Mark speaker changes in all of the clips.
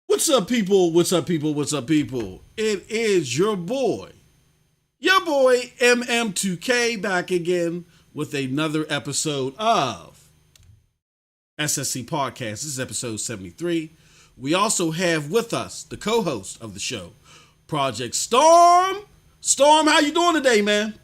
Speaker 1: What's up, people? What's up, people? What's up, people? It is your boy MM2K, back again with another episode of SSC Podcast. This is episode 73. We also have with us the co-host of the show, Project Storm. Storm, how you doing today, man?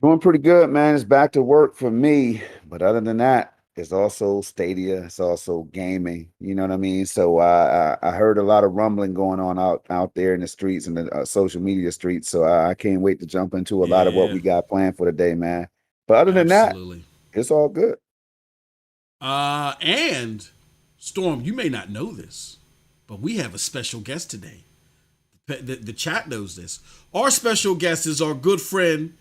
Speaker 2: Doing pretty good, man. It's back to work for me. But other than that, it's also Stadia. It's also gaming. You know what I mean? So I heard a lot of rumbling going on out there in the streets and the social media streets. So I can't wait to jump into a lot of what we got planned for today, man. But other than that, it's all good.
Speaker 1: And Storm, you may not know this, but we have a special guest today. The chat knows this. Our special guest is our good friend,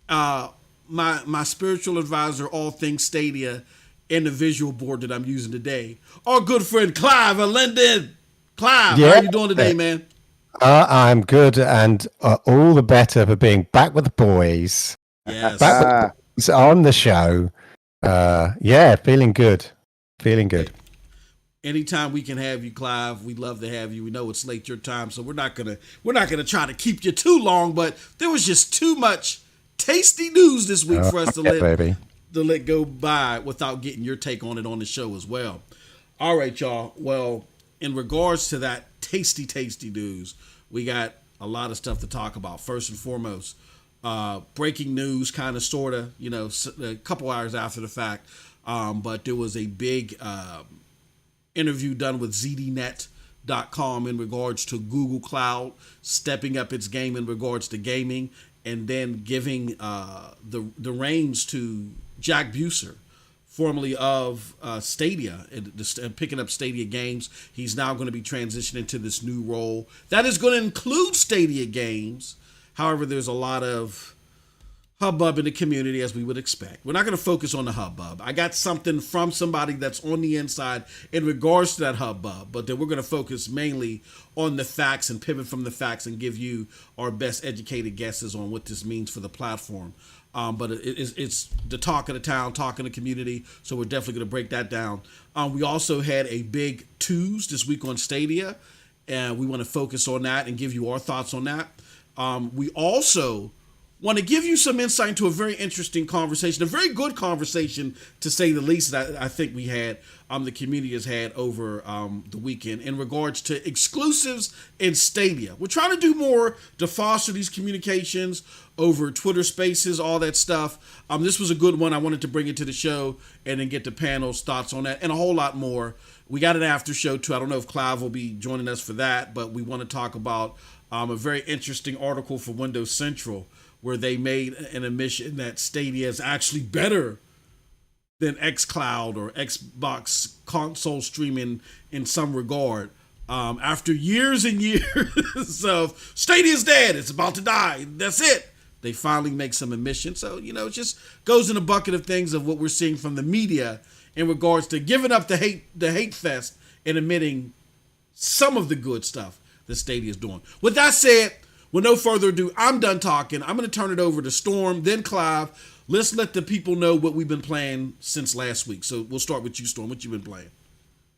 Speaker 1: my spiritual advisor, all things Stadia, and the visual board that I'm using today. Our good friend Clive Linden. Clive, how are you doing today, man?
Speaker 3: I'm good, and all the better for being back with the boys.
Speaker 1: Yes.
Speaker 3: Back with the boys on the show. Feeling good. Feeling good.
Speaker 1: Anytime we can have you, Clive, we'd love to have you. We know it's late your time, so we're not gonna try to keep you too long, but there was just too much tasty news this week for us to let go by without getting your take on it on the show as well. All right, y'all. Well, in regards to that tasty news, we got a lot of stuff to talk about. First and foremost, breaking news, kind of, sort of, a couple hours after the fact, but there was a big interview done with ZDNet.com in regards to Google Cloud stepping up its game in regards to gaming, and then giving the reins to Jack Buser, formerly of Stadia, and picking up Stadia games. He's now going to be transitioning to this new role that is going to include Stadia games. However, there's a lot of hubbub in the community, as we would expect. We're not going to focus on the hubbub. I got something from somebody that's on the inside in regards to that hubbub, but then we're going to focus mainly on the facts and pivot from the facts and give you our best educated guesses on what this means for the platform. But it's the talk of the town, talk of the community, so we're definitely going to break that down. We also had a big TWoS this week on Stadia, and we want to focus on that and give you our thoughts on that. We also want to give you some insight into a very interesting conversation, a very good conversation, to say the least, that I think we had, the community has had over the weekend in regards to exclusives in Stadia. We're trying to do more to foster these communications over Twitter Spaces, all that stuff. This was a good one. I wanted to bring it to the show and then get the panel's thoughts on that and a whole lot more. We got an after show too. I don't know if Clive will be joining us for that, but we want to talk about a very interesting article for Windows Central, where they made an admission that Stadia is actually better than xCloud or Xbox console streaming in some regard. After years and years of Stadia's dead, it's about to die, that's it, they finally make some admission. So, it just goes in a bucket of things of what we're seeing from the media in regards to giving up the hate fest and admitting some of the good stuff that Stadia is doing. With that said, with no further ado, I'm done talking. I'm going to turn it over to Storm, then Clive. Let's let the people know what we've been playing since last week. So we'll start with you, Storm. What you been playing?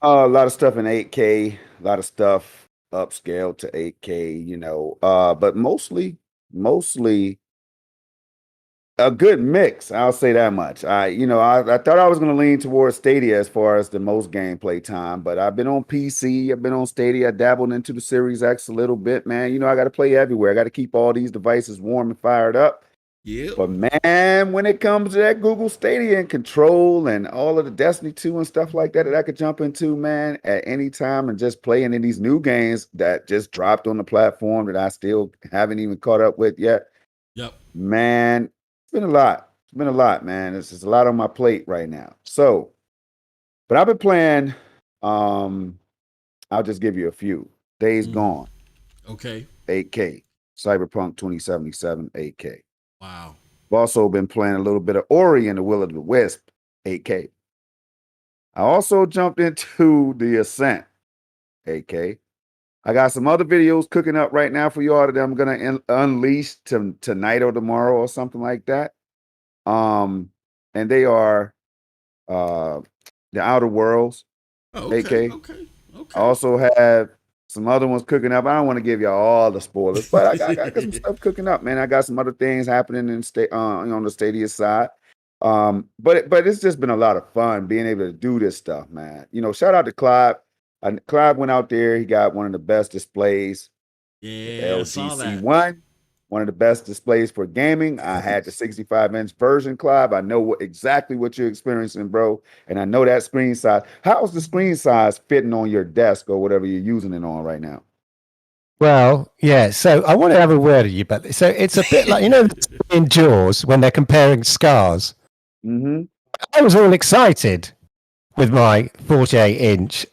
Speaker 2: A lot of stuff in 8K, a lot of stuff upscaled to 8K, but mostly a good mix. I'll say that much. I thought I was going to lean towards Stadia as far as the most gameplay time, but I've been on PC, I've been on Stadia, I dabbled into the Series X a little bit, man. I got to play everywhere. I got to keep all these devices warm and fired up.
Speaker 1: Yeah.
Speaker 2: But man, when it comes to that Google Stadia and Control and all of the Destiny 2 and stuff like that I could jump into, man, at any time and just play in these new games that just dropped on the platform that I still haven't even caught up with yet.
Speaker 1: Yep.
Speaker 2: Man, it's been a lot. It's been a lot, man. It's just a lot on my plate right now. So, but I've been playing, I'll just give you a few. Days Gone.
Speaker 1: Okay.
Speaker 2: 8K. Cyberpunk 2077 8K.
Speaker 1: Wow.
Speaker 2: I've also been playing a little bit of Ori and the Will of the Wisp 8K. I also jumped into The Ascent 8K. I got some other videos cooking up right now for y'all that I'm gonna unleash tonight or tomorrow or something like that. And they are The Outer Worlds.
Speaker 1: Okay.
Speaker 2: 8K.
Speaker 1: Okay.
Speaker 2: I also have some other ones cooking up. I don't want to give y'all all the spoilers, but I got some stuff cooking up, man. I got some other things happening on the Stadia side. But it's just been a lot of fun being able to do this stuff, man. Shout out to Clive. Clive went out there. He got one of the best displays.
Speaker 1: Yeah, I saw that.
Speaker 2: LGC1, one of the best displays for gaming. I had the 65-inch version, Clive. I know exactly what you're experiencing, bro. And I know that screen size. How's the screen size fitting on your desk or whatever you're using it on right now?
Speaker 3: Well, yeah. So I want to have a word with you about this. So it's a bit like, in Jaws when they're comparing scars.
Speaker 2: Mm-hmm.
Speaker 3: I was all excited with my 48-inch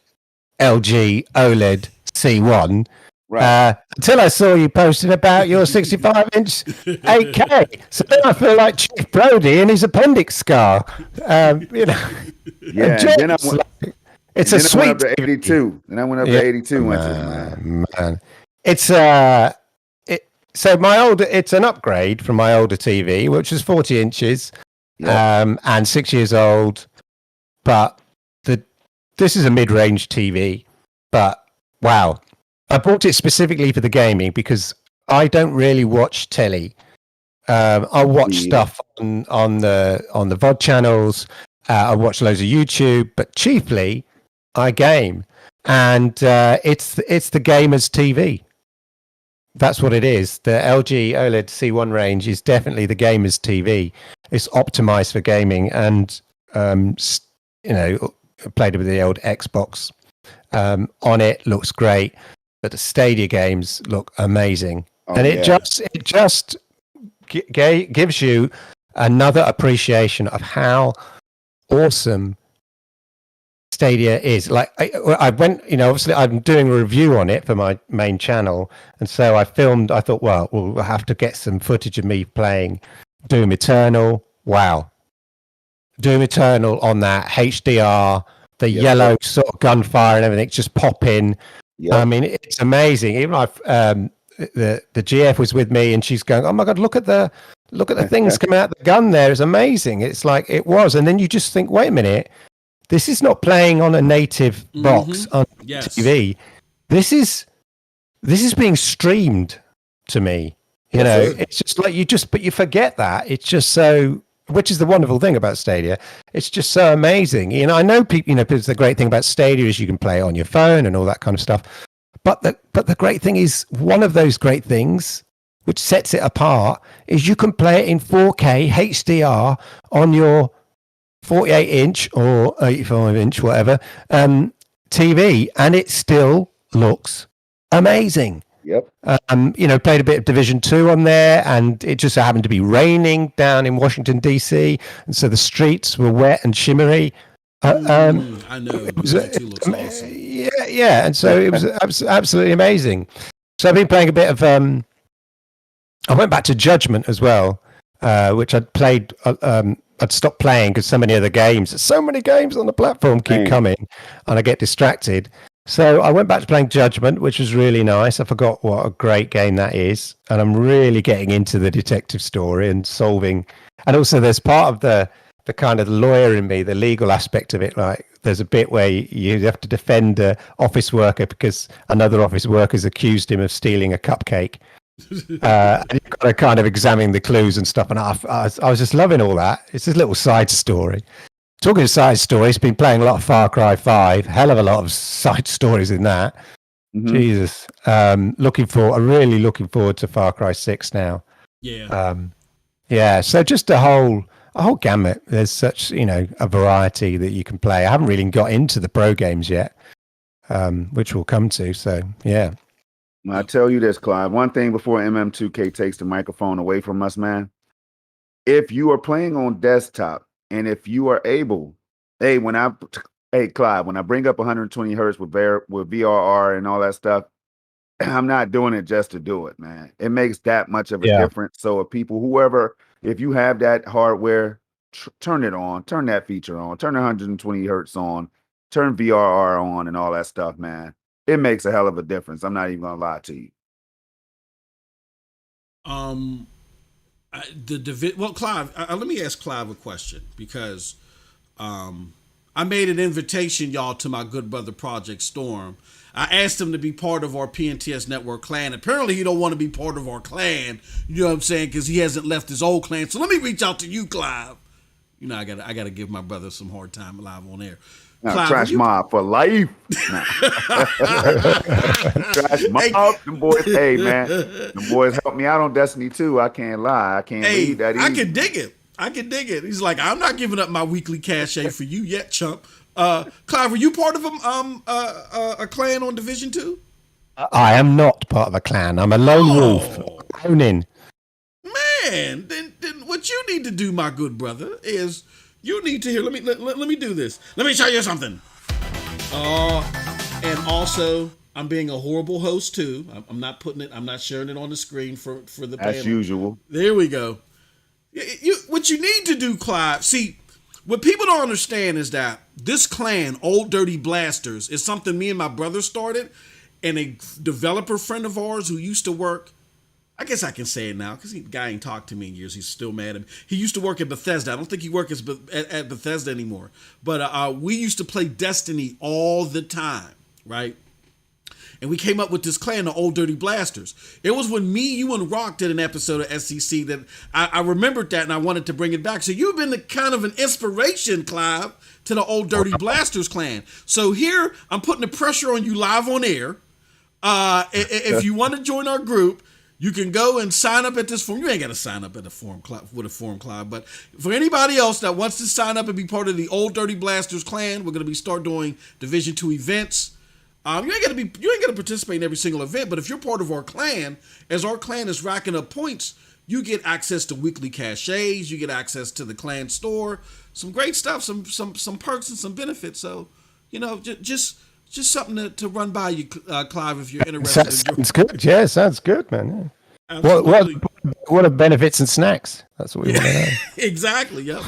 Speaker 3: LG OLED C1.
Speaker 2: Right.
Speaker 3: Until I saw you posted about your 65-inch 8K. So then I feel like Chief Brody and his appendix scar.
Speaker 2: Yeah. And then I went,
Speaker 3: it's a sweet.
Speaker 2: I went up to 82. And I went up to 82 inches, man.
Speaker 3: It's so it's an upgrade from my older TV, which was 40 inches, and 6 years old. But this is a mid-range TV. But wow. I bought it specifically for the gaming because I don't really watch telly. I watch stuff on the VOD channels. I watch loads of YouTube, but chiefly I game, and it's the gamer's TV. That's what it is. The LG OLED C1 range is definitely the gamer's TV. It's optimized for gaming, and played with the old Xbox on it. Looks great. But the Stadia games look amazing, and it just gives you another appreciation of how awesome Stadia is. Like I went, obviously I'm doing a review on it for my main channel, and so I filmed. I thought, well, we'll have to get some footage of me playing Doom Eternal. Wow, Doom Eternal on that HDR, the yellow sort of gunfire and everything just pop in. Yep. I mean, it's amazing. Even the GF was with me, and she's going, "Oh my god, look at the things coming out the gun there! It's amazing." It's like it was, and then you just think, "Wait a minute, this is not playing on a native box on TV. This is being streamed to me." It's just like but you forget that. It's just so. Which is the wonderful thing about Stadia. It's just so amazing. I know people, because the great thing about Stadia is you can play it on your phone and all that kind of stuff. But the great thing is, one of those great things, which sets it apart, is you can play it in 4K HDR on your 48-inch or 85-inch, whatever, TV, and it still looks amazing.
Speaker 2: Yep.
Speaker 3: Played a bit of Division 2 on there, and it just happened to be raining down in Washington, D.C., and so the streets were wet and shimmery.
Speaker 1: I know. Division 2 looks awesome.
Speaker 3: Yeah, and so it was absolutely amazing. So I've been playing a bit of... I went back to Judgment as well, which I'd played I'd stop playing because so many other games, so many games on the platform keep coming, and I get distracted. So I went back to playing Judgment, which was really nice. I forgot what a great game that is, and I'm really getting into the detective story and solving. And also, there's part of the kind of lawyer in me, the legal aspect of it. Like, there's a bit where you have to defend an office worker because another office worker's accused him of stealing a cupcake. And you've got to kind of examine the clues and stuff. And I was just loving all that. It's this little side story. Talking of side stories, been playing a lot of Far Cry 5. Hell of a lot of side stories in that. Mm-hmm. Jesus. I'm really looking forward to Far Cry 6 now.
Speaker 1: Yeah.
Speaker 3: Yeah. So just a whole gamut. There's such, a variety that you can play. I haven't really got into the pro games yet, which we'll come to. So, yeah.
Speaker 2: I tell you this, Clive, one thing before MM2K takes the microphone away from us, man. If you are playing on desktop, and if you are able, Clive, when I bring up 120 hertz with VRR and all that stuff, I'm not doing it just to do it, man. It makes that much of a difference. So if you have that hardware, turn it on, turn that feature on, turn 120 hertz on, turn VRR on and all that stuff, man. It makes a hell of a difference. I'm not even gonna lie to you.
Speaker 1: Clive, let me ask Clive a question because I made an invitation, y'all, to my good brother Project Storm. I asked him to be part of our PNTS Network clan. Apparently, he don't want to be part of our clan. You know what I'm saying? Because he hasn't left his old clan. So let me reach out to you, Clive. I gotta give my brother some hard time live on air.
Speaker 2: Clive, Trash Mob for life. Trash Mob, them boys. Hey, man, them boys helped me out on Destiny 2. I can't lie. I can't leave that easy.
Speaker 1: I can dig it. He's like, I'm not giving up my weekly cachet for you yet, chump. Clive, are you part of a clan on Division 2?
Speaker 3: I am not part of a clan. I'm a lone wolf. Owning.
Speaker 1: Man, then what you need to do, my good brother, is you need to hear. Let me do this. Let me show you something. And also, I'm being a horrible host too. I'm not sharing it on the screen for the panel.
Speaker 2: As usual.
Speaker 1: There we go. What you need to do, Clive. See, what people don't understand is that this clan, Old Dirty Blasters, is something me and my brother started, and a developer friend of ours who used to work. I guess I can say it now because the guy ain't talked to me in years. He's still mad at me. He used to work at Bethesda. I don't think he works at Bethesda anymore. But we used to play Destiny all the time, right? And we came up with this clan, the Old Dirty Blasters. It was when me, you, and Rock did an episode of SCC that I remembered that and I wanted to bring it back. So you've been the kind of an inspiration, Clive, to the Old Dirty Blasters clan. So here, I'm putting the pressure on you live on air. If you want to join our group, you can go and sign up at this forum. You ain't got to sign up at a forum club, but for anybody else that wants to sign up and be part of the Old Dirty Blasters clan, we're going to start doing Division 2 events. You ain't got to participate in every single event, but if you're part of our clan, as our clan is racking up points, you get access to weekly cachets, you get access to the clan store, some great stuff, some perks and some benefits. So, just something to run by you, Clive, if you're interested.
Speaker 3: Sounds good. Yeah, sounds good, man. Yeah. What are benefits and snacks? That's what we want to know.
Speaker 1: Exactly. Yep.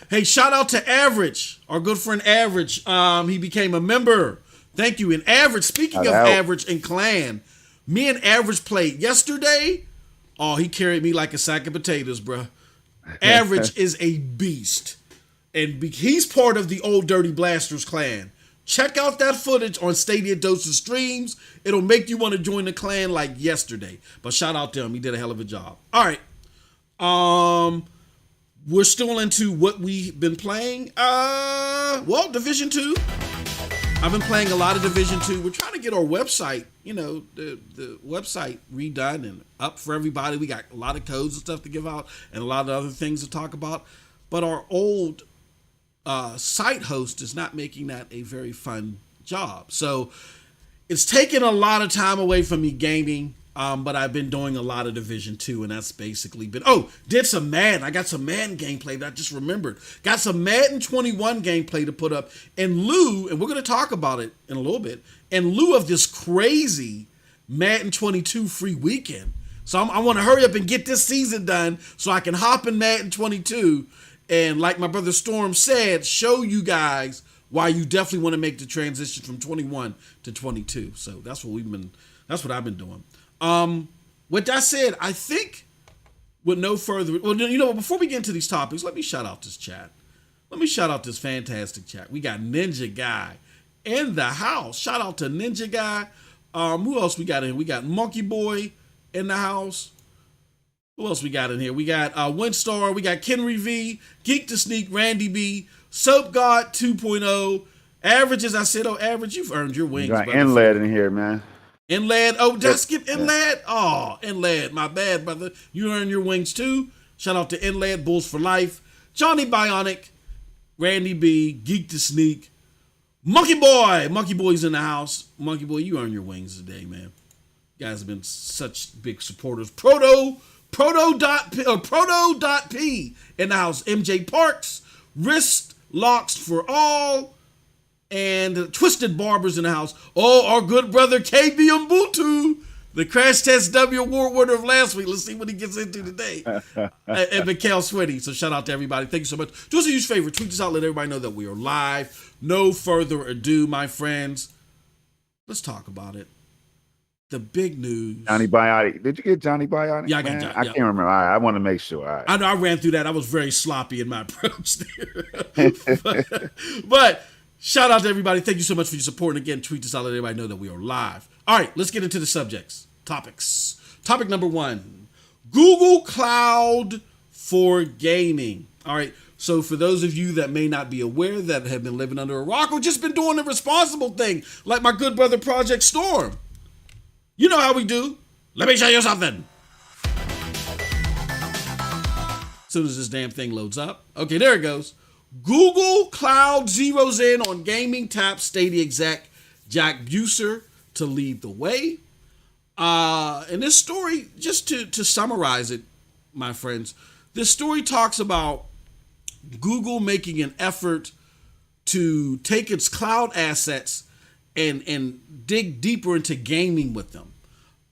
Speaker 1: Hey, shout out to Average, our good friend Average. He became a member. Thank you. And Average, speaking of Average and clan, me and Average played yesterday. Oh, he carried me like a sack of potatoes, bro. Average is a beast. And he's part of the Old Dirty Blasters clan. Check out that footage on Stadia Dosage streams. It'll make you want to join the clan like yesterday. But shout out to him. He did a hell of a job. All right. We're still into what we've been playing. Division 2. I've been playing a lot of Division 2. We're trying to get our website, the website redone and up for everybody. We got a lot of codes and stuff to give out and a lot of other things to talk about. But our old site host is not making that a very fun job. So it's taken a lot of time away from me gaming, but I've been doing a lot of Division 2, and that's basically been... did some Madden. I got some Madden gameplay that I just remembered. Got some Madden 21 gameplay to put up in lieu, and we're going to talk about it in a little bit, in lieu of this crazy Madden 22 free weekend. So I want to hurry up and get this season done so I can hop in Madden 22 and like my brother Storm said, show you guys why you definitely want to make the transition from 21 to 22. So that's what I've been doing. With that said, I think with no further, before we get into these topics, let me shout out this chat. Let me shout out this fantastic chat. We got Ninja Guy in the house. Shout out to Ninja Guy. Who else we got in here? We got Monkey Boy in the house. Who else we got in here? We got Windstar. We got Kenry V, Geek to Sneak, Randy B, Soap God 2.0. Average, as I said, Average, you've earned your wings.
Speaker 2: You got Inled in here, man.
Speaker 1: Inled. Oh, did I skip Inled? Oh, Inled. My bad, brother. You earned your wings too. Shout out to Inled, Bulls for Life, Johnny Bionic, Randy B, Geek to Sneak, Monkey Boy. Monkey Boy's in the house. Monkey Boy, you earned your wings today, man. You guys have been such big supporters. Proto.p in the house. MJ Parks, Wrist Locks for All, and Twisted Barbers in the house. Oh, our good brother KB Ubuntu, the Crash Test W award winner of last week. Let's see what he gets into today. And Mikhail Switty. So shout out to everybody. Thank you so much. Do us a huge favor. Tweet us out. Let everybody know that we are live. No further ado, my friends. Let's talk about it. The big news.
Speaker 2: Johnny Bionic. Did you get Johnny Bionic?
Speaker 1: Yeah, I got Johnny.
Speaker 2: I can't remember. All right, I want to make sure. All right.
Speaker 1: I know I ran through that. I was very sloppy in my approach there. but shout out to everybody. Thank you so much for your support. And again, tweet us out. Let everybody know that we are live. All right, let's get into the topics. Topic number 1. Google Cloud for gaming. All right. So for those of you that may not be aware, that have been living under a rock or just been doing the responsible thing, like my good brother Project Storm, you know how we do. Let me show you something. As soon as this damn thing loads up. Okay, there it goes. Google Cloud zeroes in on gaming, taps Stadia exec Jack Buser to lead the way. And this story, just to summarize it, my friends, this story talks about Google making an effort to take its cloud assets and dig deeper into gaming with them.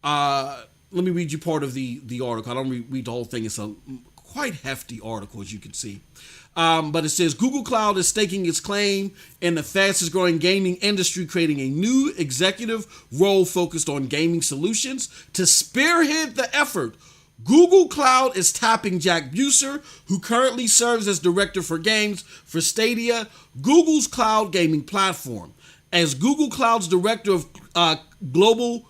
Speaker 1: Let me read you part of the article. I don't read the whole thing. It's a quite hefty article, as you can see. But it says, Google Cloud is staking its claim in the fastest growing gaming industry, creating a new executive role focused on gaming solutions. To spearhead the effort, Google Cloud is tapping Jack Buser, who currently serves as director for games for Stadia, Google's cloud gaming platform. As Google Cloud's director of global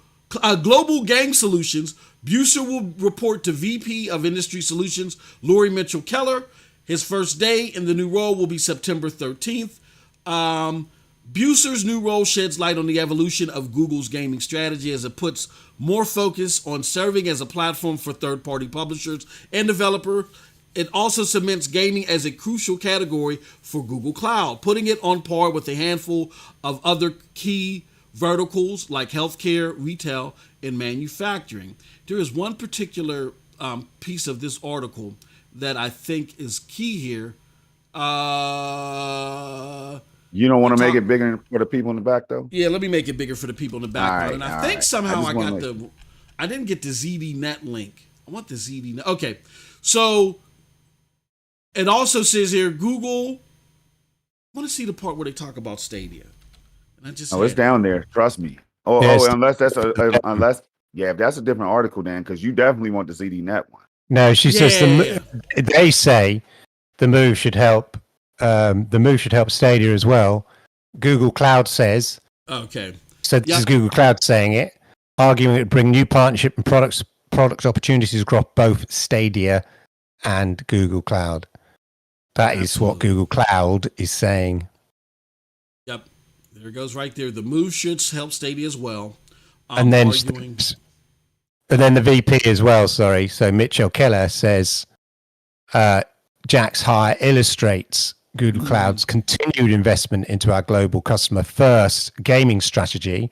Speaker 1: game solutions, Buser will report to VP of Industry Solutions, Lori Mitchell Keller. His first day in the new role will be September 13th. Buser's new role sheds light on the evolution of Google's gaming strategy as it puts more focus on serving as a platform for third-party publishers and developers. It also cements gaming as a crucial category for Google Cloud, putting it on par with a handful of other key verticals like healthcare, retail, and manufacturing. There is one particular piece of this article that I think is key here.
Speaker 2: You don't want to make it bigger for the people in the back, though?
Speaker 1: Yeah, let me make it bigger for the people in the back.
Speaker 2: Right,
Speaker 1: and I think somehow I didn't get the ZDNet link. I want the ZDNet. Okay, so it also says here, Google, I want to see the part where they talk about Stadia. And I just
Speaker 2: it's down there. Trust me. Unless that's if that's a different article, then, because you definitely want the ZDNet one.
Speaker 3: No, she says they say the move should help. The move should help Stadia as well. Google Cloud says.
Speaker 1: Okay.
Speaker 3: So this is Google Cloud saying it, arguing it would bring new partnership and product opportunities across both Stadia and Google Cloud. That is what Google Cloud is saying.
Speaker 1: Yep. There it goes right there. The move should help Stadia as well.
Speaker 3: And then the VP as well, sorry. So Mitchell Keller says Jack's hire illustrates Google Cloud's continued investment into our global customer-first gaming strategy.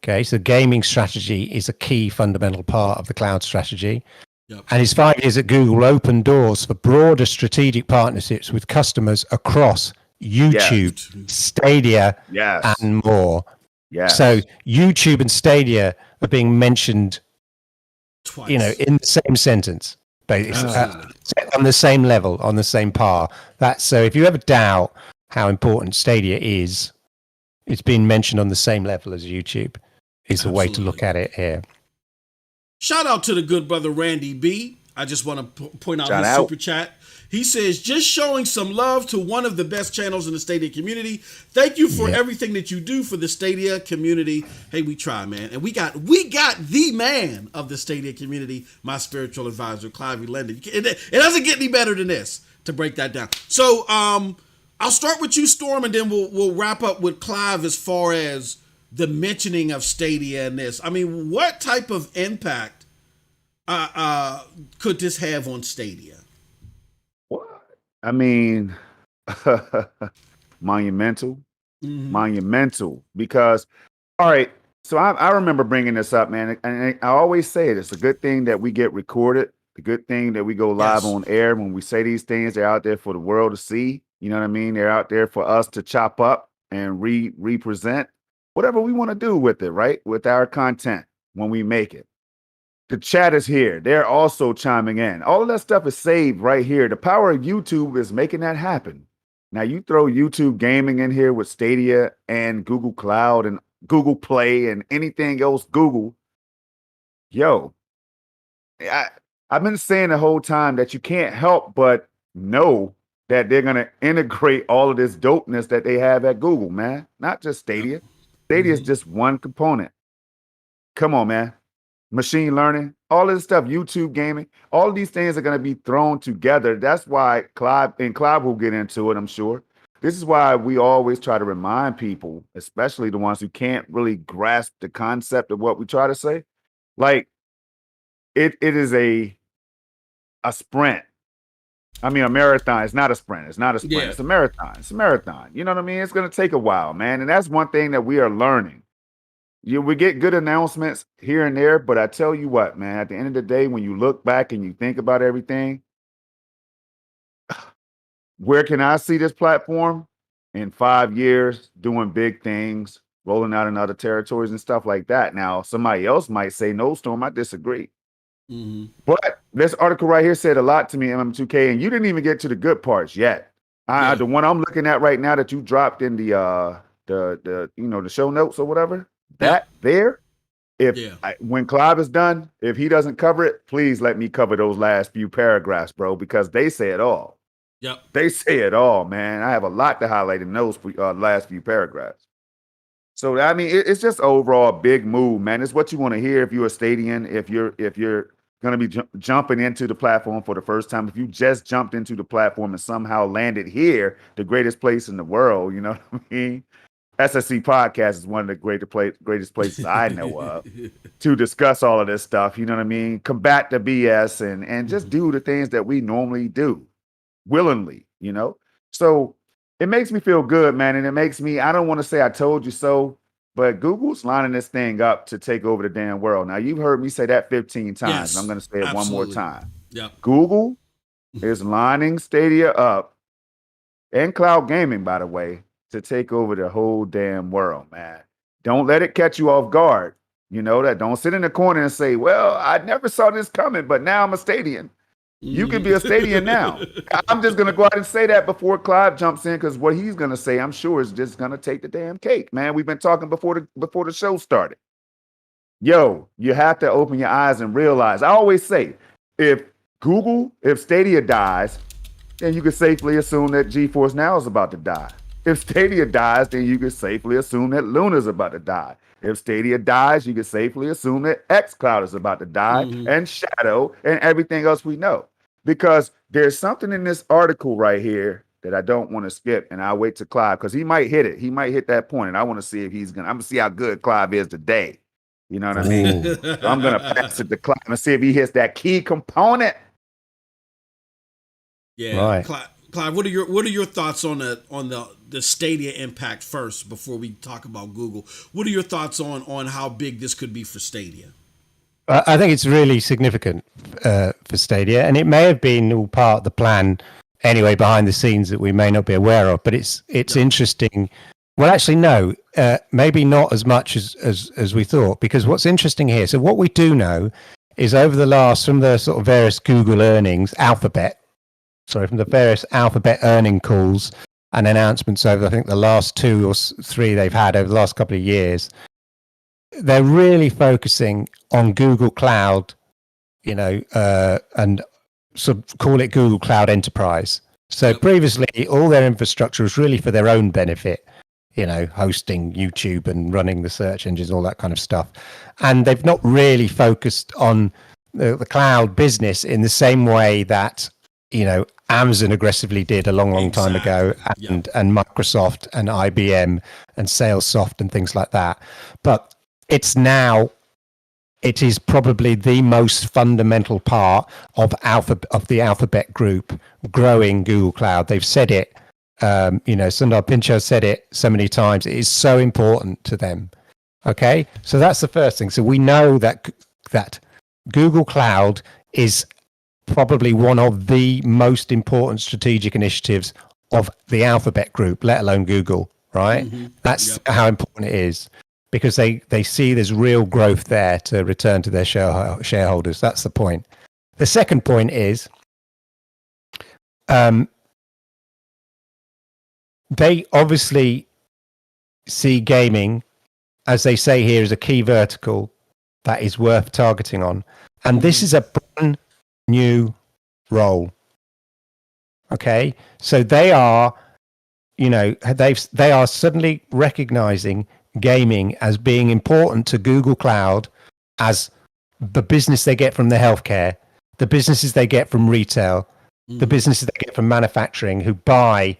Speaker 3: Okay, so gaming strategy is a key fundamental part of the cloud strategy. Yep. And his 5 years at Google opened doors for broader strategic partnerships with customers across YouTube, Stadia, and more. So YouTube and Stadia are being mentioned twice, in the same sentence. but it's on the same level, on the same par. That's so. If you ever doubt how important Stadia is, it's been mentioned on the same level as YouTube. Is the way to look at it here.
Speaker 1: Shout out to the good brother Randy B. I just want to point out his super chat. He says, just showing some love to one of the best channels in the Stadia community. Thank you for everything that you do for the Stadia community. Hey, we try, man. And we got the man of the Stadia community, my spiritual advisor, Clive Lendon. It doesn't get any better than this to break that down. So I'll start with you, Storm, and then we'll wrap up with Clive as far as the mentioning of Stadia and this. I mean, what type of impact could this have on Stadia?
Speaker 2: What? I mean, monumental, because, all right, so I remember bringing this up, man, and I always say it. It's a good thing that we get recorded, the good thing that we go live on air. When we say these things, they're out there for the world to see. You know what I mean? They're out there for us to chop up and represent whatever we want to do with it, right? With our content when we make it. The chat is here. They're also chiming in. All of that stuff is saved right here. The power of YouTube is making that happen. Now you throw YouTube gaming in here with Stadia and Google Cloud and Google Play and anything else Google. Yo, I've been saying the whole time that you can't help but know that they're going to integrate all of this dopeness that they have at Google, man. Not just Stadia. Stadia is just one component. Come on, man. Machine learning, all of this stuff, YouTube gaming, all of these things are going to be thrown together. That's why Clive will get into it, I'm sure. This is why we always try to remind people, especially the ones who can't really grasp the concept of what we try to say. Like, it is a sprint. I mean, a marathon. It's not a sprint. It's not a sprint. Yeah. It's a marathon. It's a marathon. You know what I mean? It's going to take a while, man. And that's one thing that we are learning. We get good announcements here and there, but I tell you what, man, at the end of the day, when you look back and you think about everything, where can I see this platform in 5 years doing big things, rolling out in other territories and stuff like that? Now, somebody else might say, no, Storm, I disagree. But this article right here said a lot to me, MM2K, and you didn't even get to the good parts yet. The one I'm looking at right now that you dropped in the show notes or whatever, that there, when Clive is done, if he doesn't cover it, please let me cover those last few paragraphs, bro, because they say it all.
Speaker 1: Yep. They
Speaker 2: say it all, man. I have a lot to highlight in those last few paragraphs. So, I mean, it's just overall a big move, man. It's what you want to hear if you're a Stadian, if you're going to be jumping into the platform for the first time. If you just jumped into the platform and somehow landed here, the greatest place in the world, you know what I mean? SSC Podcast is one of the greatest places I know of to discuss all of this stuff, you know what I mean? Combat the BS and just do the things that we normally do willingly, you know? So it makes me feel good, man. And it makes me, I don't want to say I told you so, but Google's lining this thing up to take over the damn world. Now, you've heard me say that 15 times.
Speaker 1: Yes,
Speaker 2: I'm going to say it one more time.
Speaker 1: Yep.
Speaker 2: Google is lining Stadia up, and cloud gaming, by the way, to take over the whole damn world, man. Don't let it catch you off guard. You know that. Don't sit in the corner and say, well, I never saw this coming, but now I'm a Stadian. You can be a Stadian now. I'm just going to go out and say that before Clive jumps in, because what he's going to say, I'm sure, is just going to take the damn cake, man. We've been talking before the show started. Yo, you have to open your eyes and realize. I always say, if Stadia dies, then you can safely assume that GeForce Now is about to die. If Stadia dies, then you can safely assume that Luna's about to die. If Stadia dies, you can safely assume that xCloud is about to die, and Shadow and everything else we know. Because there's something in this article right here that I don't want to skip, and I'll wait to Clive, because he might hit it. He might hit that point, and I want to see if I'm going to see how good Clive is today. You know what I mean? So I'm going to pass it to Clive and see if he hits that key component.
Speaker 1: Yeah, right. Clive, what are your thoughts on the Stadia impact first before we talk about Google? What are your thoughts on how big this could be for Stadia?
Speaker 3: I think it's really significant for Stadia, and it may have been all part of the plan anyway behind the scenes that we may not be aware of. But it's interesting. Well, actually, no, maybe not as much as we thought, because what's interesting here. So what we do know is from the sort of various Google earnings, from the various Alphabet earning calls and announcements over, I think, the last 2 or 3 they've had over the last couple of years, they're really focusing on Google Cloud, and sort of call it Google Cloud Enterprise. So previously, all their infrastructure was really for their own benefit, hosting YouTube and running the search engines, all that kind of stuff. And they've not really focused on the cloud business in the same way that, Amazon aggressively did a long time ago, and Microsoft and IBM and Salesforce and things like that. But it is probably the most fundamental part of the Alphabet group growing Google Cloud. They've said it, Sundar Pichai said it so many times. It is so important to them. Okay, so that's the first thing. So we know that Google Cloud is probably one of the most important strategic initiatives of the Alphabet group, let alone Google, right? Mm-hmm. That's how important it is, because they see there's real growth there to return to their shareholders. That's the point. The second point is they obviously see gaming, as they say here, as a key vertical that is worth targeting on. And this is a brand new role. Okay, so they are, they are suddenly recognizing gaming as being important to Google Cloud, as the business they get from the healthcare, the businesses they get from retail, the businesses they get from manufacturing, who buy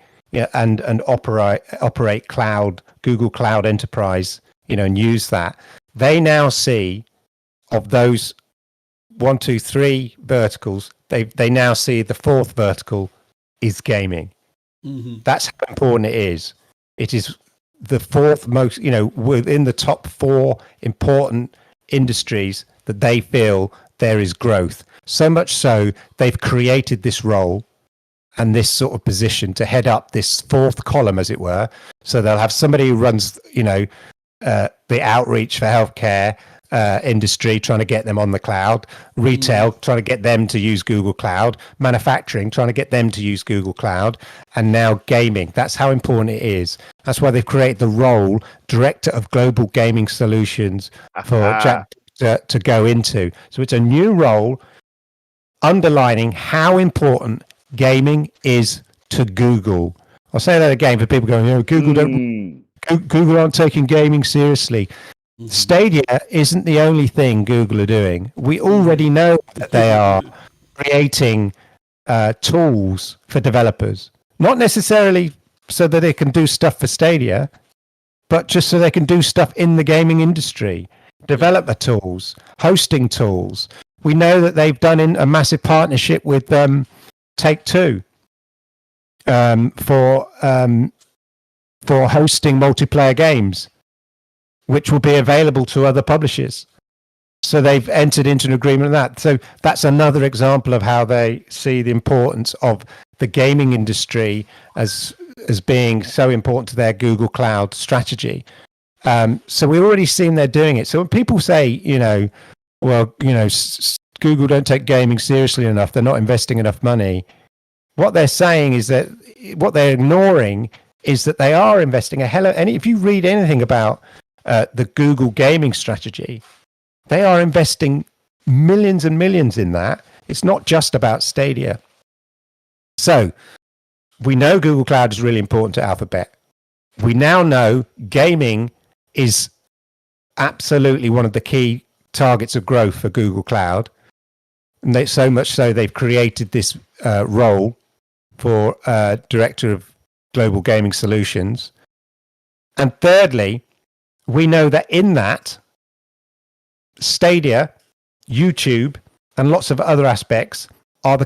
Speaker 3: and operate cloud, Google Cloud Enterprise, and use that. They now see, of those 1, 2, 3 verticals, they now see the fourth vertical is gaming. Mm-hmm. That's how important it is. It is the fourth most, within the top 4 important industries that they feel there is growth. So much so, they've created this role and this sort of position to head up this fourth column, as it were. So they'll have somebody who runs, the outreach for healthcare industry, trying to get them on the cloud, retail, trying to get them to use Google Cloud, manufacturing, trying to get them to use Google Cloud, and now gaming. That's how important it is. That's why they've created the role Director of Global Gaming Solutions for Jack to go into. So it's a new role underlining how important gaming is to Google. I'll say that again for people going, Google aren't taking gaming seriously. Mm-hmm. Stadia isn't the only thing Google are doing. We already know that they are creating tools for developers, not necessarily so that they can do stuff for Stadia, but just so they can do stuff in the gaming industry, developer tools, hosting tools. We know that they've done a massive partnership with Take-Two for hosting multiplayer games, which will be available to other publishers. So they've entered into an agreement on that. So that's another example of how they see the importance of the gaming industry as being so important to their Google Cloud strategy. So we've already seen they're doing it. So when people say, Google don't take gaming seriously enough, they're not investing enough money, what they're saying is that what they're ignoring is that they are investing a hell of, and if you read anything about the Google gaming strategy, they are investing millions and millions in that. It's not just about Stadia. So we know Google Cloud is really important to Alphabet. We now know gaming is absolutely one of the key targets of growth for Google Cloud. And so much so they've created this role for Director of Global Gaming Solutions. And thirdly, we know that in that, Stadia, YouTube, and lots of other aspects are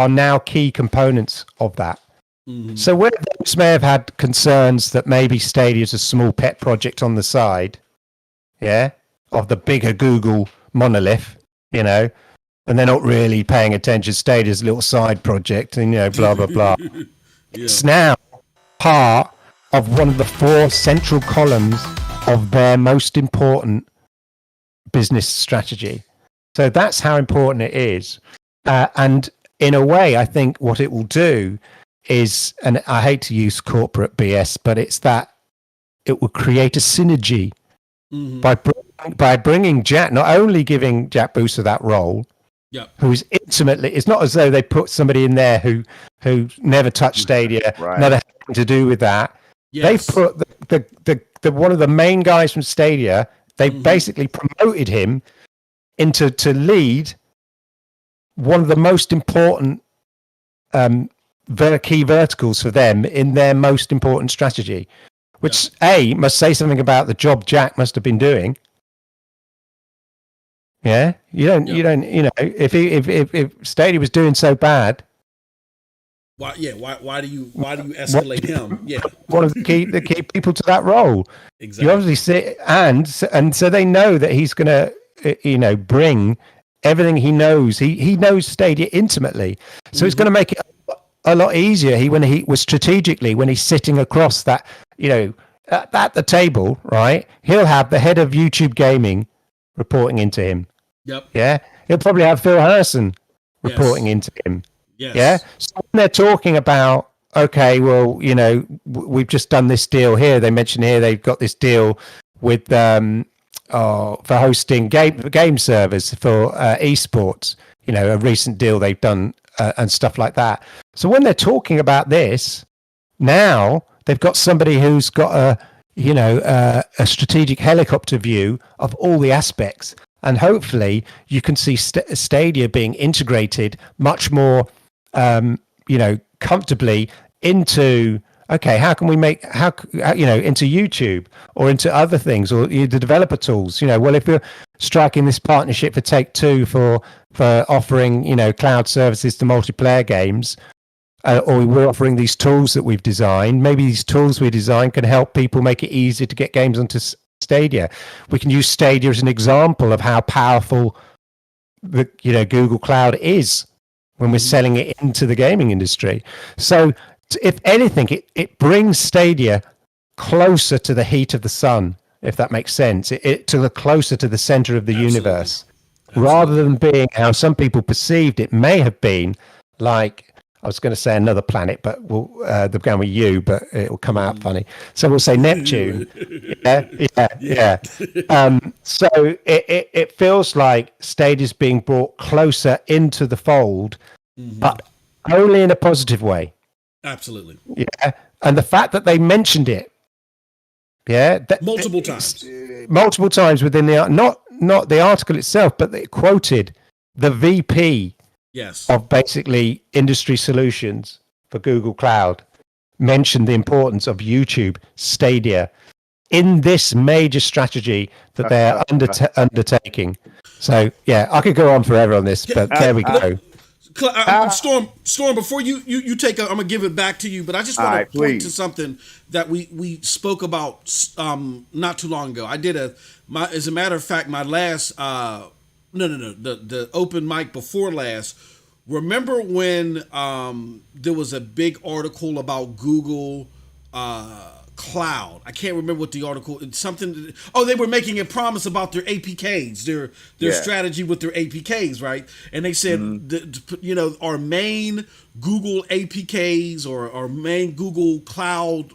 Speaker 3: now key components of that. Mm-hmm. So where those may have had concerns that maybe Stadia is a small pet project on the side, of the bigger Google monolith, and they're not really paying attention. Stadia's a little side project, and blah blah blah. Yeah. It's now part of one of the 4 central columns of their most important business strategy. So that's how important it is. And in a way, I think what it will do is, and I hate to use corporate BS, but it's that it will create a synergy by bringing Jack, not only giving Jack Booster that role, who's intimately, it's not as though they put somebody in there who never touched Stadia, never had anything to do with that. They've put the one of the main guys from Stadia, they basically promoted him to lead one of the most important key verticals for them in their most important strategy, which must say something about the job Jack must have been doing. Yeah, you don't, if Stadia was doing so bad,
Speaker 1: why do you escalate him? Yeah,
Speaker 3: one of the key people to that role.
Speaker 1: Exactly.
Speaker 3: You obviously see, and so they know that he's going to, bring everything he knows. He knows Stadia intimately, so it's going to make it a lot easier. When he's sitting across that, at the table, right? He'll have the head of YouTube gaming reporting into him.
Speaker 1: Yep.
Speaker 3: Yeah. He'll probably have Phil Harrison reporting into him.
Speaker 1: Yes.
Speaker 3: Yeah. So when they're talking about, okay, well, we've just done this deal here. They mentioned here they've got this deal with for hosting game servers for esports. A recent deal they've done and stuff like that. So when they're talking about this, now they've got somebody who's got a strategic helicopter view of all the aspects. And hopefully you can see Stadia being integrated much more, comfortably into, okay, how can we make, into YouTube or into other things or the developer tools, well, if we're striking this partnership for Take-Two for offering, cloud services to multiplayer games, or we're offering these tools that we've designed, maybe these tools we designed can help people make it easier to get games onto Stadia. We can use Stadia as an example of how powerful the Google Cloud is when we're selling it into the gaming industry. So if anything, it brings Stadia closer to the heat of the sun, if that makes sense. Closer to the center of the universe, rather than being how some people perceived it may have been, like, I was going to say another planet, but they're going with you, but it will come out funny. So we'll say Neptune. Yeah. So it feels like Stadia's being brought closer into the fold, but only in a positive way.
Speaker 1: Absolutely.
Speaker 3: Yeah. And the fact that they mentioned it,
Speaker 1: multiple times
Speaker 3: within not the article itself, but they quoted the VP.
Speaker 1: Yes.
Speaker 3: Of basically industry solutions for Google Cloud, mentioned the importance of YouTube, Stadia, in this major strategy that they're undertaking. So, I could go on forever on this, but there we go.
Speaker 1: Storm, before you take I'm gonna give it back to you, but I just want to point to something that we spoke about not too long ago. I did as a matter of fact, my last the open mic before last. Remember when there was a big article about Google Cloud? I can't remember what the article. It's something. Oh, they were making a promise about their APKs, their strategy with their APKs, right? And they said, our main Google APKs or our main Google Cloud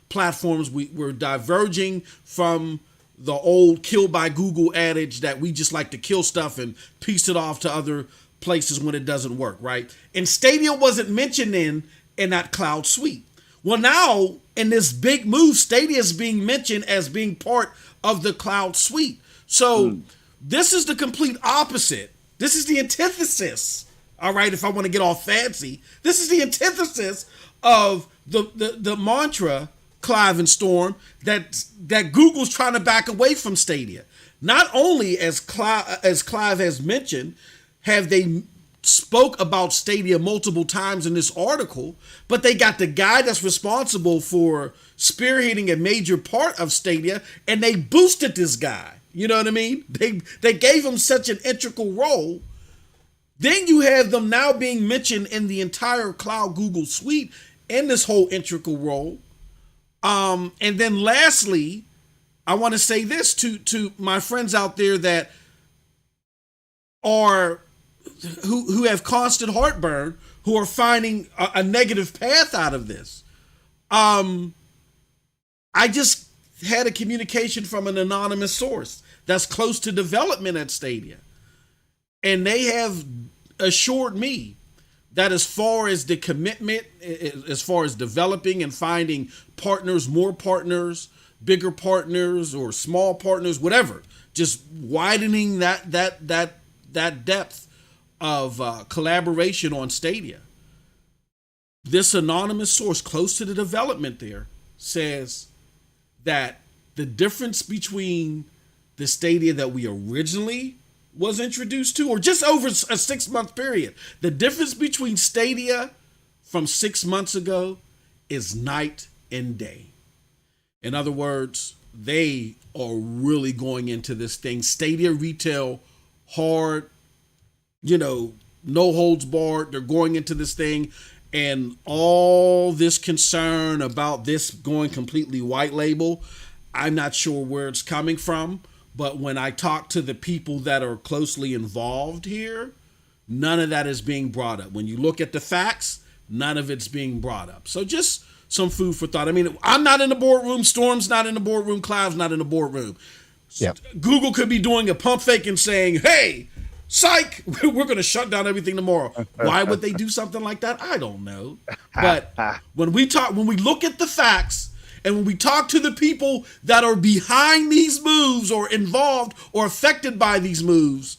Speaker 1: platforms, we're diverging from the old kill by Google adage that we just like to kill stuff and piece it off to other places when it doesn't work, right? And Stadia wasn't mentioned in that cloud suite. Well, now in this big move, Stadia is being mentioned as being part of the cloud suite. So this is the complete opposite. This is the antithesis. All right, if I want to get all fancy, this is the antithesis of the mantra, Clive and Storm, that Google's trying to back away from Stadia. Not only, as Clive has mentioned, have they spoke about Stadia multiple times in this article, but they got the guy that's responsible for spearheading a major part of Stadia, and they boosted this guy. You know what I mean? They gave him such an integral role. Then you have them now being mentioned in the entire cloud Google suite in this whole integral role. And then lastly, I want to say this to my friends out there that are who have constant heartburn, who are finding a negative path out of this. I just had a communication from an anonymous source that's close to development at Stadia. And they have assured me that as far as the commitment, as far as developing and finding partners, more partners, bigger partners or small partners, whatever, just widening that depth of collaboration on Stadia. This anonymous source close to the development there says that the difference between the Stadia that we originally was introduced to, or just over a 6-month period, the difference between Stadia from 6 months ago is night and day. In other words, they are really going into this thing. Stadia retail hard, no holds barred. They're going into this thing, and all this concern about this going completely white label, I'm not sure where it's coming from. But when I talk to the people that are closely involved here, none of that is being brought up. When you look at the facts, none of it's being brought up. So just some food for thought. I mean, I'm not in the boardroom. Storm's not in the boardroom. Cloud's not in the boardroom.
Speaker 3: Yep.
Speaker 1: Google could be doing a pump fake and saying, hey, psych, we're going to shut down everything tomorrow. Why would they do something like that? I don't know. But when we look at the facts, and when we talk to the people that are behind these moves or involved or affected by these moves,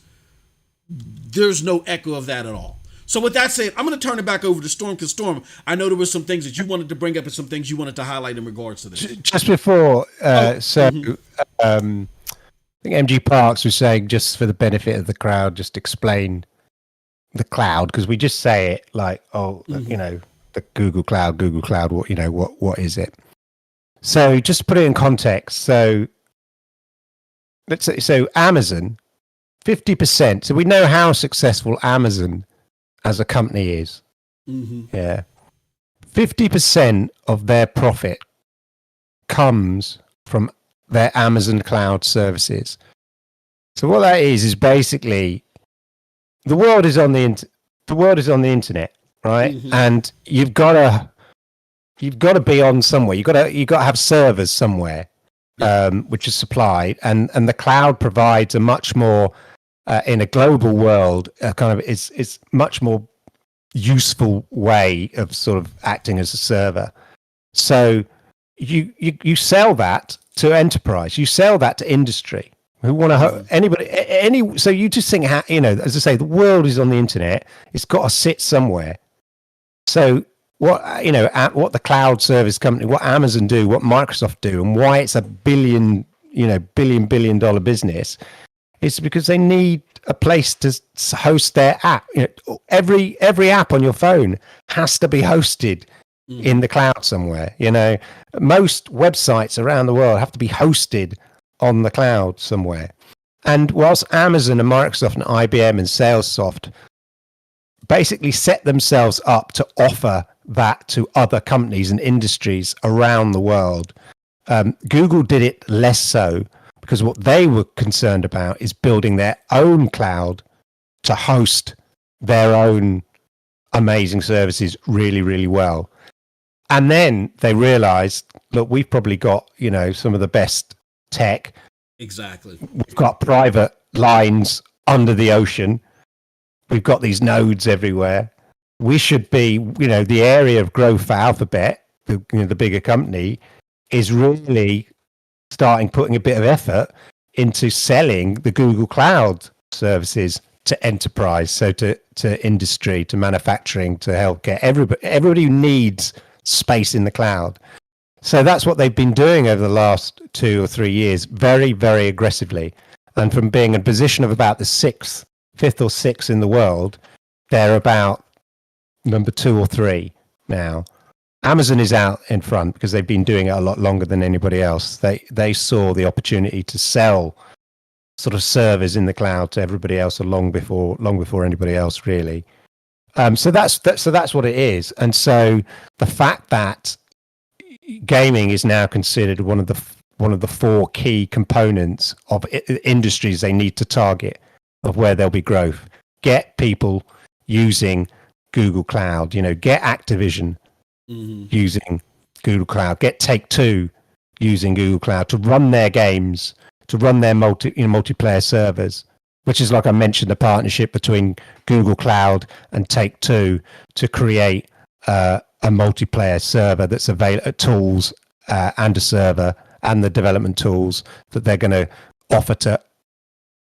Speaker 1: there's no echo of that at all. So with that said, I'm going to turn it back over to Storm, because Storm, I know there were some things that you wanted to bring up and some things you wanted to highlight in regards to this.
Speaker 3: Just before, I think MG Parks was saying, just for the benefit of the crowd, just explain the cloud, because we just say it like, the Google Cloud, what is it? So just to put it in context, so let's say, Amazon, 50%. So we know how successful Amazon as a company is. Mm-hmm. Yeah. 50% of their profit comes from their Amazon cloud services. So what that is basically the world is on the internet, right? Mm-hmm. And you've got to be on somewhere. You've got to have servers somewhere, which is supplied, and the cloud provides a much more in a global world is much more useful way of sort of acting as a server. So you sell that to enterprise, you sell that to industry who want to so you just think, as I say, the world is on the internet. It's got to sit somewhere. So what the cloud service company, what Amazon do, what Microsoft do, and why it's a billion dollar business, is because they need a place to host their app. Every app on your phone has to be hosted in the cloud somewhere. Most websites around the world have to be hosted on the cloud somewhere. And whilst Amazon and Microsoft and IBM and Salesforce basically set themselves up to offer that to other companies and industries around the world, Google did it less so, because what they were concerned about is building their own cloud to host their own amazing services really, really well. And then they realized, look, we've probably got, some of the best tech.
Speaker 1: Exactly.
Speaker 3: We've got private lines under the ocean. We've got these nodes everywhere. We should be, the area of growth for Alphabet, the bigger company, is really putting a bit of effort into selling the Google Cloud services to enterprise, so to industry, to manufacturing, to healthcare. Everybody who needs space in the cloud. So that's what they've been doing over the last 2 or 3 years, very, very aggressively. And from being in a position of about the fifth or sixth in the world, they're about number 2 or 3 now. Amazon is out in front because they've been doing it a lot longer than anybody else. They saw the opportunity to sell sort of servers in the cloud to everybody else long before anybody else, really. So that's what it is. And so the fact that gaming is now considered one of the 4 key components of industries they need to target of where there'll be growth. Get people using Google Cloud, get Activision using Google Cloud, get Take-Two using Google Cloud to run their games, to run their multiplayer servers, which is, like I mentioned, the partnership between Google Cloud and Take-Two to create a multiplayer server that's available, tools and a server and the development tools that they're going to offer to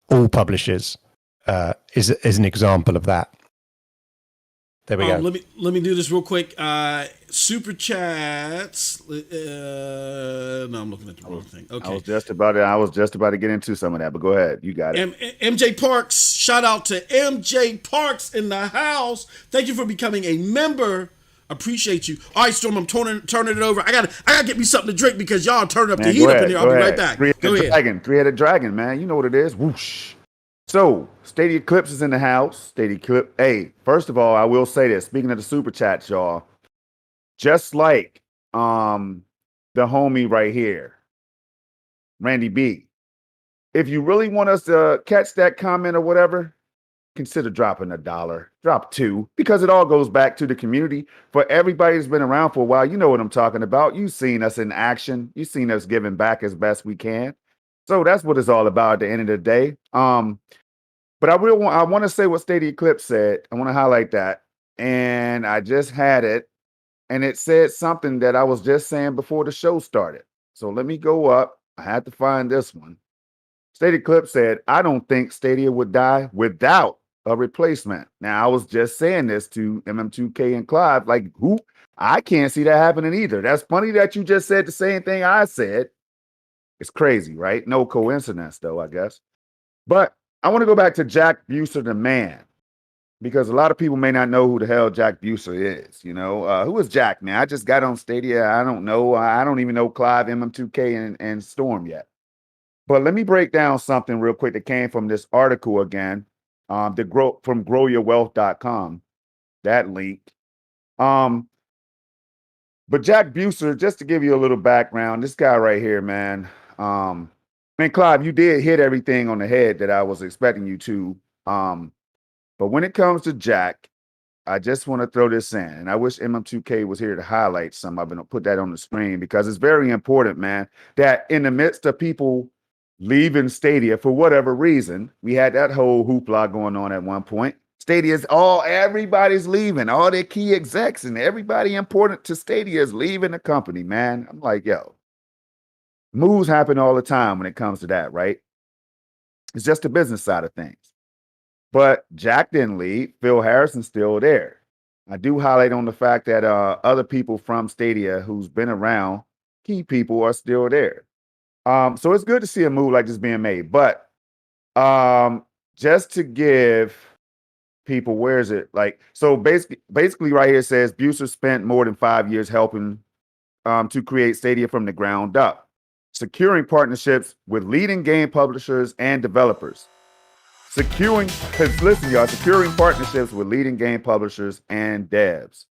Speaker 3: all publishers is an example of that. There we go.
Speaker 1: Let me do this real quick. Super chats. No, I'm looking at the wrong thing. Okay.
Speaker 2: I was just about to get into some of that, but go ahead. You got it.
Speaker 1: MJ Parks. Shout out to MJ Parks in the house. Thank you for becoming a member. Appreciate you. All right, Storm. I'm turning it over. I gotta get me something to drink because y'all turning up the heat up in here. I'll be right back.
Speaker 2: Three-headed dragon, man. You know what it is. Whoosh. So, Stadia Clips is in the house. Stadia Clip. Hey, first of all, I will say this. Speaking of the super chats, y'all, just like the homie right here, Randy B. If you really want us to catch that comment or whatever, consider dropping $1, drop $2, because it all goes back to the community. For everybody that's been around for a while, you know what I'm talking about. You've seen us in action. You've seen us giving back as best we can. So that's what it's all about at the end of the day. But I want to say what Stadia Clip said. I want to highlight that. And I just had it. And it said something that I was just saying before the show started. So let me go up. I had to find this one. Stadia Clip said, I don't think Stadia would die without a replacement. Now, I was just saying this to MM2K and Clive. Like, who? I can't see that happening either. That's funny that you just said the same thing I said. It's crazy, right? No coincidence, though, I guess. But I want to go back to Jack Buser, the man, because a lot of people may not know who the hell Jack Buser is. Who is Jack, man? I just got on Stadia. I don't know. I don't even know Clive, MM2K, and Storm yet. But let me break down something real quick that came from this article again, from growyourwealth.com, that link. But Jack Buser, just to give you a little background, this guy right here, man. Clive, you did hit everything on the head that I was expecting you to. But when it comes to Jack, I just want to throw this in. And I wish MM2K was here to highlight some. I'm going to put that on the screen because it's very important, man, that in the midst of people leaving Stadia for whatever reason, we had that whole hoopla going on at one point. Everybody's leaving, all their key execs and everybody important to Stadia is leaving the company, man. I'm like, yo, moves happen all the time when it comes to that, right? It's just the business side of things. But Jack didn't leave. Phil Harrison's still there. I do highlight on the fact that other people from Stadia who's been around, key people, are still there. So it's good to see a move like this being made. But just to give people, where is it? So basically right here it says Buser spent more than 5 years helping to create Stadia from the ground up, securing partnerships with leading game publishers and developers. Securing partnerships with leading game publishers and devs.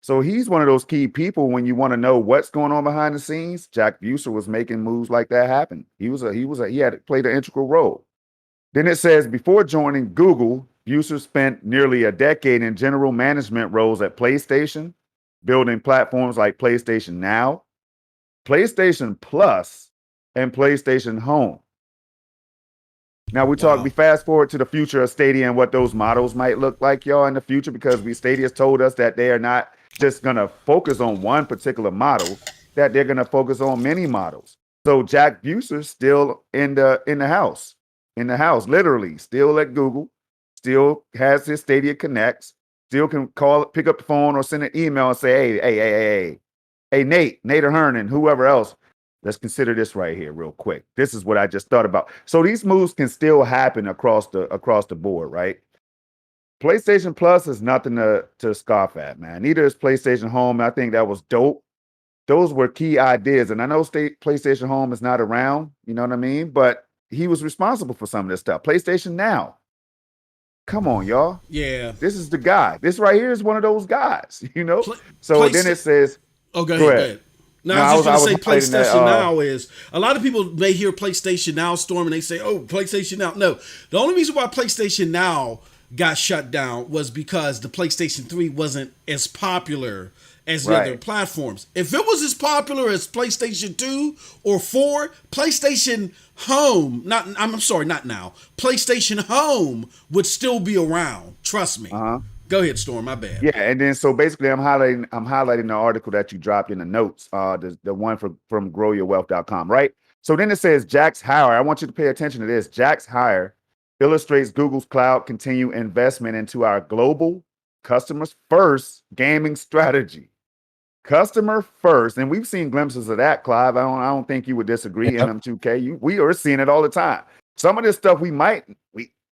Speaker 2: So he's one of those key people when you want to know what's going on behind the scenes. Jack Buser was making moves like that happen. He had played an integral role. Then it says before joining Google, Buser spent nearly a decade in general management roles at PlayStation, building platforms like PlayStation Now, PlayStation Plus, and PlayStation Home. Now we fast forward to the future of Stadia and what those models might look like, y'all, in the future, because Stadia's told us that they are not just going to focus on one particular model, that they're going to focus on many models. So Jack Buser's still in the house, literally still at Google, still has his Stadia Connects, still can pick up the phone or send an email and say, hey, Nate or Hernan, whoever else, let's consider this right here real quick. This is what I just thought about. So these moves can still happen across the board, right? PlayStation Plus is nothing to scoff at, man. Neither is PlayStation Home. I think that was dope. Those were key ideas. And I know PlayStation Home is not around, you know what I mean? But he was responsible for some of this stuff. PlayStation Now. Come on, y'all.
Speaker 1: Yeah.
Speaker 2: This is the guy. This right here is one of those guys, you know? Then it says...
Speaker 1: Oh, go ahead. Now, I was just going to say
Speaker 2: highlighting
Speaker 1: PlayStation Now is, a lot of people may hear PlayStation Now, Storm, and they say, oh, PlayStation Now. No, the only reason why PlayStation Now got shut down was because the PlayStation 3 wasn't as popular as the other platforms. If it was as popular as PlayStation 2 or 4, PlayStation Home, not now, PlayStation Home would still be around. Trust me. Go ahead, Storm. My bad.
Speaker 2: Yeah, and then so basically, I'm highlighting the article that you dropped in the notes, the one from growyourwealth.com, right? So then it says Jack's hire. I want you to pay attention to this. Jack's hire illustrates Google's cloud continued investment into our global customers first gaming strategy. Customer first, and we've seen glimpses of that, Clive. I don't think you would disagree. MM2K, we are seeing it all the time. Some of this stuff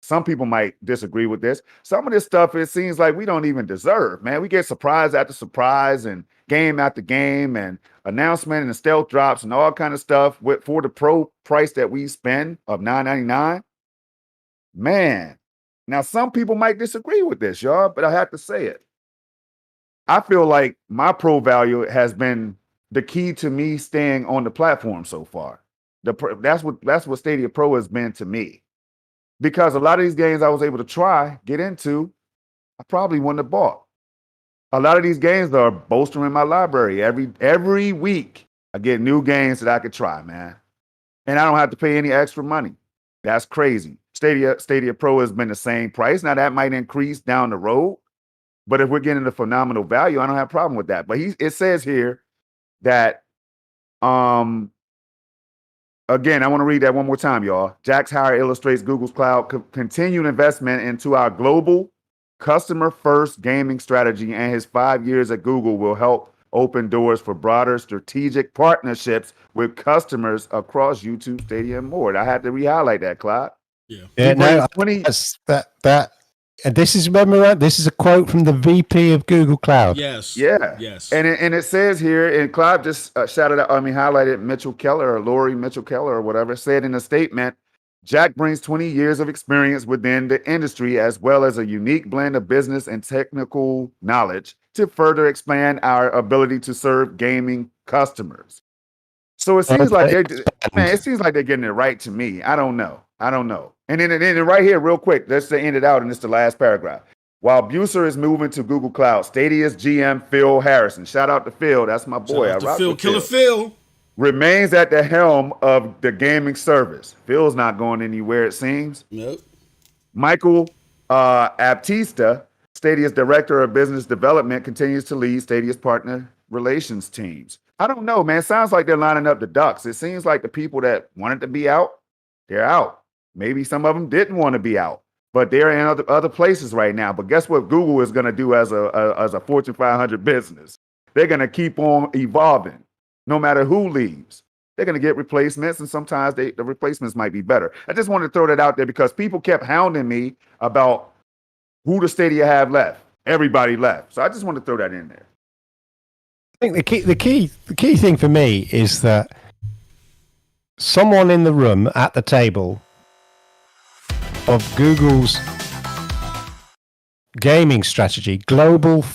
Speaker 2: some people might disagree with this. Some of this stuff, it seems like we don't even deserve, man. We get surprise after surprise and game after game and announcement and stealth drops and all kind of stuff for the pro price that we spend of $9.99. Man, now some people might disagree with this, y'all, but I have to say it. I feel like my pro value has been the key to me staying on the platform so far. That's what Stadia Pro has been to me. Because a lot of these games I was able to get into, I probably wouldn't have bought. A lot of these games are bolstering my library. Every week, I get new games that I could try, man. And I don't have to pay any extra money. That's crazy. Stadia Pro has been the same price. Now, that might increase down the road. But if we're getting a phenomenal value, I don't have a problem with that. But it says here that, again, I want to read that one more time, y'all. Jack's hire illustrates Google's cloud continued investment into our global customer-first gaming strategy, and his 5 years at Google will help open doors for broader strategic partnerships with customers across YouTube, Stadia, and more. I had to re-highlight that, Clyde.
Speaker 3: Yeah, no, 20... And this is a quote from the VP of Google Cloud.
Speaker 1: Yes.
Speaker 2: Yeah.
Speaker 1: Yes.
Speaker 2: And it says here, and Clive just highlighted Mitchell Keller or Lori Mitchell Keller or whatever, said in a statement, Jack brings 20 years of experience within the industry as well as a unique blend of business and technical knowledge to further expand our ability to serve gaming customers. So it seems like they're getting it right to me. I don't know. And then right here, real quick, let's end it out, and it's the last paragraph. While Buser is moving to Google Cloud, Stadia's GM Phil Harrison, shout out to Phil, that's my boy.
Speaker 1: Shout out to Phil, Killer Phil,
Speaker 2: remains at the helm of the gaming service. Phil's not going anywhere, it seems.
Speaker 1: Nope.
Speaker 2: Michael Aptista, Stadia's Director of Business Development, continues to lead Stadia's partner relations teams. I don't know, man. Sounds like they're lining up the ducks. It seems like the people that wanted to be out, they're out. Maybe some of them didn't want to be out, but they're in other places right now. But guess what Google is going to do as a Fortune 500 business? They're going to keep on evolving no matter who leaves. They're going to get replacements, and sometimes the replacements might be better. I just wanted to throw that out there because people kept hounding me about who the Stadia have left. Everybody left. So I just want to throw that in there.
Speaker 3: I think the key thing for me is that someone in the room at the table of Google's gaming strategy, global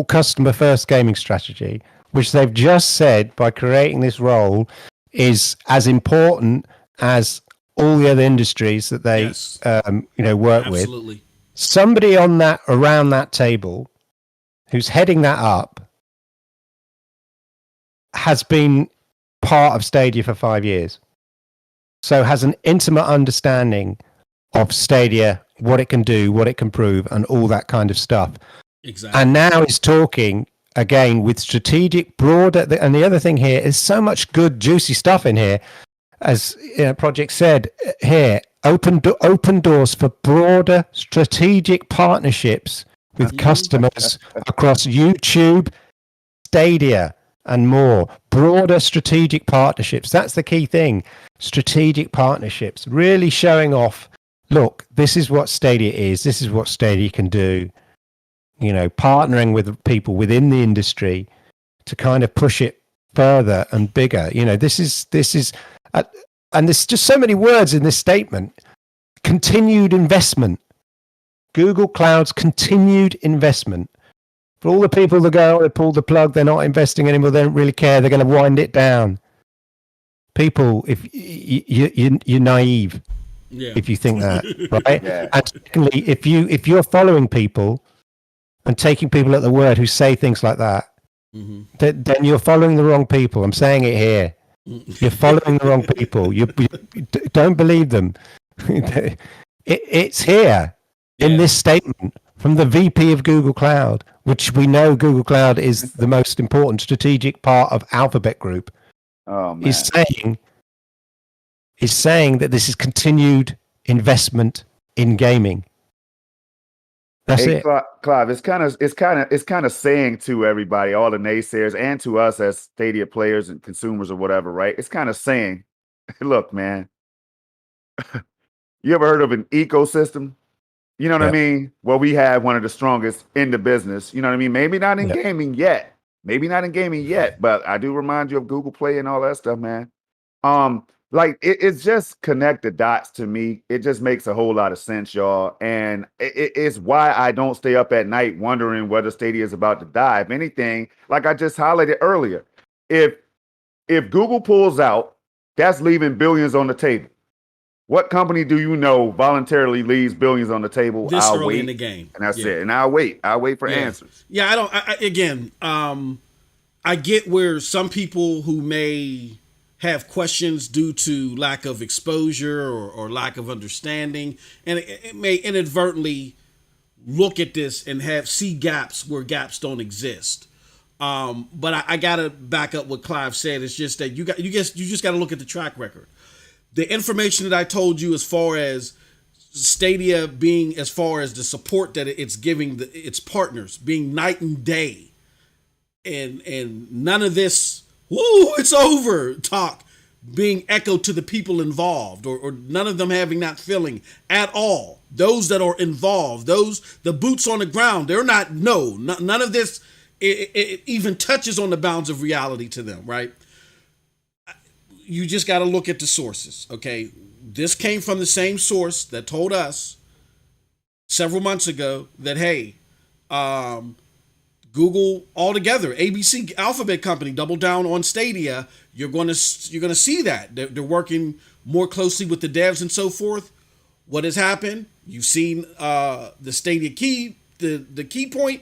Speaker 3: customer first gaming strategy, which they've just said by creating this role is as important as all the other industries that they work
Speaker 1: Absolutely.
Speaker 3: with. Somebody around that table who's heading that up has been part of Stadia for 5 years, so has an intimate understanding of Stadia, what it can do, what it can prove, and all that kind of stuff.
Speaker 1: Exactly.
Speaker 3: And now he's talking again with strategic, broader. And the other thing here is so much good, juicy stuff in here. As Project said here, open doors for broader strategic partnerships with customers across YouTube, Stadia, and more. Broader strategic partnerships. That's the key thing. Strategic partnerships, really showing off. Look, this is what Stadia is. This is what Stadia can do. Partnering with people within the industry to kind of push it further and bigger. This is, and there's just so many words in this statement. Continued investment. Google Cloud's continued investment For all the people that go, they pull the plug, they're not investing anymore, they don't really care, they're going to wind it down. People, if you're naive, if you think that, right?
Speaker 2: Yeah.
Speaker 3: And secondly, if you're following people and taking people at the word who say things like that, then you're following the wrong people. I'm saying it here. You're following the wrong people. You don't believe them. It's here in this statement from the VP of Google Cloud, which we know Google Cloud is the most important strategic part of Alphabet Group.
Speaker 2: Oh, man.
Speaker 3: Is saying that this is continued investment in gaming. That's it.
Speaker 2: Clive, it's kind of saying to everybody, all the naysayers, and to us as Stadia players and consumers or whatever, right? It's kind of saying, look, man, you ever heard of an ecosystem? You know what I mean? Well, we have one of the strongest in the business. You know what I mean? Maybe not in gaming yet. But I do remind you of Google Play and all that stuff, man. Like it's just connect the dots to me. It just makes a whole lot of sense, y'all. And it's why I don't stay up at night wondering whether Stadia is about to die. If anything, like I just highlighted earlier, if Google pulls out, that's leaving billions on the table. What company do you know voluntarily leaves billions on the table?
Speaker 1: This
Speaker 2: I'll
Speaker 1: early
Speaker 2: wait
Speaker 1: in the game.
Speaker 2: and that's it. And I'll wait for answers.
Speaker 1: Yeah, I get where some people who may have questions due to lack of exposure or lack of understanding, and it may inadvertently look at this and see gaps where gaps don't exist. But I gotta back up what Clive said. It's just that you just gotta look at the track record. The information that I told you as far as Stadia being, as far as the support that it's giving its partners, being night and day, and none of this "woo, it's over" talk being echoed to the people involved, or none of them having that feeling at all. Those that are involved, the boots on the ground, they're not. None of this it even touches on the bounds of reality to them, right? You just got to look at the sources, okay? This came from the same source that told us several months ago that, hey, Google altogether, ABC Alphabet Company, double down on Stadia. You're gonna see that they're working more closely with the devs and so forth. What has happened? You've seen the Stadia key, the key point,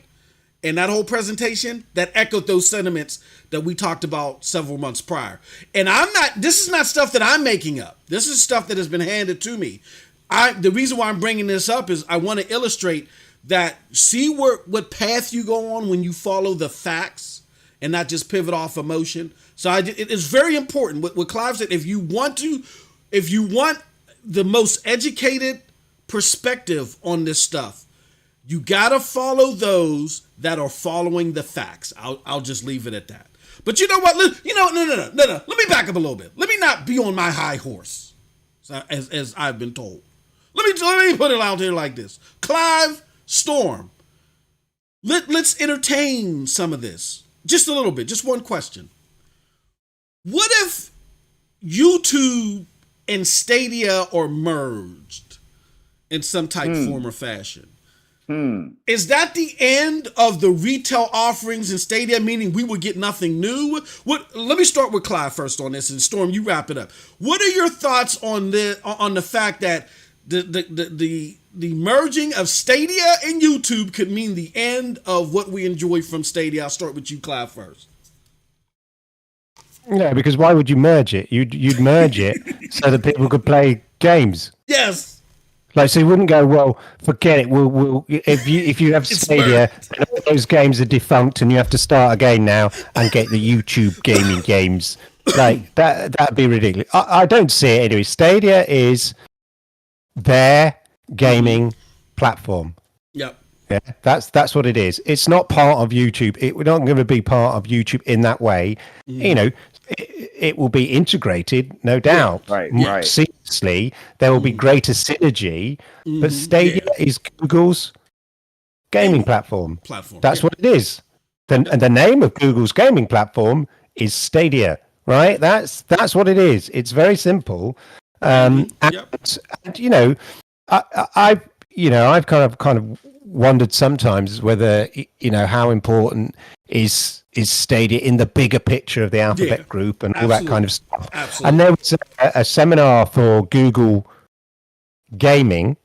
Speaker 1: and that whole presentation that echoed those sentiments that we talked about several months prior. And this is not stuff that I'm making up. This is stuff that has been handed to me. The reason why I'm bringing this up is I want to illustrate that, see what path you go on when you follow the facts and not just pivot off emotion. So it is very important what Clive said. If you want the most educated perspective on this stuff, you gotta follow those that are following the facts. I'll just leave it at that. But you know what? No. Let me back up a little bit. Let me not be on my high horse, as I've been told. Let me put it out here like this. Clive, Storm, let's entertain some of this. Just a little bit. Just one question. What if YouTube and Stadia are merged in some type, form, or fashion? Is that the end of the retail offerings in Stadia, meaning we would get nothing new? Let me start with Clive first on this, and Storm, you wrap it up. What are your thoughts on the fact that the merging of Stadia and YouTube could mean the end of what we enjoy from Stadia? I'll start with you, Clive, first.
Speaker 3: No, because why would you merge it? You'd merge it so that people could play games.
Speaker 1: Yes.
Speaker 3: Like, so you wouldn't go, well, forget it. We'll if you have Stadia, and all those games are defunct, and you have to start again now and get the YouTube gaming games. Like that'd be ridiculous. I don't see it anyway. Stadia is their gaming platform.
Speaker 1: Yep.
Speaker 3: Yeah, that's what it is. It's not part of YouTube. We're not going to be part of YouTube in that way. You know, it will be integrated, no doubt.
Speaker 2: Yeah, right.
Speaker 3: Seamlessly, there will be greater synergy. But Stadia is Google's gaming platform. That's what it is. And the name of Google's gaming platform is Stadia, right? That's what it is. It's very simple. And you know, I've kind of wondered sometimes whether, how important is Stadia in the bigger picture of the Alphabet Group and all that kind of stuff.
Speaker 1: Absolutely.
Speaker 3: And there was a seminar for Google Gaming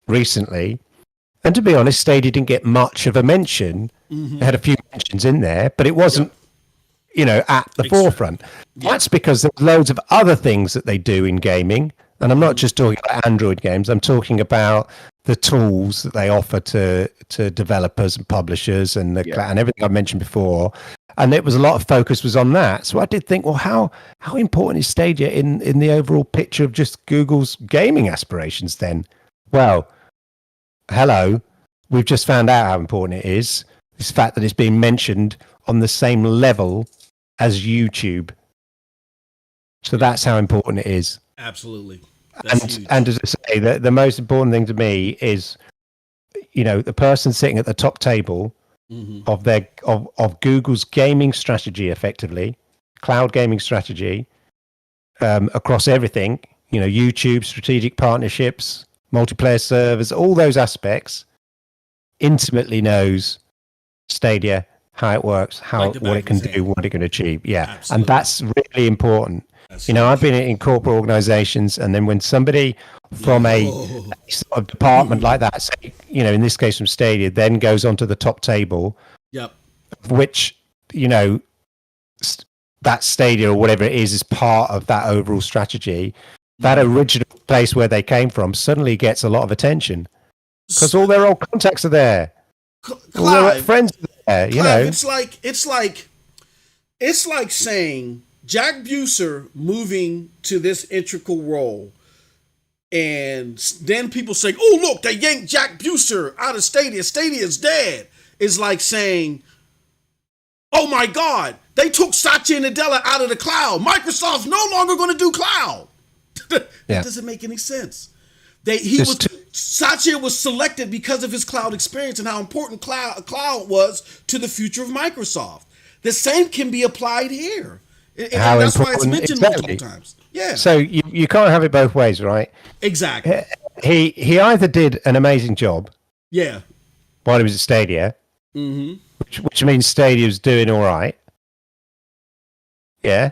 Speaker 3: recently, and to be honest, Stadia didn't get much of a mention. It had a few mentions in there, but it wasn't, at the forefront. That's because there's loads of other things that they do in gaming. And I'm not just talking about Android games. I'm talking about the tools that they offer to developers and publishers and and everything I've mentioned before. And it was a lot of focus was on that. So I did think, well, how important is Stadia in the overall picture of just Google's gaming aspirations then? Well, hello. We've just found out how important it is. This fact that it's being mentioned on the same level as YouTube. So that's how important it is.
Speaker 1: Absolutely.
Speaker 3: And as I say, the most important thing to me is, the person sitting at the top table of Google's gaming strategy, effectively, cloud gaming strategy, across everything, YouTube, strategic partnerships, multiplayer servers, all those aspects, intimately knows Stadia, how it works, what it can do, what it can achieve. Yeah. Absolutely. And that's really important. I've been in corporate organizations, and then when somebody from a sort of department like that, say, in this case from Stadia, then goes onto the top table, which, that Stadia or whatever it is part of that overall strategy, that original place where they came from suddenly gets a lot of attention because all their old contacts are there. All their friends are there,
Speaker 1: Clive, it's like saying Jack Buser moving to this integral role, and then people say, "Oh, look, they yanked Jack Buser out of Stadia. Stadia's dead." Is like saying, "Oh my God, they took Satya Nadella out of the cloud. Microsoft's no longer going to do cloud." That doesn't make any sense. Satya was selected because of his cloud experience and how important cloud was to the future of Microsoft. The same can be applied here. And that's why it's mentioned multiple times. Yeah.
Speaker 3: So you can't have it both ways, right?
Speaker 1: Exactly.
Speaker 3: He either did an amazing job.
Speaker 1: Yeah.
Speaker 3: While he was at Stadia, which means Stadia's doing all right. Yeah.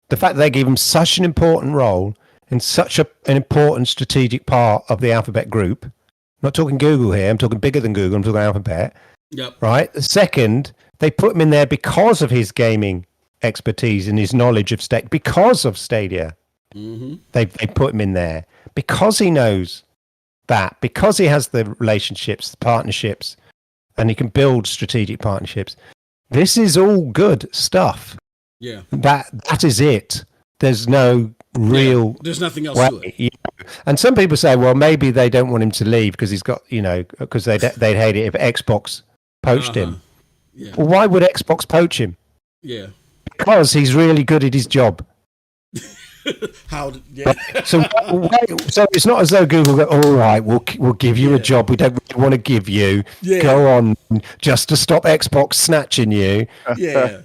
Speaker 3: The fact that they gave him such an important role in such an important strategic part of the Alphabet Group. I'm not talking Google here. I'm talking bigger than Google. I'm talking Alphabet.
Speaker 1: Yep.
Speaker 3: Right. The second, they put him in there because of his gaming expertise and his knowledge of because of Stadia. They put him in there because he knows that, because he has the relationships, the partnerships, and he can build strategic partnerships. This is all good stuff.
Speaker 1: Yeah.
Speaker 3: That is it. There's no real
Speaker 1: there's nothing else to it.
Speaker 3: And some people say, well, maybe they don't want him to leave because he's got, because they'd hate it if Xbox poached him.
Speaker 1: Yeah.
Speaker 3: Well, why would Xbox poach him?
Speaker 1: Yeah.
Speaker 3: Because he's really good at his job. So it's not as though Google go, all right, we'll give you a job we don't really want to give you. Go on, just to stop Xbox snatching you.
Speaker 1: Yeah.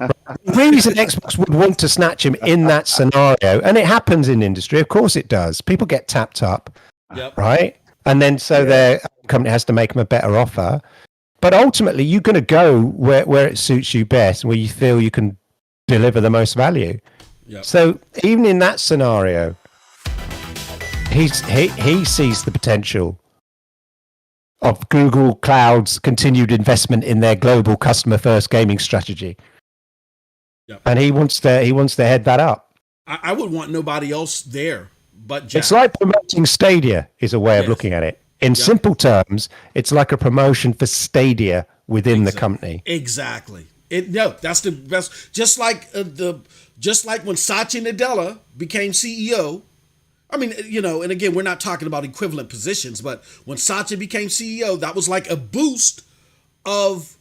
Speaker 3: The reason Xbox would want to snatch him in that scenario, and it happens in industry, of course it does. People get tapped up, right? And then their company has to make them a better offer. But ultimately, you're going to go where it suits you best, where you feel you can deliver the most value.
Speaker 1: Yep.
Speaker 3: So even in that scenario, he sees the potential of Google Cloud's continued investment in their global customer-first gaming strategy.
Speaker 1: Yep.
Speaker 3: And he wants to head that up.
Speaker 1: I would want nobody else there but Jack.
Speaker 3: It's like promoting Stadia is a way of looking at it. In simple terms, it's like a promotion for Stadia within the company.
Speaker 1: Exactly. That's the best. Just like when Satya Nadella became CEO. I mean, and again, we're not talking about equivalent positions, but when Satya became CEO, that was like a boost of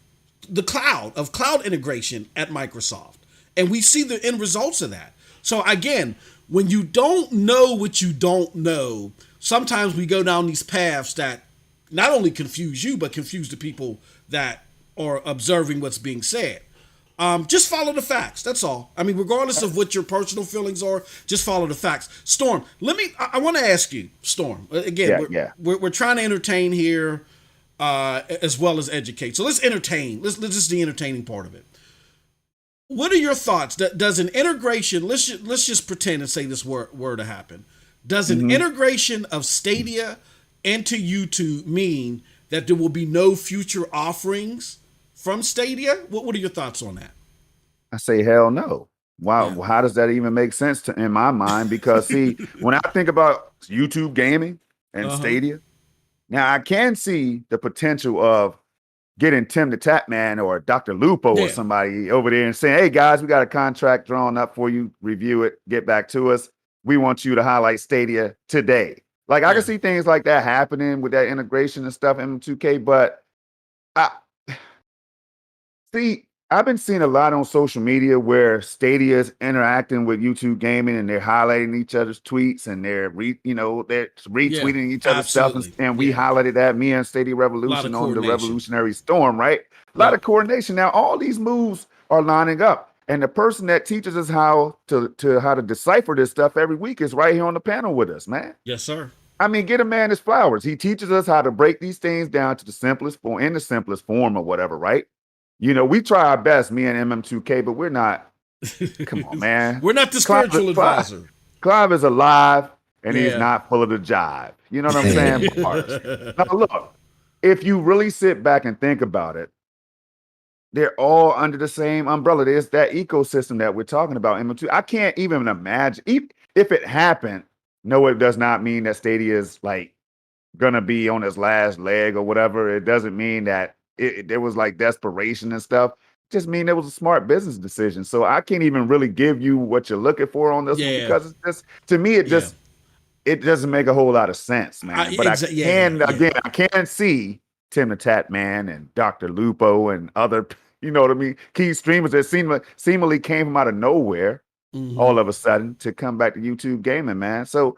Speaker 1: the cloud integration at Microsoft. And we see the end results of that. So again, when you don't know what you don't know, sometimes we go down these paths that not only confuse you, but confuse the people that are observing what's being said. Just follow the facts. That's all. I mean, regardless of what your personal feelings are, just follow the facts. Storm, I want to ask you, Storm, again, we're trying to entertain here, as well as educate. So let's entertain. Let's just the entertaining part of it. What are your thoughts? Does an integration, let's just pretend and say this were to happen. Does an integration of Stadia into YouTube mean that there will be no future offerings from Stadia? What are your thoughts on that?
Speaker 2: I say, hell no. Wow. Yeah. How does that even make sense in my mind? Because see, when I think about YouTube gaming and Stadia, now I can see the potential of getting Tim the Tatman or Dr. Lupo or somebody over there and saying, hey guys, we got a contract drawn up for you, review it, get back to us. We want you to highlight Stadia today. Like I can see things like that happening with that integration and stuff in M2K, but I've been seeing a lot on social media where Stadia is interacting with YouTube gaming and they're highlighting each other's tweets and they're retweeting each other's stuff. And we highlighted that, me and Stadia Revolution on the Revolutionary Storm, right? A lot of coordination. Now, all these moves are lining up. And the person that teaches us how to decipher this stuff every week is right here on the panel with us, man.
Speaker 1: Yes, sir.
Speaker 2: I mean, get a man his flowers. He teaches us how to break these things down to the simplest form or whatever, right? You know, we try our best, me and MM2K, but we're not. Come on, man.
Speaker 1: We're not the spiritual advisor.
Speaker 2: Clive is alive, and he's not full of the jive. You know what I'm saying? Now, look, if you really sit back and think about it, they're all under the same umbrella. There's that ecosystem that we're talking about. MM2. I can't even imagine. If it happened, no, it does not mean that Stadia is like gonna be on its last leg or whatever. It doesn't mean that there was like desperation and stuff. It just mean it was a smart business decision. So I can't even really give you what you're looking for on this one because it's just, to me, it doesn't make a whole lot of sense, man. But I can see Tim the Tatman and Dr. Lupo and other, you know what I mean, key streamers that seemingly came from out of nowhere all of a sudden to come back to YouTube gaming, man. So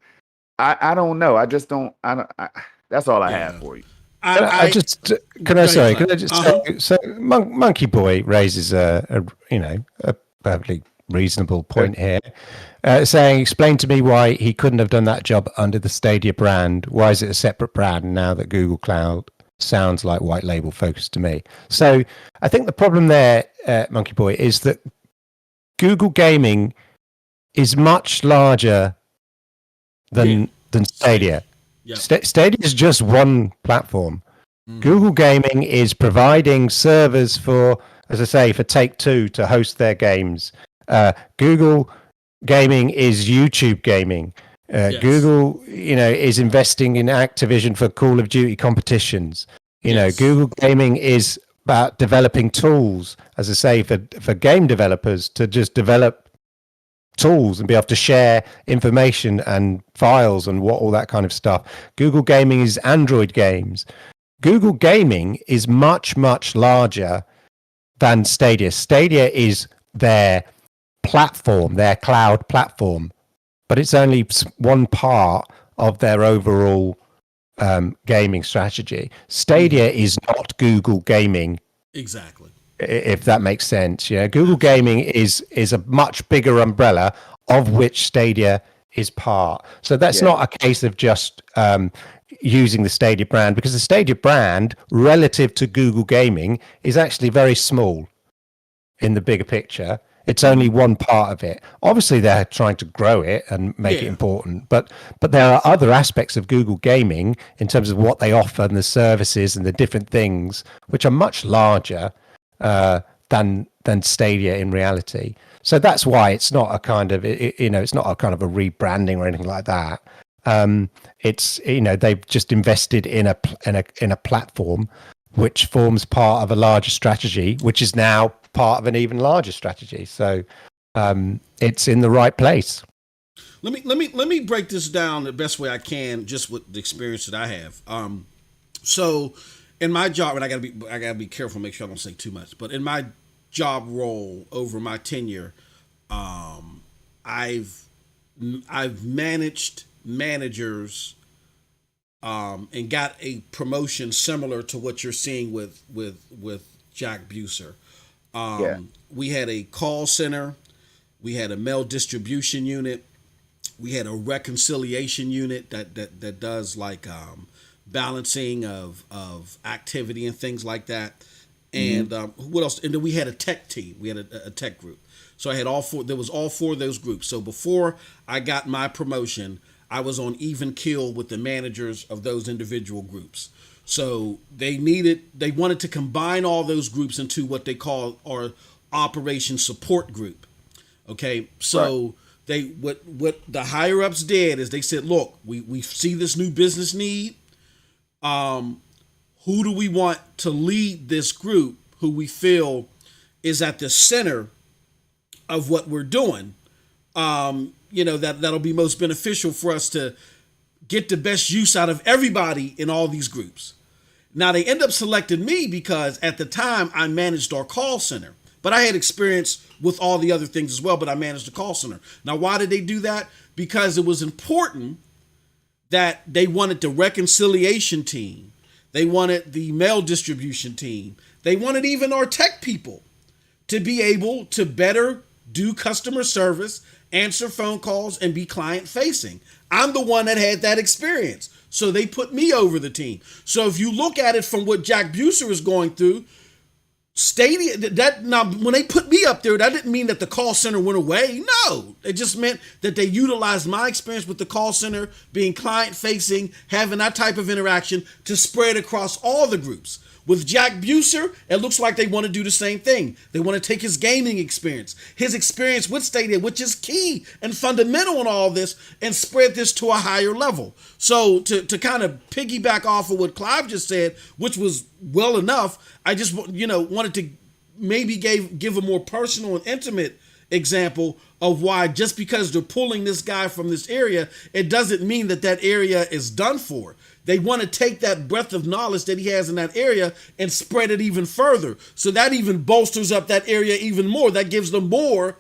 Speaker 2: I don't know. That's all I have for you.
Speaker 3: Can I just say, so Monkey Boy raises a perfectly reasonable point here, saying, explain to me why he couldn't have done that job under the Stadia brand. Why is it a separate brand now that Google Cloud sounds like white label focus to me? So I think the problem there, Monkey Boy, is that Google Gaming is much larger than Stadia. Yeah. Stadia is just one platform. Google Gaming is providing servers for, as I say, for Take-Two to host their games. Google Gaming is YouTube Gaming. Google, is investing in Activision for Call of Duty competitions. Google Gaming is about developing tools, as I say, for game developers to just develop tools and be able to share information and files and all that kind of stuff. Google Gaming is Android games. Google Gaming is much, much larger than Stadia. Stadia is their platform, their cloud platform, but it's only one part of their overall gaming strategy. Stadia is not Google Gaming.
Speaker 1: Exactly.
Speaker 3: If that makes sense. Google Gaming is a much bigger umbrella of which Stadia is part. So that's not a case of just using the Stadia brand, because the Stadia brand relative to Google Gaming is actually very small in the bigger picture. It's only one part of it. Obviously, they're trying to grow it and make it important, but there are other aspects of Google Gaming in terms of what they offer and the services and the different things, which are much larger than Stadia in reality. So that's why it's not a kind of it's not a kind of a rebranding or anything like that. It's they've just invested in a platform which forms part of a larger strategy, which is now part of an even larger strategy. So it's in the right place.
Speaker 1: Let me break this down the best way I can, just with the experience that I have. So in my job, and I gotta be careful, make sure I don't say too much, but in my job role over my tenure, I've managed managers and got a promotion similar to what you're seeing with Jack Buser.
Speaker 2: Yeah.
Speaker 1: We had a call center. We had a mail distribution unit. We had a reconciliation unit that does like balancing of activity and things like that. And what else? And then we had a tech team. We had a tech group. So I had all four. There was all four of those groups. So before I got my promotion, I was on even keel with the managers of those individual groups. So they wanted to combine all those groups into what they call our operation support group. Okay, so what the higher ups did is they said, look, we see this new business need. Who do we want to lead this group? Who we feel is at the center of what we're doing? That'll be most beneficial for us to get the best use out of everybody in all these groups. Now they end up selecting me because at the time I managed our call center, but I had experience with all the other things as well, but I managed the call center. Now, why did they do that? Because it was important that they wanted the reconciliation team. They wanted the mail distribution team. They wanted even our tech people to be able to better do customer service, answer phone calls, and be client facing. I'm the one that had that experience. So they put me over the team. So if you look at it from what Jack Buser is going through, Stadia, now when they put me up there, that didn't mean that the call center went away. No, it just meant that they utilized my experience with the call center, being client facing, having that type of interaction to spread across all the groups. With Jack Buser, it looks like they want to do the same thing. They want to take his gaming experience, his experience with Stadia, which is key and fundamental in all this, and spread this to a higher level. So to kind of piggyback off of what Clive just said, which was well enough, I just wanted to maybe give a more personal and intimate example of why just because they're pulling this guy from this area, it doesn't mean that area is done for. They want to take that breadth of knowledge that he has in that area and spread it even further. So that even bolsters up that area even more. That gives them more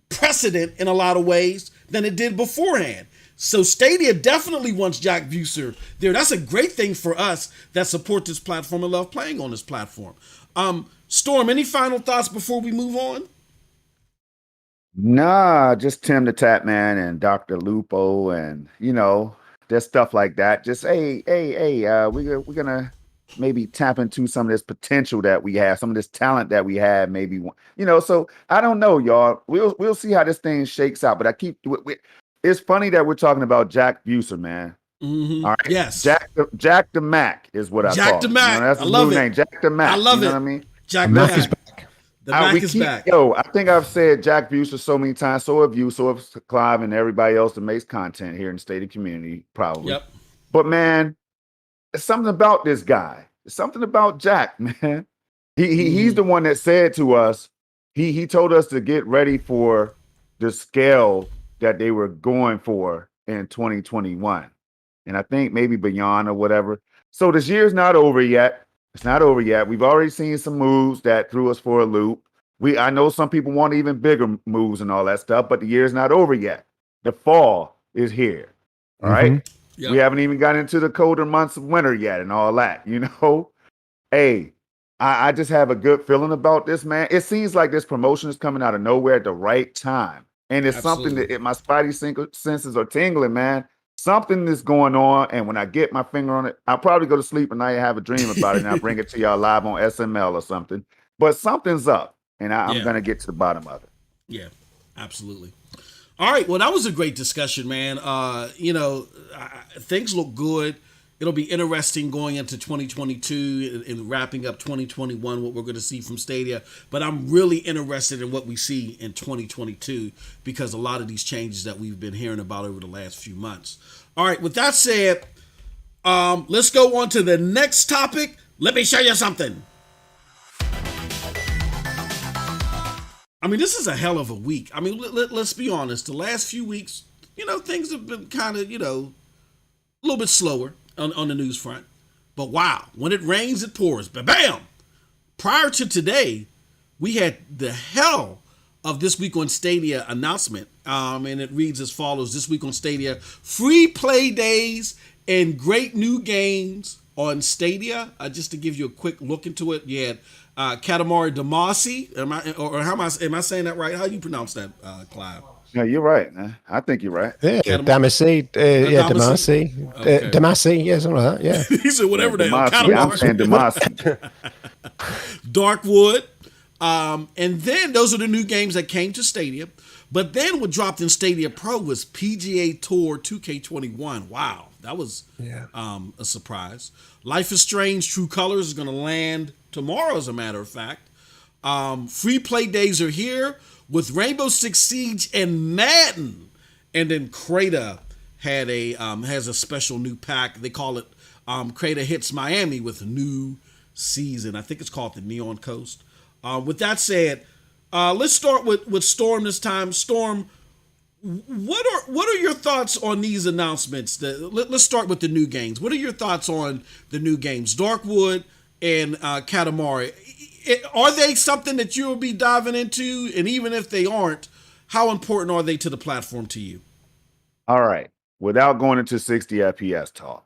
Speaker 1: precedent in a lot of ways than it did beforehand. So Stadia definitely wants Jack Buser there. That's a great thing for us that support this platform and love playing on this platform. Storm, any final thoughts before we move on?
Speaker 2: Nah, just Tim the Tap Man and Dr. Lupo and, there's stuff like that. Just, hey, we're going to maybe tap into some of this potential that we have, some of this talent that we have, maybe, so I don't know, y'all. We'll see how this thing shakes out. But it's funny that we're talking about Jack Buser, man.
Speaker 1: Mm-hmm.
Speaker 2: All right.
Speaker 1: Yes.
Speaker 2: Jack the Mac is what I call
Speaker 1: Jack the Mac.
Speaker 2: That's
Speaker 1: I love
Speaker 2: new
Speaker 1: it.
Speaker 2: name. Jack the Mac.
Speaker 1: I love it.
Speaker 2: What I mean?
Speaker 1: Jack the Mac is back. The Mac is back.
Speaker 2: Yo, I think I've said Jack Buser so many times. So have you. So have Clive and everybody else that makes content here in the Stadia community, probably.
Speaker 1: Yep.
Speaker 2: But man, there's something about this guy. There's something about Jack, man. He's the one that said to us. He told us to get ready for the scale that they were going for in 2021, and I think maybe beyond or whatever. So this year's not over yet. It's not over yet. We've already seen some moves that threw us for a loop. I know some people want even bigger moves and all that stuff, but the year's not over yet. The fall is here. All right. Yep. We haven't even gotten into the colder months of winter yet and all that, Hey, I just have a good feeling about this, man. It seems like this promotion is coming out of nowhere at the right time. And it's something that my spidey senses are tingling, man. Something is going on, and when I get my finger on it, I'll probably go to sleep and I have a dream about it, and I'll bring it to y'all live on SML or something. But something's up, and I'm going to get to the bottom of it.
Speaker 1: Yeah, absolutely. All right, well, that was a great discussion, man. Things look good. It'll be interesting going into 2022 and wrapping up 2021, what we're going to see from Stadia. But I'm really interested in what we see in 2022 because a lot of these changes that we've been hearing about over the last few months. All right, with that said, let's go on to the next topic. Let me show you something. I mean, this is a hell of a week. I mean, let's be honest. The last few weeks, things have been kind of, a little bit slower on the news front. But wow, when it rains, it pours. Bam! Prior to today, we had the hell of This Week on Stadia announcement. And it reads as follows. This Week on Stadia, free play days and great new games on Stadia. Just to give you a quick look into it, you had Katamari Damacy. Am I saying that right? How do you pronounce that, Clive?
Speaker 2: No, you're right, man. I think you're right.
Speaker 3: Yeah,
Speaker 1: Katamari.
Speaker 3: Damacy,
Speaker 1: Okay.
Speaker 3: Damacy, yeah, something like that, yeah.
Speaker 1: He said whatever that.
Speaker 2: Damacy. I'm saying Damacy.
Speaker 1: Darkwood. And then those are the new games that came to Stadia. But then what dropped in Stadia Pro was PGA Tour 2K21. Wow, that was a surprise. Life is Strange True Colors is going to land tomorrow, as a matter of fact. Free play days are here with Rainbow Six Siege and Madden. And then Crata has a special new pack. They call it Crata Hits Miami with a new season. I think it's called the Neon Coast. With that said, let's start with Storm this time. Storm, what are your thoughts on these announcements? Let's start with the new games. What are your thoughts on the new games, Darkwood and Katamari? Are they something that you'll be diving into? And even if they aren't, how important are they to the platform to you?
Speaker 2: All right. Without going into 60 FPS talk,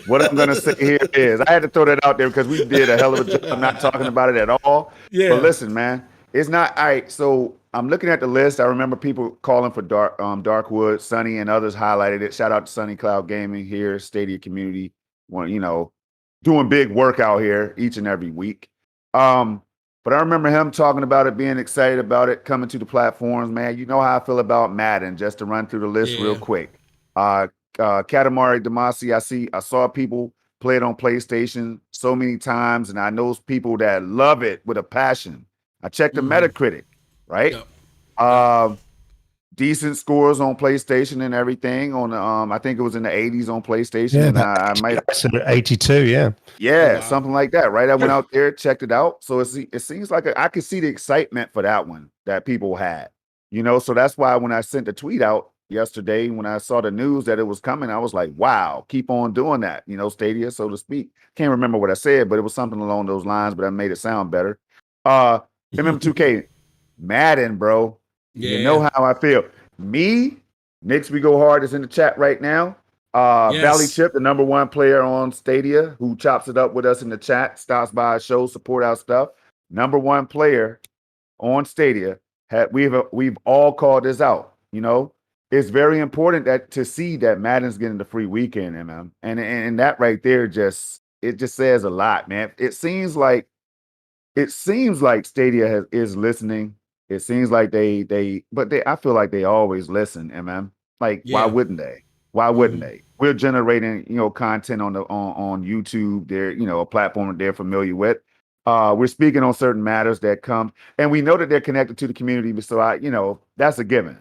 Speaker 2: what I'm going to say here is I had to throw that out there because we did a hell of a job not talking about it at all.
Speaker 1: Yeah.
Speaker 2: But listen, man, it's not all right. So I'm looking at the list. I remember people calling for Darkwood, Sunny, and others highlighted it. Shout out to Sunny Cloud Gaming here, Stadia community, doing big work out here each and every week. But I remember him talking about it, being excited about it, coming to the platforms, man. You know how I feel about Madden, just to run through the list real quick. Katamari Damacy, I saw people play it on PlayStation so many times, and I know people that love it with a passion. I checked the Metacritic, right? Yep. Decent scores on PlayStation and everything. On I think it was in the 80s on PlayStation.
Speaker 3: Yeah,
Speaker 2: I might
Speaker 3: 82, yeah.
Speaker 2: Yeah, something like that, right? I went out there, checked it out. So it seems like I could see the excitement for that one that people had, So that's why when I sent the tweet out yesterday, when I saw the news that it was coming, I was like, wow, keep on doing that, Stadia, so to speak. Can't remember what I said, but it was something along those lines, but I made it sound better. MM2K, Madden, bro. Yeah. You know how I feel. Me, Knicks We Go Hard is in the chat right now. Valley Chip, the #1 player on Stadia, who chops it up with us in the chat, stops by our show, support our stuff. #1 player on Stadia. We've all called this out. It's very important to see that Madden's getting the free weekend, MM. And that right there just says a lot, man. It seems like Stadia is listening. It seems like I feel like they always listen, MM. Like, why wouldn't they? Why wouldn't they? We're generating, content on YouTube. They're, a platform that they're familiar with. We're speaking on certain matters that come, and we know that they're connected to the community. So that's a given,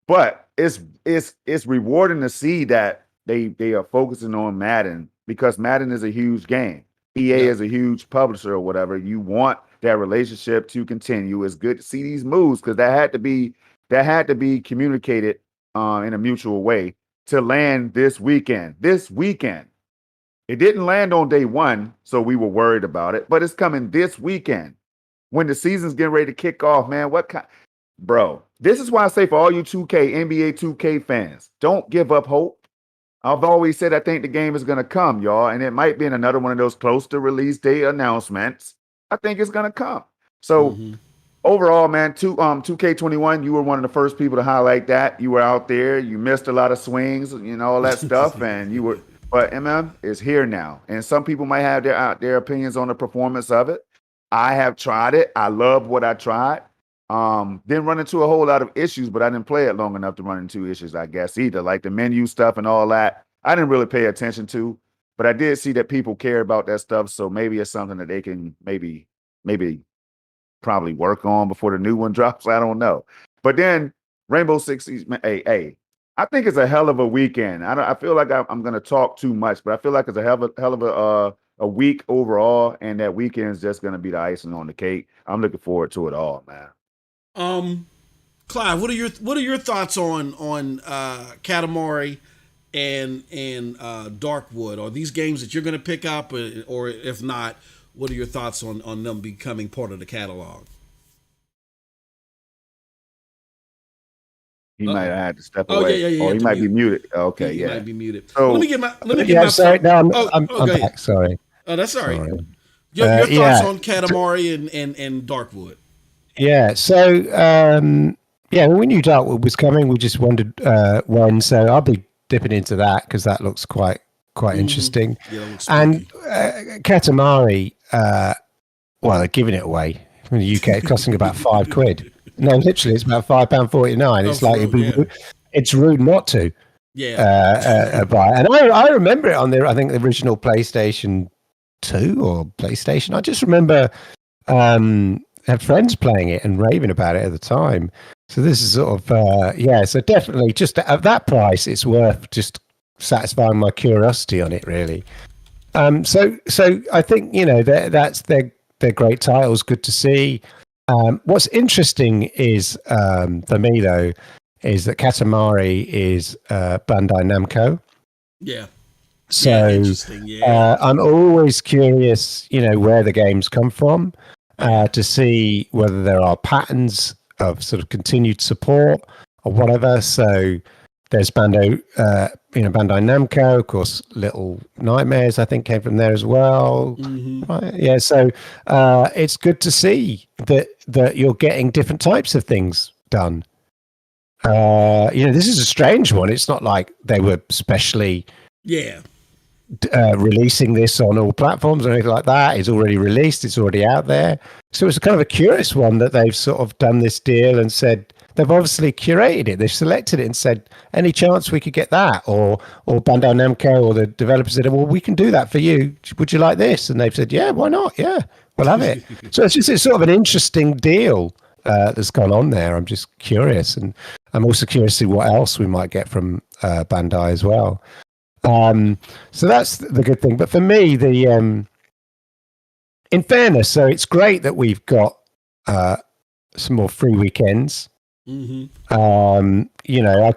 Speaker 2: But it's rewarding to see that they are focusing on Madden, because Madden is a huge game. EA is a huge publisher or whatever. You want that relationship to continue. It's good to see these moves, because that had to be communicated in a mutual way to land this weekend. It didn't land on day one, so we were worried about it, but it's coming this weekend when the season's getting ready to kick off, man. Bro, this is why I say, for all you 2K, NBA 2K fans, don't give up hope. I've always said I think the game is going to come, y'all, and it might be in another one of those close to release date announcements. I think it's going to come. So overall, man, 2K21, you were one of the first people to highlight that. You were out there. You missed a lot of swings, all that stuff, and but MM is here now. And some people might have their opinions on the performance of it. I have tried it. I love what I tried. Didn't run into a whole lot of issues, but I didn't play it long enough to run into issues, I guess, either. Like the menu stuff and all that, I didn't really pay attention to, but I did see that people care about that stuff. So maybe it's something that they can maybe probably work on before the new one drops. I don't know. But then Rainbow Six Siege, hey, I think it's a hell of a weekend. I feel like I'm going to talk too much, but I feel like it's a hell of a week overall, and that weekend is just going to be the icing on the cake. I'm looking forward to it all, man.
Speaker 1: Clive, what are your thoughts on Katamari and Darkwood? Are these games that you're going to pick up, or if not, what are your thoughts on them becoming part of the catalog?
Speaker 2: He might have had to step away.
Speaker 1: Or
Speaker 2: he might be muted. Okay,
Speaker 1: he might be muted.
Speaker 2: So
Speaker 1: let me get my.
Speaker 3: Sorry, no, I'm back. Sorry.
Speaker 1: Oh, that's all right. Your thoughts
Speaker 3: Yeah.
Speaker 1: on Katamari and Darkwood?
Speaker 3: Yeah. So, yeah, we knew Darkwood was coming. We just wondered when. So I'll be dipping into that because that looks quite interesting.
Speaker 1: Yeah, that looks
Speaker 3: And
Speaker 1: spooky.
Speaker 3: Katamari, well, they're giving it away in the UK. It's costing about £5. No, literally, it's about £5.49. It's like it's rude not to buy. And I remember it on I think the original PlayStation 2 or PlayStation. I just remember had friends playing it and raving about it at the time. So this is sort of so definitely just at that price, it's worth just satisfying my curiosity on it, really. So I think they're great titles. Good to see. What's interesting is for me though is that Katamari is Bandai Namco.
Speaker 1: Yeah.
Speaker 3: So
Speaker 1: interesting. Yeah.
Speaker 3: I'm always curious, where the games come from, to see whether there are patterns of sort of continued support or whatever. So there's Bandai Namco, of course. Little Nightmares, I think, came from there as well. Right? Yeah, so it's good to see that you're getting different types of things done. This is a strange one. It's not like they were specially releasing this on all platforms or anything like that. It's already released. It's already out there. So it's kind of a curious one that they've sort of done this deal and said they've obviously curated it. They've selected it and said, any chance we could get that? Or Bandai Namco or the developers said, well, we can do that for you. Would you like this? And they've said, yeah, why not? Yeah, we'll have it. So it's sort of an interesting deal that's gone on there. I'm just curious. And I'm also curious to see what else we might get from Bandai as well. So that's the good thing. But for me, in fairness, so it's great that we've got some more free weekends. I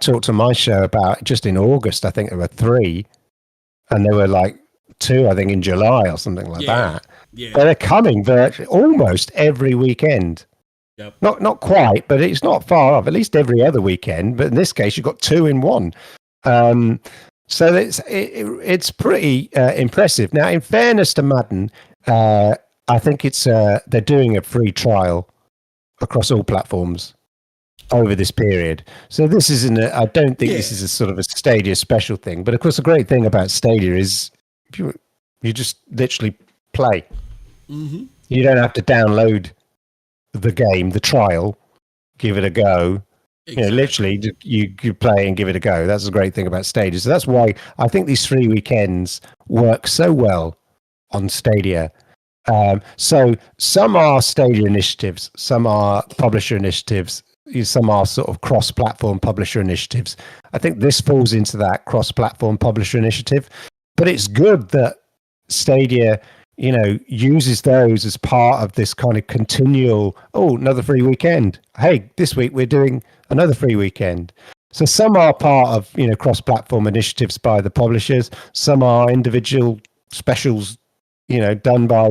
Speaker 3: talked to my show about just in August, I think there were 3, and there were like 2, I think, in July or something like that. Yeah. But they're coming virtually almost every weekend.
Speaker 1: Yep.
Speaker 3: Not quite, but it's not far off. At least every other weekend. But in this case, you've got 2 in one. So it's pretty impressive. Now, in fairness to Madden, I think they're doing a free trial across all platforms over this period. So this isn't I don't think this is a sort of a Stadia special thing. But of course, the great thing about Stadia is you just literally play. You don't have to download the game, the trial, give it a go. Exactly. Literally, you play and give it a go. That's the great thing about Stadia. So that's why I think these 3 weekends work so well on Stadia. So some are Stadia initiatives, some are publisher initiatives, some are sort of cross-platform publisher initiatives. I think this falls into that cross-platform publisher initiative. But it's good that Stadia, uses those as part of this kind of continual, another free weekend. Hey, this week we're doing another free weekend. So some are part of, cross-platform initiatives by the publishers. Some are individual specials, done by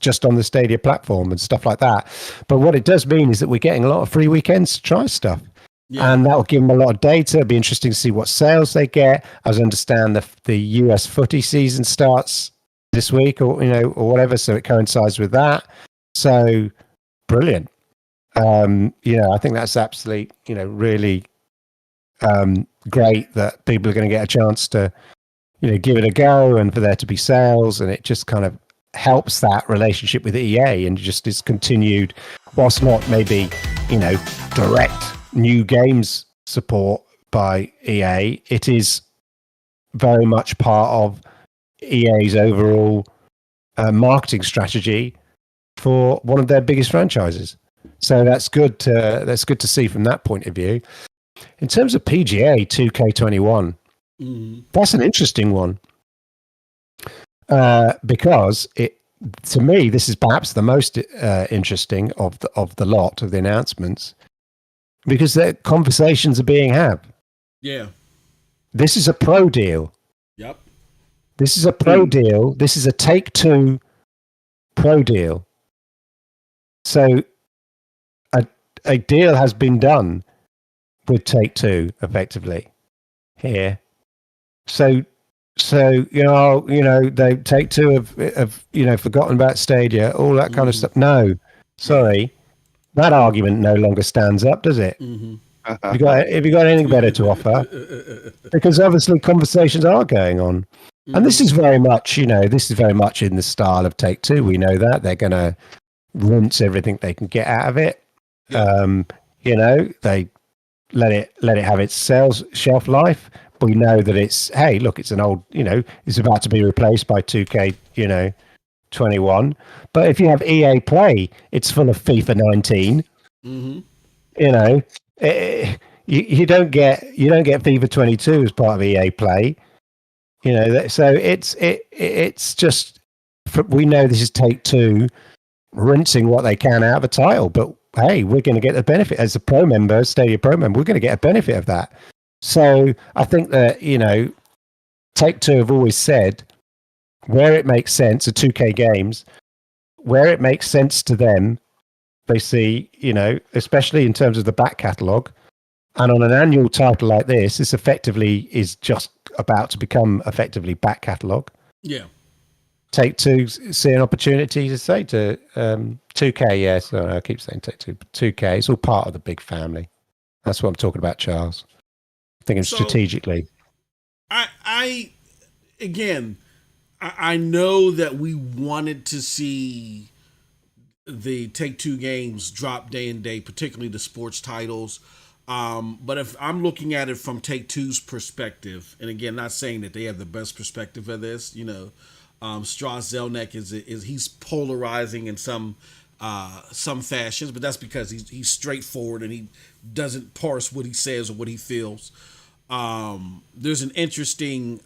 Speaker 3: just on the Stadia platform and stuff like that. But what it does mean is that we're getting a lot of free weekends to try stuff. Yeah. And that will give them a lot of data. It'll be interesting to see what sales they get. As I understand, the US footy season starts this week or whatever, so it coincides with that. So brilliant. I think that's absolutely really great that people are going to get a chance to give it a go and for there to be sales, and it just kind of helps that relationship with EA and just is continued, whilst not maybe direct new games support by EA. It is very much part of EA's overall marketing strategy for one of their biggest franchises. So that's good to see from that point of view. In terms of PGA 2K21, that's an interesting one because to me this is perhaps the most interesting of the lot of the announcements, because the conversations are being had. Yeah, this is a pro deal. Yep. This is a pro deal. This is a Take-Two pro deal. So a deal has been done with Take-Two effectively here. So So they Take Two have forgotten about Stadia, all that kind of stuff. No, sorry, that argument no longer stands up, does it? Have you got anything better to offer? Because obviously conversations are going on, and this is very much in the style of Take Two. We know that they're going to rinse everything they can get out of it.
Speaker 1: Yeah.
Speaker 3: They let it have its shelf life. We know that it's an old, it's about to be replaced by 2K, 21. But if you have EA Play, it's full of FIFA 19. You don't get FIFA 22 as part of EA Play. So it's just, we know this is Take Two rinsing what they can out of a title, but hey, we're going to get the benefit as a Pro member, Stadia Pro member. We're going to get a benefit of that. So I think that Take Two have always said where it makes sense, the 2K games, where it makes sense to them, they see, especially in terms of the back catalogue, and on an annual title like this effectively is just about to become effectively back catalogue.
Speaker 1: Yeah.
Speaker 3: Take Two see an opportunity to say to 2K, yes, I keep saying Take Two, but 2K, it's all part of the big family. That's what I'm talking about, Charles. Thinking strategically.
Speaker 1: I know that we wanted to see the Take Two games drop day and day, particularly the sports titles. But if I'm looking at it from Take Two's perspective, and again, not saying that they have the best perspective of this, Strauss Zelnick is he's polarizing in some fashions, but that's because he's straightforward and he doesn't parse what he says or what he feels. There's an interesting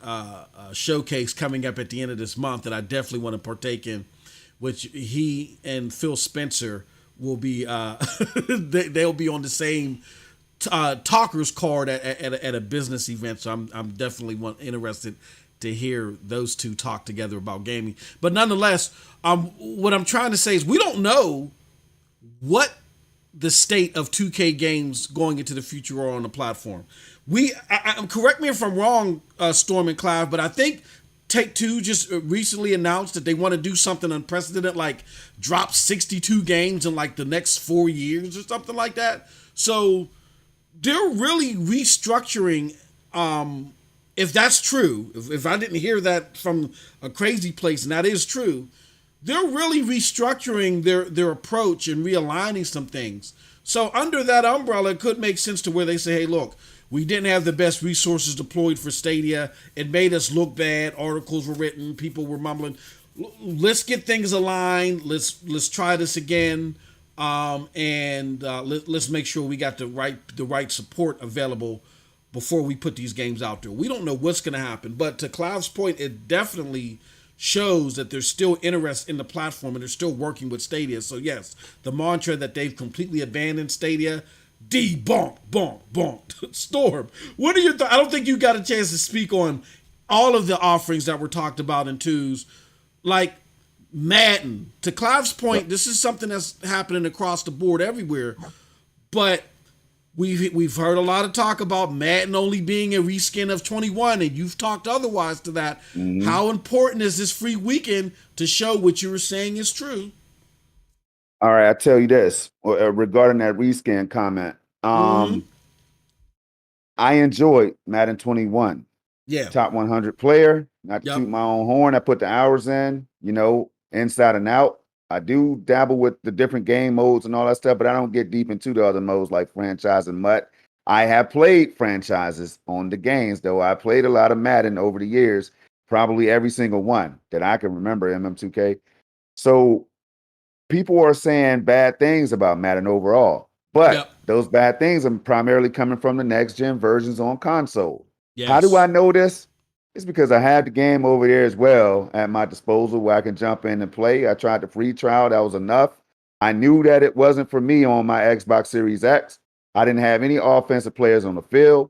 Speaker 1: showcase coming up at the end of this month that I definitely want to partake in, which he and Phil Spencer will be they'll be on the same talkers card at a business event. So I'm definitely interested to hear those two talk together about gaming. But nonetheless, what I'm trying to say is we don't know what the state of 2K games going into the future are on the platform. Correct me if I'm wrong, Storm and Clive, but I think Take Two just recently announced that they want to do something unprecedented, like drop 62 games in like the next 4 years or something like that. So they're really restructuring. If that's true, if I didn't hear that from a crazy place, and that is true, they're really restructuring their approach and realigning some things. So under that umbrella, it could make sense to where they say, hey, look, we didn't have the best resources deployed for Stadia. It made us look bad. Articles were written. People were mumbling. Let's get things aligned. Let's try this again. Let's make sure we got the right support available before we put these games out there. We don't know what's going to happen. But to Clive's point, it definitely shows that there's still interest in the platform and they're still working with Stadia. So yes, the mantra that they've completely abandoned Stadia, debunk, bonk, bonk. Storm, what are your thoughts? I don't think you got a chance to speak on all of the offerings that were talked about in twos, like Madden. To Clive's point, this is something that's happening across the board everywhere, but we've heard a lot of talk about Madden only being a reskin of 21, and you've talked otherwise to that. Mm-hmm. How important is this free weekend to show what you were saying is true?
Speaker 2: All right, I'll tell you this regarding that reskin comment. I enjoyed Madden 21.
Speaker 1: Yeah.
Speaker 2: Top 100 player. Not to toot my own horn. I put the hours in, inside and out. I do dabble with the different game modes and all that stuff, but I don't get deep into the other modes like franchise and MUT. I have played franchises on the games, though. I played a lot of Madden over the years, probably every single one that I can remember, MM2K. So people are saying bad things about Madden overall, but those bad things are primarily coming from the next-gen versions on console. Yes. How do I know this? It's because I had the game over there as well at my disposal where I can jump in and play. I tried the free trial. That was enough. I knew that it wasn't for me on my Xbox Series X. I didn't have any offensive players on the field.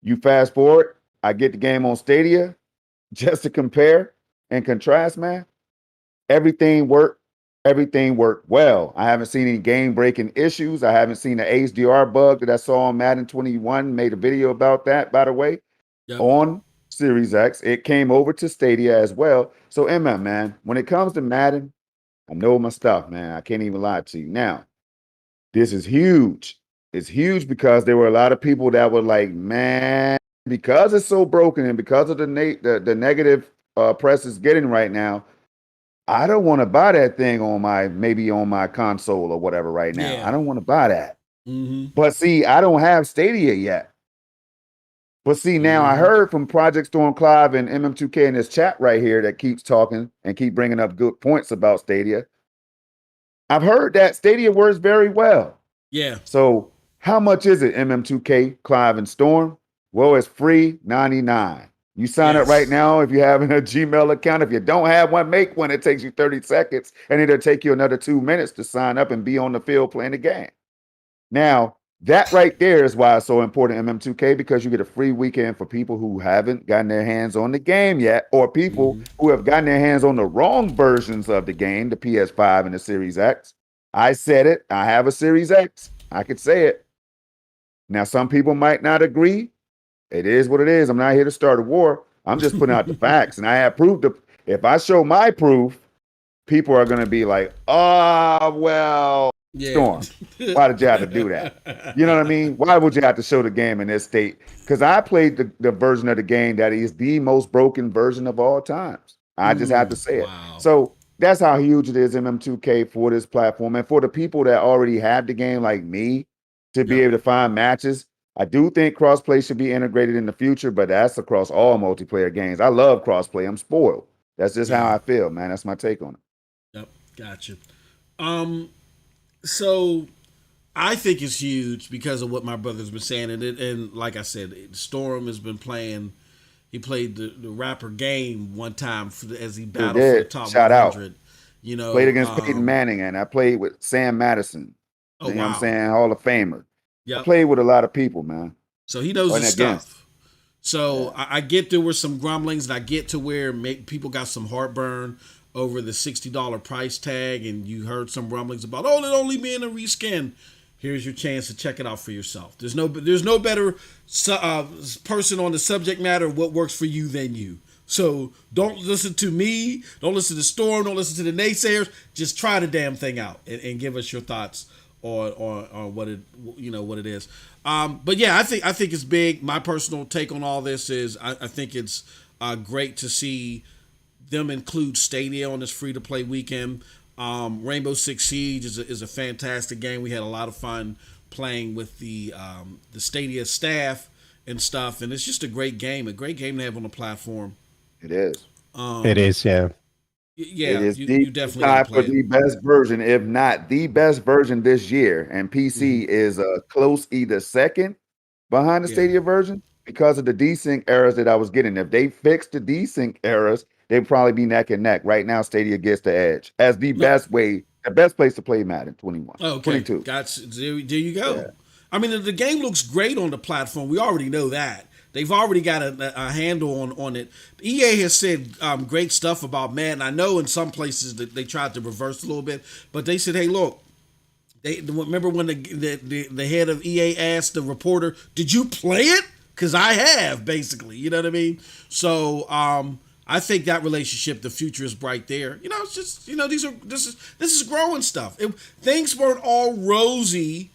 Speaker 2: You fast forward, I get the game on Stadia just to compare and contrast, man. Everything worked. Everything worked well. I haven't seen any game-breaking issues. I haven't seen the HDR bug that I saw on Madden 21. Made a video about that, by the way, on Series X. It came over to Stadia as well. So, man, when it comes to Madden, I know my stuff, man. I can't even lie to you. Now, this is huge. It's huge because there were a lot of people that were like, man, because it's so broken and because of the negative press it's getting right now, I don't want to buy that thing on my console or whatever right now.
Speaker 1: Yeah.
Speaker 2: I don't want to buy that. But see, I don't have Stadia yet. But see, now I heard from Project Storm Clive and MM2K in this chat right here that keeps talking and keep bringing up good points about Stadia. I've heard that Stadia works very well.
Speaker 1: Yeah.
Speaker 2: So how much is it, MM2K, Clive, and Storm? Well, it's free, $99. You sign up right now if you have a Gmail account. If you don't have one, make one. It takes you 30 seconds, and it'll take you another 2 minutes to sign up and be on the field playing the game. Now, that right there is why it's so important, MM2K, because you get a free weekend for people who haven't gotten their hands on the game yet, or people who have gotten their hands on the wrong versions of the game, the PS5 and the Series X. I said it. I have a Series X. I could say it. Now, some people might not agree. It is what it is. I'm not here to start a war. I'm just putting out the facts, and I have proof. If I show my proof, people are going to be like, "Oh, well, Storm, why did you have to do that?" You know what I mean? Why would you have to show the game in this state? Because I played the version of the game that is the most broken version of all times. I just have to say it. So that's how huge it is, MM2K, for this platform. And for the people that already have the game, like me, to be able to find matches. I do think crossplay should be integrated in the future, but that's across all multiplayer games. I love crossplay. I'm spoiled. That's just how I feel, man. That's my take on it.
Speaker 1: Yep, gotcha. So I think it's huge because of what my brother's been saying, and like I said, Storm has been playing. He played the rapper game one time as he battled for the top 100. You know,
Speaker 2: played against Peyton Manning, and I played with Sam Madison. You know what I'm saying? Hall of Famer. I played with a lot of people, man.
Speaker 1: So he knows his stuff. So I get there were some grumblings, and I get to where people got some heartburn over the $60 price tag, and you heard some rumblings about, oh, it'll only be in a reskin. Here's your chance to check it out for yourself. There's no better person on the subject matter of what works for you than you. So don't listen to me. Don't listen to Storm. Don't listen to the naysayers. Just try the damn thing out and give us your thoughts on what it is. But yeah, I think it's big. My personal take on all this is I think it's great to see them include Stadia on this free to play weekend. Rainbow Six Siege is a fantastic game. We had a lot of fun playing with the Stadia staff and stuff, and it's just a great game to have on the platform.
Speaker 2: It is.
Speaker 3: It is, yeah.
Speaker 1: Yeah,
Speaker 2: it is
Speaker 1: you definitely
Speaker 2: time for the best version, if not the best version this year. And PC is a close either second behind the Stadia version because of the desync errors that I was getting. If they fixed the desync errors, they'd probably be neck and neck. Right now, Stadia gets the edge as the best place to play Madden 21.
Speaker 1: Okay,
Speaker 2: 22.
Speaker 1: Gotcha. There you go. Yeah. I mean, the game looks great on the platform. We already know that. They've already got a handle on it. EA has said great stuff about Madden. I know in some places that they tried to reverse a little bit, but they said, hey, look, remember when the head of EA asked the reporter, did you play it? Because I have, basically. You know what I mean? So I think that relationship, the future is bright there. You know, it's just, this is growing stuff. Things weren't all rosy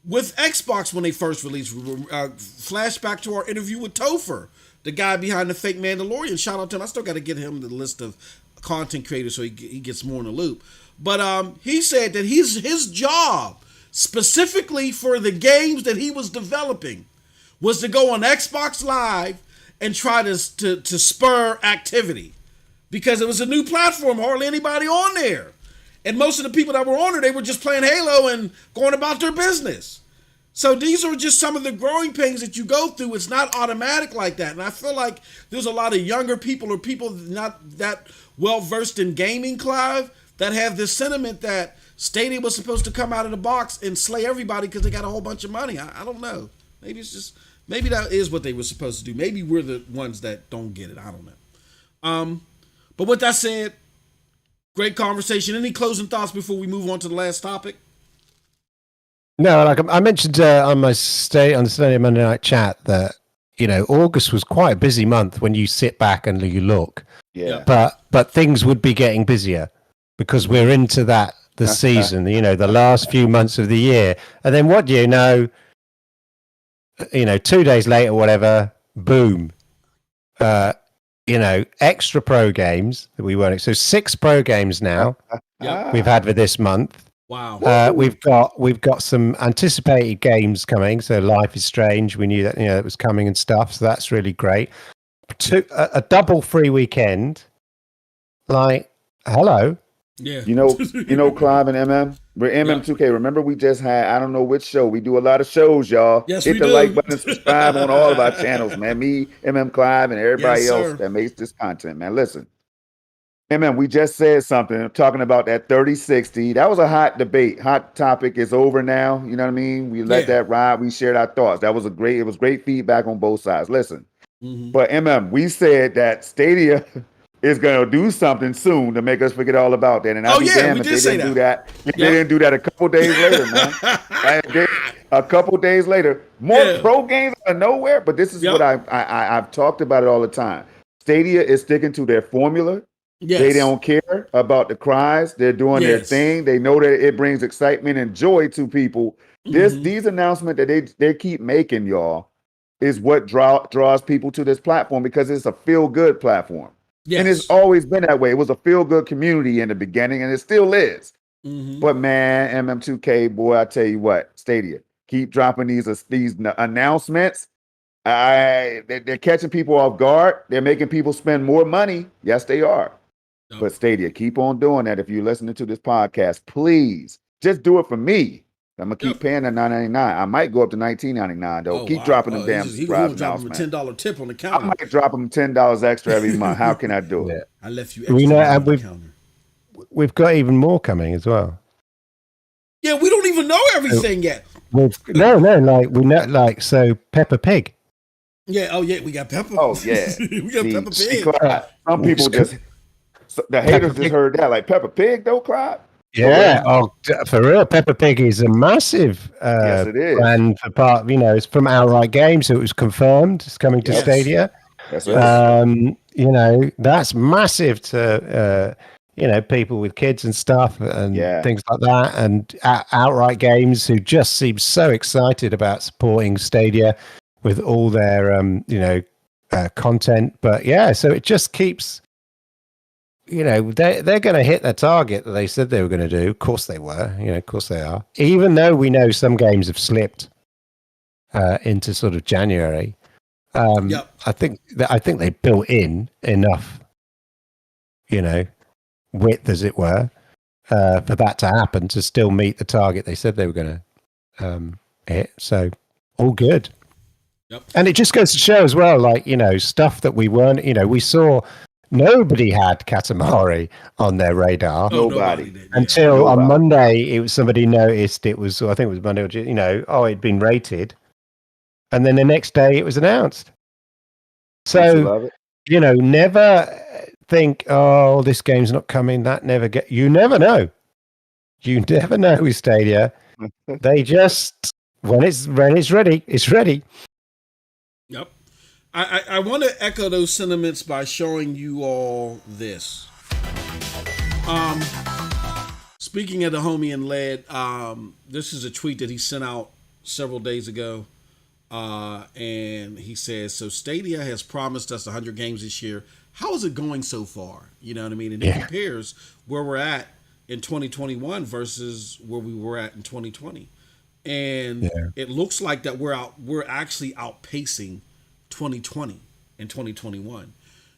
Speaker 1: with Xbox when they first released. Flashback to our interview with Topher, the guy behind the fake Mandalorian. Shout out to him. I still got to get him the list of content creators so he gets more in the loop. But he said that his job, specifically for the games that he was developing, was to go on Xbox Live and try to spur activity. Because it was a new platform, hardly anybody on there. And most of the people that were on there, they were just playing Halo and going about their business. So these are just some of the growing pains that you go through. It's not automatic like that. And I feel like there's a lot of younger people or people not that well-versed in gaming, Clive, that have this sentiment that Stadia was supposed to come out of the box and slay everybody because they got a whole bunch of money. I don't know. Maybe that is what they were supposed to do. Maybe we're the ones that don't get it. I don't know. But with that said, great conversation. Any closing thoughts before we move on to the last topic?
Speaker 3: No, like I mentioned on the Stadia Monday Night Chat that, August was quite a busy month when you sit back and you look.
Speaker 2: Yeah.
Speaker 3: But things would be getting busier because we're into the season, the last few months of the year. And then what do you know? 2 days later, whatever, boom. Extra pro games that we weren't. So 6 pro games now we've had for this month.
Speaker 1: Wow.
Speaker 3: We've got some anticipated games coming. So Life is Strange. We knew that it was coming and stuff. So that's really great. A double free weekend. Like, hello.
Speaker 1: Yeah.
Speaker 2: Clive and MM. We're MM2K. Remember, we just had, I don't know which show. We do a lot of shows, y'all.
Speaker 1: Yes,
Speaker 2: Hit
Speaker 1: we
Speaker 2: the
Speaker 1: do.
Speaker 2: like button and subscribe on all of our channels, man. Me, MM Clive, and everybody
Speaker 1: Yes,
Speaker 2: else
Speaker 1: sir.
Speaker 2: that makes this content, man. Listen. MM, we just said something talking about that 3060. That was a hot debate. Hot topic is over now. You know what I mean? We let that ride. We shared our thoughts. It was great feedback on both sides. Listen. But MM, we said that Stadia is going to do something soon to make us forget all about that. And I'll be damned if they didn't do that. They didn't do that a couple days later, man. A couple days later, more pro games out of nowhere. But this is what I've talked about it all the time. Stadia is sticking to their formula. Yes. They don't care about the cries. They're doing their thing. They know that it brings excitement and joy to people. These announcements that they keep making, y'all, is what draws people to this platform because it's a feel-good platform. Yes. And it's always been that way. It was a feel-good community in the beginning, and it still is. But man, MM2K, boy, I tell you what, Stadia, keep dropping these announcements. They're catching people off guard. They're making people spend more money. Yes, they are. Oh. But Stadia, keep on doing that. If you're listening to this podcast, please just do it for me. I'm gonna keep paying the $9.99. I might go up to $19.99 though. Keep dropping them damn subscribe announcements.
Speaker 1: He drop him a $10 tip on the counter.
Speaker 2: I might drop him $10 extra every month. How can I do it?
Speaker 1: I left you extra on the counter.
Speaker 3: We've got even more coming as well.
Speaker 1: Yeah, we don't even know everything yet.
Speaker 3: So Peppa Pig.
Speaker 1: Yeah, we got Peppa.
Speaker 2: Oh yeah,
Speaker 1: we got Peppa Pig.
Speaker 2: Some people the haters just heard that, like Peppa Pig, though, Clive.
Speaker 3: Yeah, for real, Peppa Pig is a massive
Speaker 2: yes, it is.
Speaker 3: brand for part. It's from Outright Games, so it was confirmed. It's coming to Stadia.
Speaker 2: That's right.
Speaker 3: That's massive to people with kids and stuff and things like that, and Outright Games who just seem so excited about supporting Stadia with all their content. But so it just keeps. They're going to hit their target that they said they were going to do. Of course they were. Of course they are. Even though we know some games have slipped into sort of January, I think they built in enough, width as it were, for that to happen to still meet the target they said they were going to hit. So all good. Yep. And it just goes to show as well, stuff that we weren't. We saw. Nobody had Katamari on their radar.
Speaker 2: Nobody.
Speaker 3: Until on Monday, it was somebody noticed it was, I think it was Monday, it'd been rated. And then the next day it was announced. So, never think, this game's not coming. You never know. You never know with Stadia. They just, when it's ready, it's ready.
Speaker 1: Yep. I want to echo those sentiments by showing you all this. Speaking of the homie in lead, this is a tweet that he sent out several days ago. And he says, so Stadia has promised us 100 games this year. How is it going so far? You know what I mean? And it compares where we're at in 2021 versus where we were at in 2020. And it looks like that we're actually outpacing 2020 and 2021.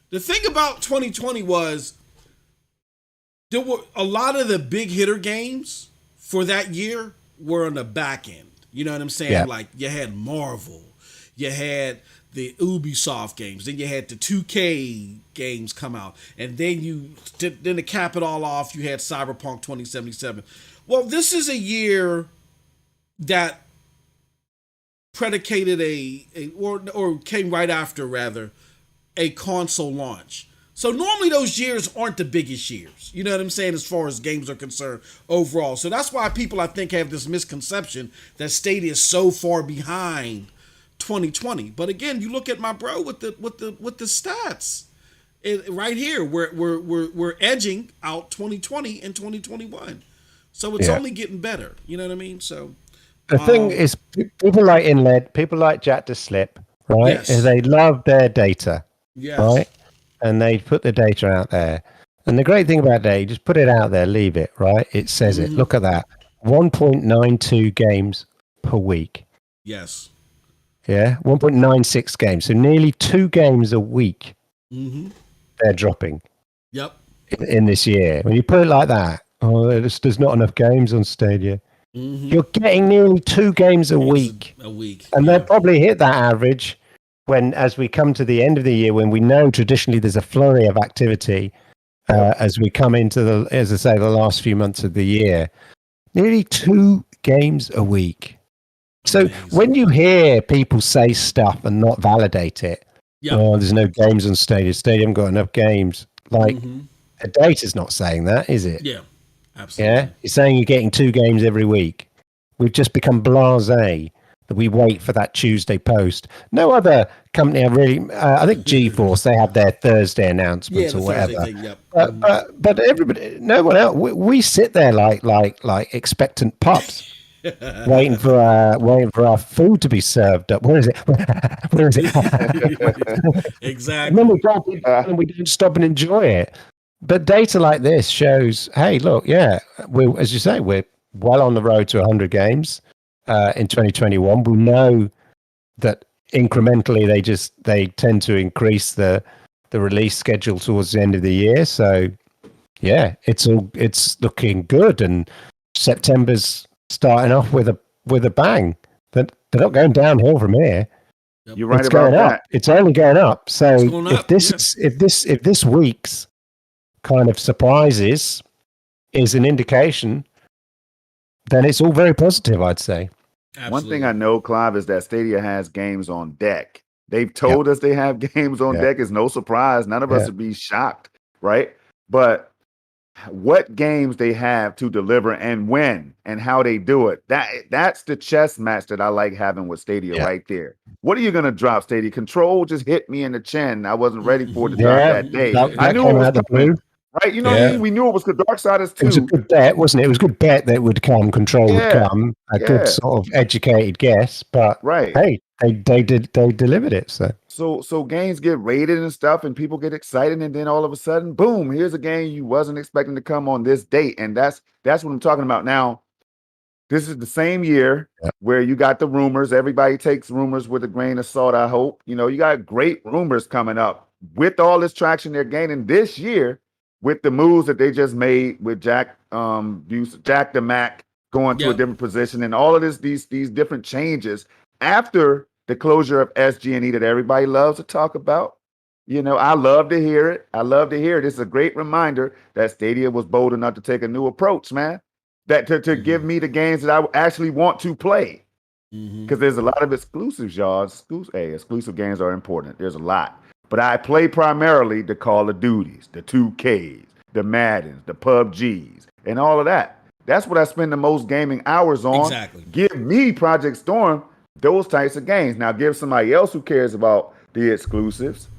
Speaker 1: The thing about 2020 was there were a lot of the big hitter games for that year were on the back end. You know what I'm saying? Yeah. Like you had Marvel, you had the Ubisoft games, then you had the 2K games come out, and then then to cap it all off, you had Cyberpunk 2077. Well, this is a year that predicated or came right after rather a console launch. So normally those years aren't the biggest years, you know what I'm saying, as far as games are concerned overall. So that's why people I think have this misconception that Stadia is so far behind 2020. But again, you look at my bro with the stats. Right here, we're edging out 2020 and 2021, so it's only getting better. You know what I mean? So
Speaker 3: the thing is, people like Inlet, people like Jack to Slip, right?
Speaker 1: Yes.
Speaker 3: They love their data,
Speaker 1: yes,
Speaker 3: right? And they put the data out there. And the great thing about that, you just put it out there, leave it, right? It says it. Look at that, 1.92 games per week.
Speaker 1: yes,
Speaker 3: Yeah, 1.96 games, so nearly 2 games a week. They're dropping.
Speaker 1: Yep.
Speaker 3: In this year, when you put it like that, there's not enough games on Stadia. You're getting nearly 2 games a week. And they'll probably hit that average as we come to the end of the year, when we know traditionally there's a flurry of activity as we come into as I say, the last few months of the year. Nearly 2 games a week. So when you hear people say stuff and not validate it, there's no games on Stadia. Stadia haven't got enough games. Like, the data's not saying that, is it?
Speaker 1: Yeah, absolutely.
Speaker 3: Yeah, it's saying you're getting 2 games every week. We've just become blasé that we wait for that Tuesday post. No other company I think GeForce, they have their Thursday announcements or whatever.
Speaker 1: Thing, yep.
Speaker 3: But everybody, no one else. We sit there like expectant pups. waiting for our food to be served up. Where is it? Where is it?
Speaker 1: Exactly.
Speaker 3: And then we don't stop and enjoy it. But data like this shows, hey, look, as you say, we're well on the road to 100 games in 2021. We know that incrementally they tend to increase the release schedule towards the end of the year. So yeah, it's looking good, and September's starting off with a bang. They're not going downhill from here.
Speaker 2: Yep. You're right
Speaker 3: it's
Speaker 2: about
Speaker 3: going
Speaker 2: that.
Speaker 3: up. It's only going up. So if this week's kind of surprises is an indication, then it's all very positive, I'd say.
Speaker 1: Absolutely.
Speaker 2: One thing I know, Clive, is that Stadia has games on deck. They've told us they have games on deck. It's no surprise. None of us would be shocked, right? But what games they have to deliver and when and how they do it, that's the chess match that I like having with Stadia right there. What are you going to drop, Stadia? Control just hit me in the chin. I wasn't ready for it to drop that day. I knew it was coming. Right, you know what I mean? We knew it was the Darksiders too.
Speaker 3: It was a good bet, wasn't it? It was a good bet that it would come. Control would come. A good sort of educated guess, but hey, they delivered it.
Speaker 2: So games get rated and stuff, and people get excited, and then all of a sudden, boom! Here's a game you wasn't expecting to come on this date, and that's what I'm talking about now. This is the same year where you got the rumors. Everybody takes rumors with a grain of salt, I hope. You know, you got great rumors coming up with all this traction they're gaining this year. With the moves that they just made with Jack the Mac going to a different position, and all of these different changes after the closure of SG&E that everybody loves to talk about. You know, I love to hear it. This is a great reminder that Stadia was bold enough to take a new approach, man. That to give me the games that I actually want to play, because there's a lot of exclusives, y'all. Exclusive games are important. There's a lot. But I play primarily the Call of Duties, the 2Ks, the Maddens, the PUBGs, and all of that. That's what I spend the most gaming hours on.
Speaker 1: Exactly.
Speaker 2: Give me Project Storm, those types of games. Now give somebody else who cares about the exclusives,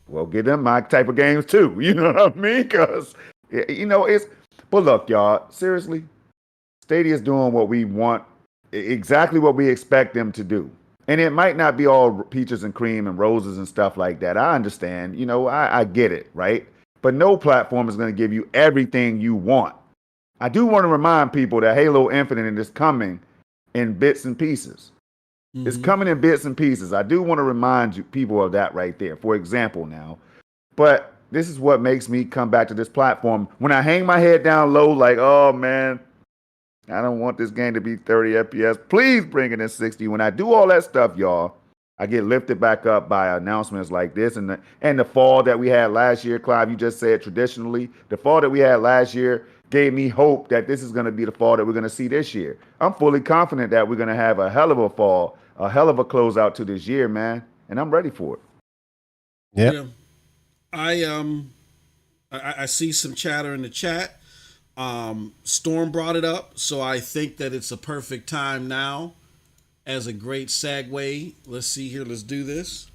Speaker 2: well, give them my type of games too. You know what I mean? Because, but look, y'all, seriously, Stadia's doing what we want, exactly what we expect them to do. And it might not be all peaches and cream and roses and stuff like that. I understand. I get it, right? But no platform is going to give you everything you want. I do want to remind people that Halo Infinite is coming in bits and pieces. It's coming in bits and pieces. I do want to remind you people of that right there, for example now. But this is what makes me come back to this platform. When I hang my head down low, like, oh, man, I don't want this game to be 30 FPS. Please bring it in 60. When I do all that stuff, y'all, I get lifted back up by announcements like this. And the fall that we had last year, Clive, you just said traditionally, the fall that we had last year gave me hope that this is going to be the fall that we're going to see this year. I'm fully confident that we're going to have a hell of a fall, a hell of a closeout to this year, man. And I'm ready for it.
Speaker 3: Yeah.
Speaker 1: I see some chatter in the chat. Storm brought it up, so I think that it's a perfect time now. as a great segue. Let's see here. Let's do this.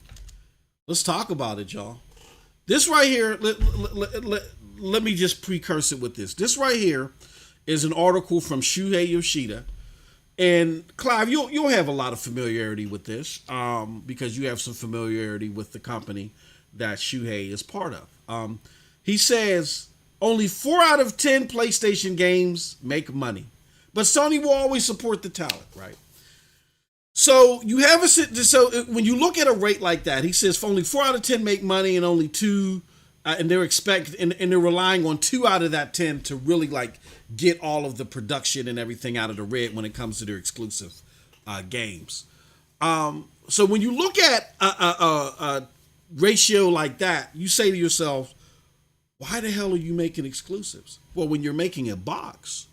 Speaker 1: Let's talk about it, y'all. This right here, let me just precurse it with this. This right here is an article from Shuhei Yoshida. And Clive, you'll have a lot of familiarity with this because you have some familiarity with the company that Shuhei is part of. He says only 4 out of 10 PlayStation games make money, but Sony will always support the talent, right? So you have so when you look at a rate like that, he says only 4 out of 10 make money, and only 2, and they're relying on 2 out of that 10 to really like get all of the production and everything out of the red when it comes to their exclusive games. So when you look at a ratio like that, you say to yourself, why the hell are you making exclusives? Well, when you're making a box,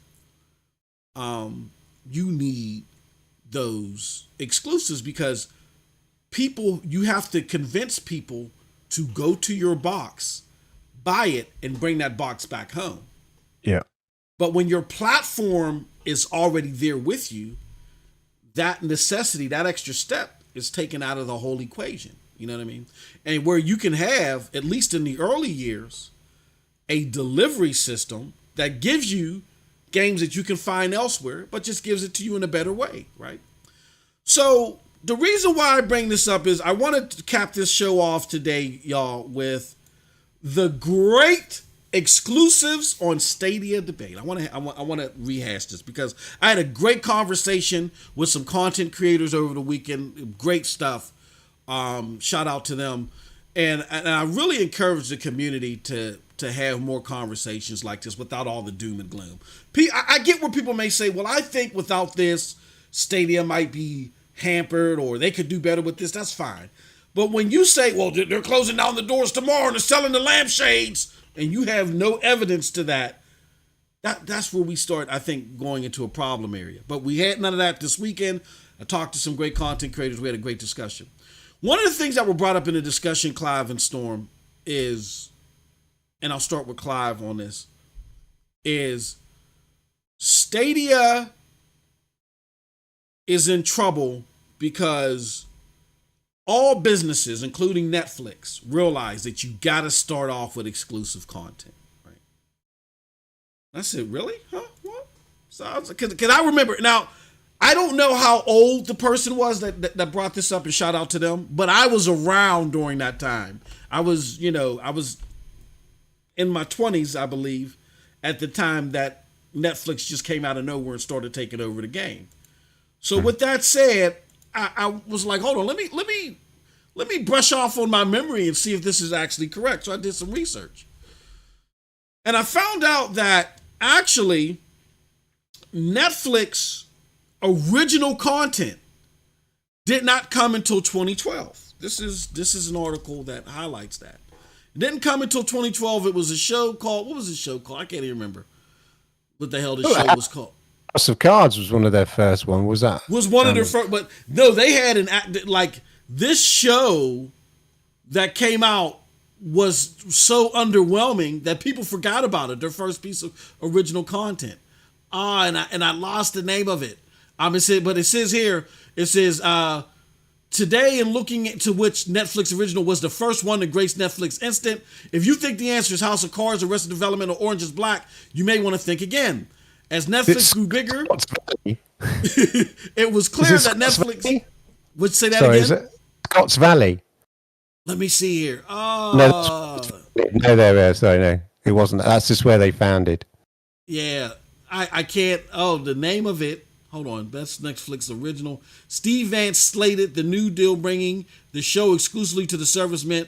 Speaker 1: you need those exclusives because you have to convince people to go to your box, buy it, and bring that box back home.
Speaker 3: Yeah.
Speaker 1: But when your platform is already there with you, that necessity, that extra step is taken out of the whole equation. You know what I mean? And where you can have, at least in the early years, a delivery system that gives you games that you can find elsewhere, but just gives it to you in a better way, right? So the reason why I bring this up is I wanted to cap this show off today, y'all, with the great exclusives on Stadia debate. I want to rehash this because I had a great conversation with some content creators over the weekend. Great stuff. Shout out to them. And I really encourage the community to have more conversations like this without all the doom and gloom. I get where people may say, well, I think without this, Stadia might be hampered or they could do better with this. That's fine. But when you say, well, they're closing down the doors tomorrow and they're selling the lampshades, and you have no evidence to that's where we start, I think, going into a problem area. But we had none of that this weekend. I talked to some great content creators. We had a great discussion. One of the things that were brought up in the discussion, Clive and Storm, is, and I'll start with Clive on this, is Stadia is in trouble because all businesses, including Netflix, realize that you got to start off with exclusive content, right? I said, really? Huh? What? So because I remember, now, I don't know how old the person was that brought this up, and shout out to them, but I was around during that time. I was in my 20s, I believe, at the time that Netflix just came out of nowhere and started taking over the game. So with that said, I was like, hold on, let me brush off on my memory and see if this is actually correct. So I did some research. And I found out that actually Netflix original content did not come until 2012. This is an article that highlights that. It didn't come until 2012. It was a show called, what was the show called? I can't even remember what the hell the show was called.
Speaker 3: House of Cards was one of their first one. Was that?
Speaker 1: Was one of their first, but no, they had this show that came out was so underwhelming that people forgot about it. Their first piece of original content. And I lost the name of it. But it says here, today, in looking into which Netflix original was the first one to grace Netflix Instant, if you think the answer is House of Cards, Arrested Development, or Orange is Black, you may want to think again. As Netflix grew bigger, it was clear that Netflix would say that again. Is it
Speaker 3: Scott's Valley?
Speaker 1: Let me see here.
Speaker 3: No, sorry, no, it wasn't. That's just where they founded.
Speaker 1: Yeah, I can't. Oh, the name of it. Hold on. That's Netflix original. Steve Vance slated the new deal, bringing the show exclusively to the service meant.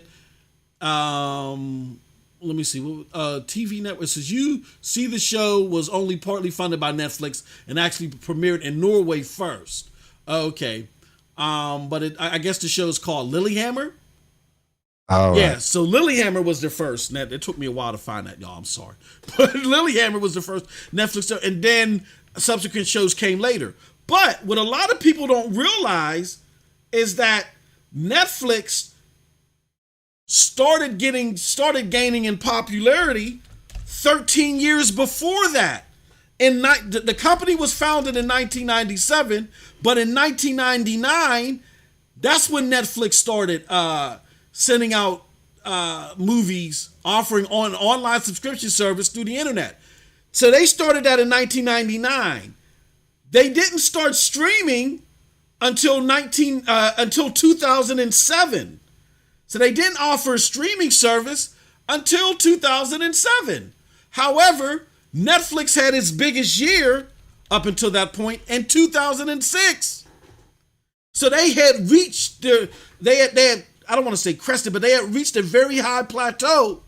Speaker 1: Let me see. TV network says you see the show was only partly funded by Netflix and actually premiered in Norway first. Okay, but I guess the show is called Lilyhammer.
Speaker 3: Oh,
Speaker 1: yeah.
Speaker 3: Right.
Speaker 1: So Lilyhammer was the first. It took me a while to find that, y'all. I'm sorry, but Lilyhammer was the first Netflix show, and then subsequent shows came later. But what a lot of people don't realize is that Netflix started gaining in popularity 13 years before that. The company was founded in 1997, but in 1999, that's when Netflix started sending out movies, offering on online subscription service through the internet. So they started that in 1999. They didn't start streaming until 2007. So they didn't offer a streaming service until 2007. However, Netflix had its biggest year up until that point in 2006. So they had reached they had I don't want to say crested, but they had reached a very high plateau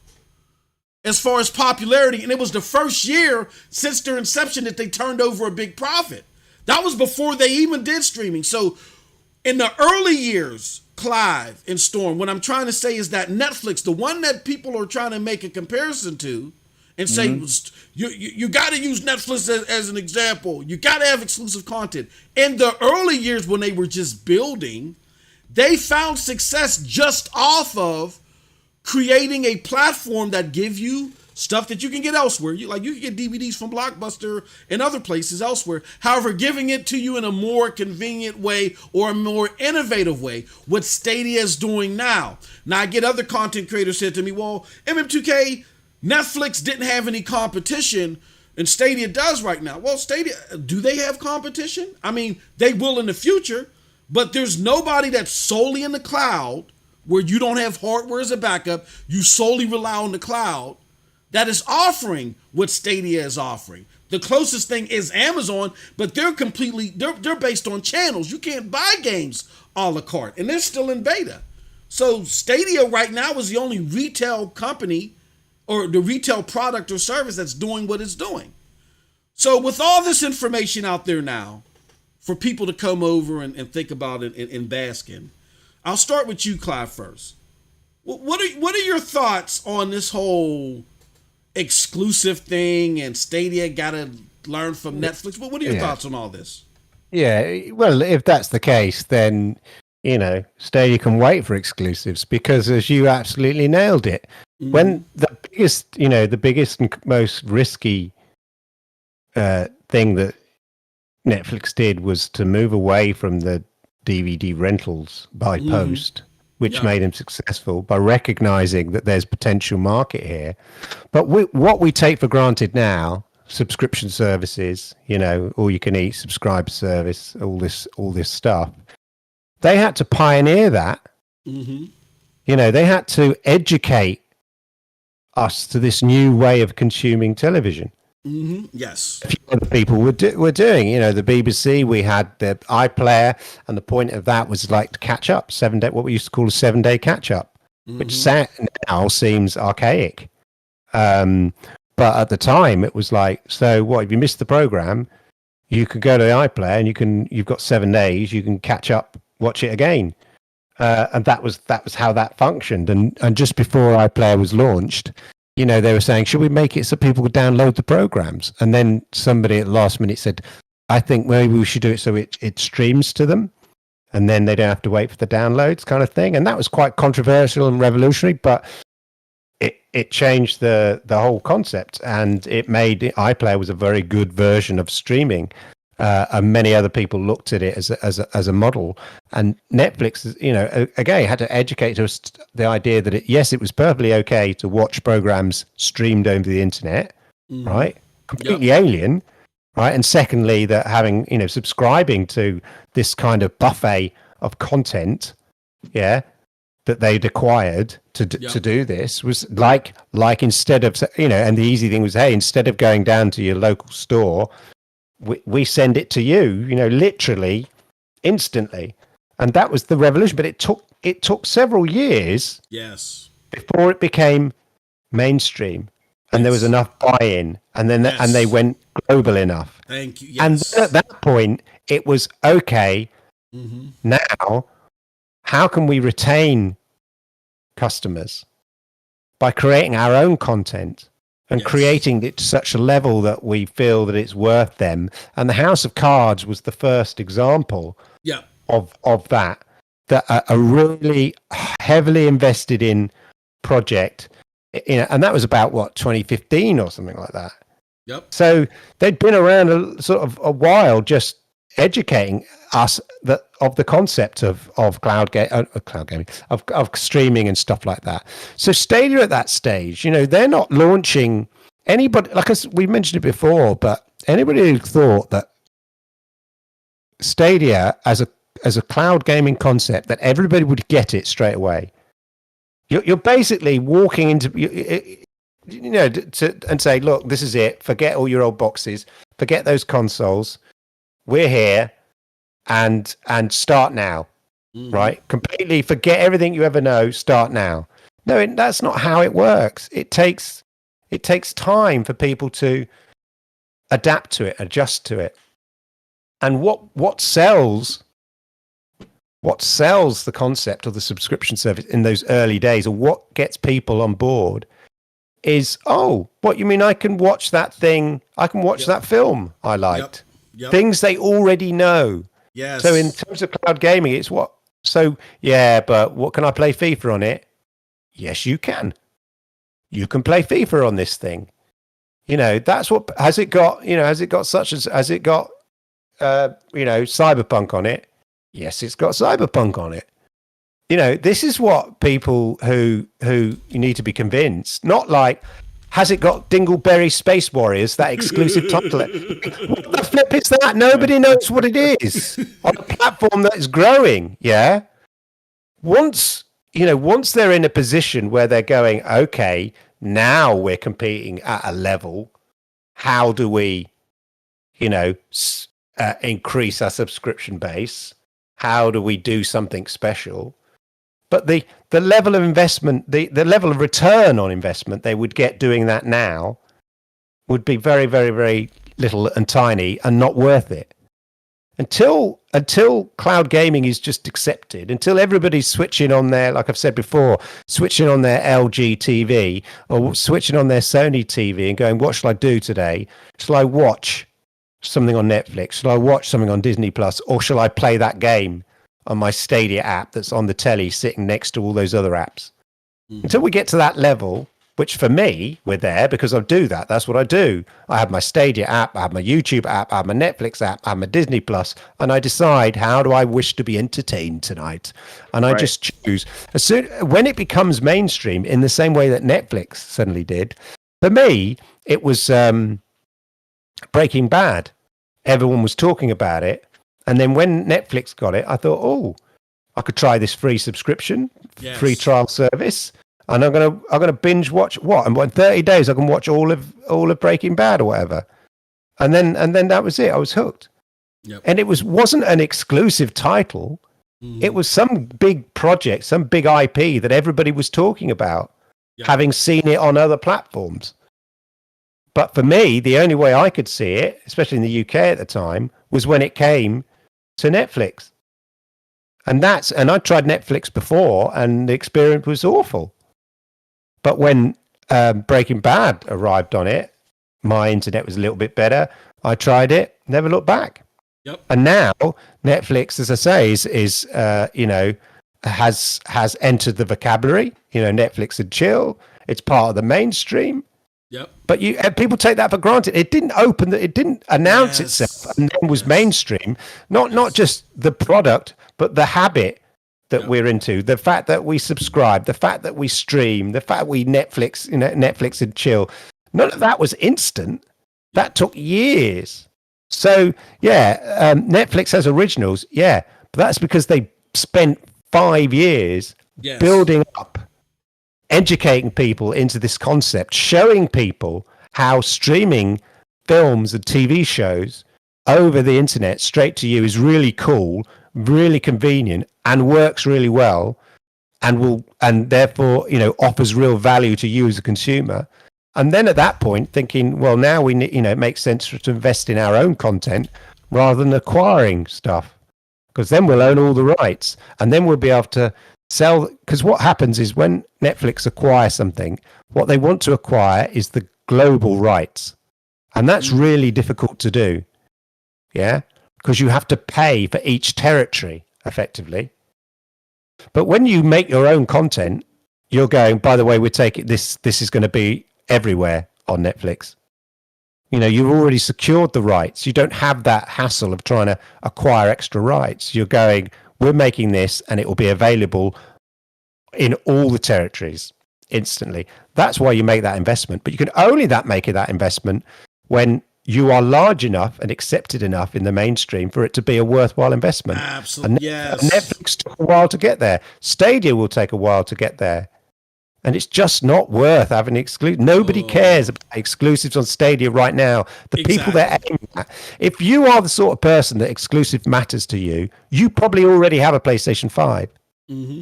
Speaker 1: as far as popularity, and it was the first year since their inception that they turned over a big profit. That was before they even did streaming. So in the early years, Clive and Storm, what I'm trying to say is that Netflix, the one that people are trying to make a comparison to and say, you got to use Netflix as an example. You got to have exclusive content. In the early years when they were just building, they found success just off of creating a platform that give you stuff that you can get elsewhere. You can get DVDs from Blockbuster and other places elsewhere. However, giving it to you in a more convenient way or a more innovative way, what Stadia is doing now. Now, I get other content creators said to me, well, MM2K, Netflix didn't have any competition and Stadia does right now. Well, Stadia, do they have competition? I mean, they will in the future, but there's nobody that's solely in the cloud where you don't have hardware as a backup. You solely rely on the cloud that is offering what Stadia is offering. The closest thing is Amazon, but they're based on channels. You can't buy games a la carte, and they're still in beta. So Stadia right now is the only retail company or the retail product or service that's doing what it's doing. So with all this information out there now, for people to come over and think about it and bask in, I'll start with you, Clive, first. What are your thoughts on this whole exclusive thing and Stadia got to learn from Netflix? What are your thoughts on all this?
Speaker 3: Yeah, well, if that's the case, then, Stadia can wait for exclusives because, as you absolutely nailed it, when the biggest and most risky thing that Netflix did was to move away from the DVD rentals by post, which made them successful by recognizing that there's potential market here. But what we take for granted now, subscription services, all you can eat, subscribe service, all this stuff, they had to pioneer that. They had to educate us to this new way of consuming television.
Speaker 1: Yes.
Speaker 3: A few other people were doing, the BBC, we had the iPlayer, and the point of that was like to catch up, what we used to call a 7-day catch up, which now seems archaic. But at the time it was like, so what, if you missed the program, you could go to the iPlayer and you've got 7 days, you can catch up, watch it again. And that was how that functioned. And just before iPlayer was launched, they were saying, should we make it so people could download the programs? And then somebody at the last minute said, I think maybe we should do it so it streams to them, and then they don't have to wait for the downloads, kind of thing. And that was quite controversial and revolutionary, but it changed the whole concept, and it made iPlayer was a very good version of streaming. And many other people looked at it as a model. And Netflix, again, had to educate us the idea that it was perfectly okay to watch programs streamed over the internet, right? Completely alien, right? And secondly, that having, subscribing to this kind of buffet of content, that they'd acquired to do this was like instead of, and the easy thing was, hey, instead of going down to your local store, we send it to you, literally instantly. And that was the revolution. But it took several years before it became mainstream and there was enough buy-in, and then and they went global enough.
Speaker 1: Thank you.
Speaker 3: And then at that point it was okay. Now, how can we retain customers? By creating our own content and creating it to such a level that we feel that it's worth them. And the House of Cards was the first example of that a really heavily invested in project, and that was about 2015 or something like that.
Speaker 1: Yep.
Speaker 3: So they'd been around a while, just educating us of the concept of cloud gaming, of streaming and stuff like that. So Stadia at that stage, they're not launching anybody, like we mentioned it before, but anybody who thought that Stadia as a cloud gaming concept, that everybody would get it straight away. You're basically walking into and say, look, this is it. Forget all your old boxes. Forget those consoles. We're here, and start now, right? Completely forget everything you ever know. Start now. No, that's not how it works. It takes time for people to adapt to it, adjust to it. And what sells the concept of the subscription service in those early days, or what gets people on board, is, oh, what you mean? I can watch that thing. I can watch that film I liked. Yep. Things they already know.
Speaker 1: Yes.
Speaker 3: So in terms of cloud gaming, it's what? So yeah, but what, can I play FIFA on it? Yes, you can. You can play FIFA on this thing. That's what has it got. Has it got Cyberpunk on it? Yes, it's got Cyberpunk on it. This is what people who you need to be convinced. Not like, has it got Dingleberry Space Warriors, that exclusive title? What the flip is that? Nobody knows what it is on a platform that is growing. Yeah. Once they're in a position where they're going, okay, now we're competing at a level. How do we, increase our subscription base? How do we do something special? But the level of investment, the level of return on investment they would get doing that now would be very, very, very little and tiny and not worth it. Until cloud gaming is just accepted, until everybody's switching on their, like I've said before, switching on their LG TV or switching on their Sony TV and going, what shall I do today? Shall I watch something on Netflix? Shall I watch something on Disney Plus? Or shall I play that game on my Stadia app that's on the telly sitting next to all those other apps? Until we get to that level, which for me, we're there because I do that. That's what I do. I have my Stadia app, I have my YouTube app, I have my Netflix app, I have my Disney Plus, and I decide, how do I wish to be entertained tonight? And I just choose. When it becomes mainstream in the same way that Netflix suddenly did, for me, it was Breaking Bad. Everyone was talking about it. And then when Netflix got it, I thought, oh, I could try this free subscription, free trial service, and I'm gonna binge watch what? And in 30 days I can watch all of Breaking Bad or whatever. And then that was it. I was hooked. Yep. And it wasn't an exclusive title. It was some big project, some big IP that everybody was talking about, having seen it on other platforms. But for me, the only way I could see it, especially in the UK at the time, was when it came to Netflix. And I tried Netflix before, and the experience was awful. But when Breaking Bad arrived on it, my internet was a little bit better. I tried it, never looked back. Yep. And now Netflix, as I say, is has entered the vocabulary. Netflix and chill. It's part of the mainstream. Yep. But people take that for granted. It didn't it didn't announce itself and then was mainstream. Not just the product, but the habit that we're into. The fact that we subscribe, the fact that we stream, the fact we Netflix and chill. None of that was instant. That took years. So Netflix has originals, but that's because they spent 5 years building up, educating people into this concept, showing people how streaming films and TV shows over the internet straight to you is really cool, really convenient, and works really well, and therefore offers real value to you as a consumer. And then at that point, thinking, well, now we it makes sense to invest in our own content rather than acquiring stuff, because then we'll own all the rights, and then we'll be able to sell. Because what happens is when Netflix acquire something, what they want to acquire is the global rights, and that's really difficult to do. Because you have to pay for each territory effectively. But when you make your own content, you're going, by the way, we're taking this is going to be everywhere on Netflix. You've already secured the rights. You don't have that hassle of trying to acquire extra rights. You're going, we're making this and it will be available in all the territories instantly. That's why you make that investment. But you can only make that investment when you are large enough and accepted enough in the mainstream for it to be a worthwhile investment.
Speaker 1: Absolutely. Yes.
Speaker 3: Netflix took a while to get there. Stadia will take a while to get there. And it's just not worth having exclusive. Nobody cares about exclusives on Stadia right now. The people they're aiming at. If you are the sort of person that exclusive matters to you, you probably already have a PlayStation 5.
Speaker 1: Mm-hmm.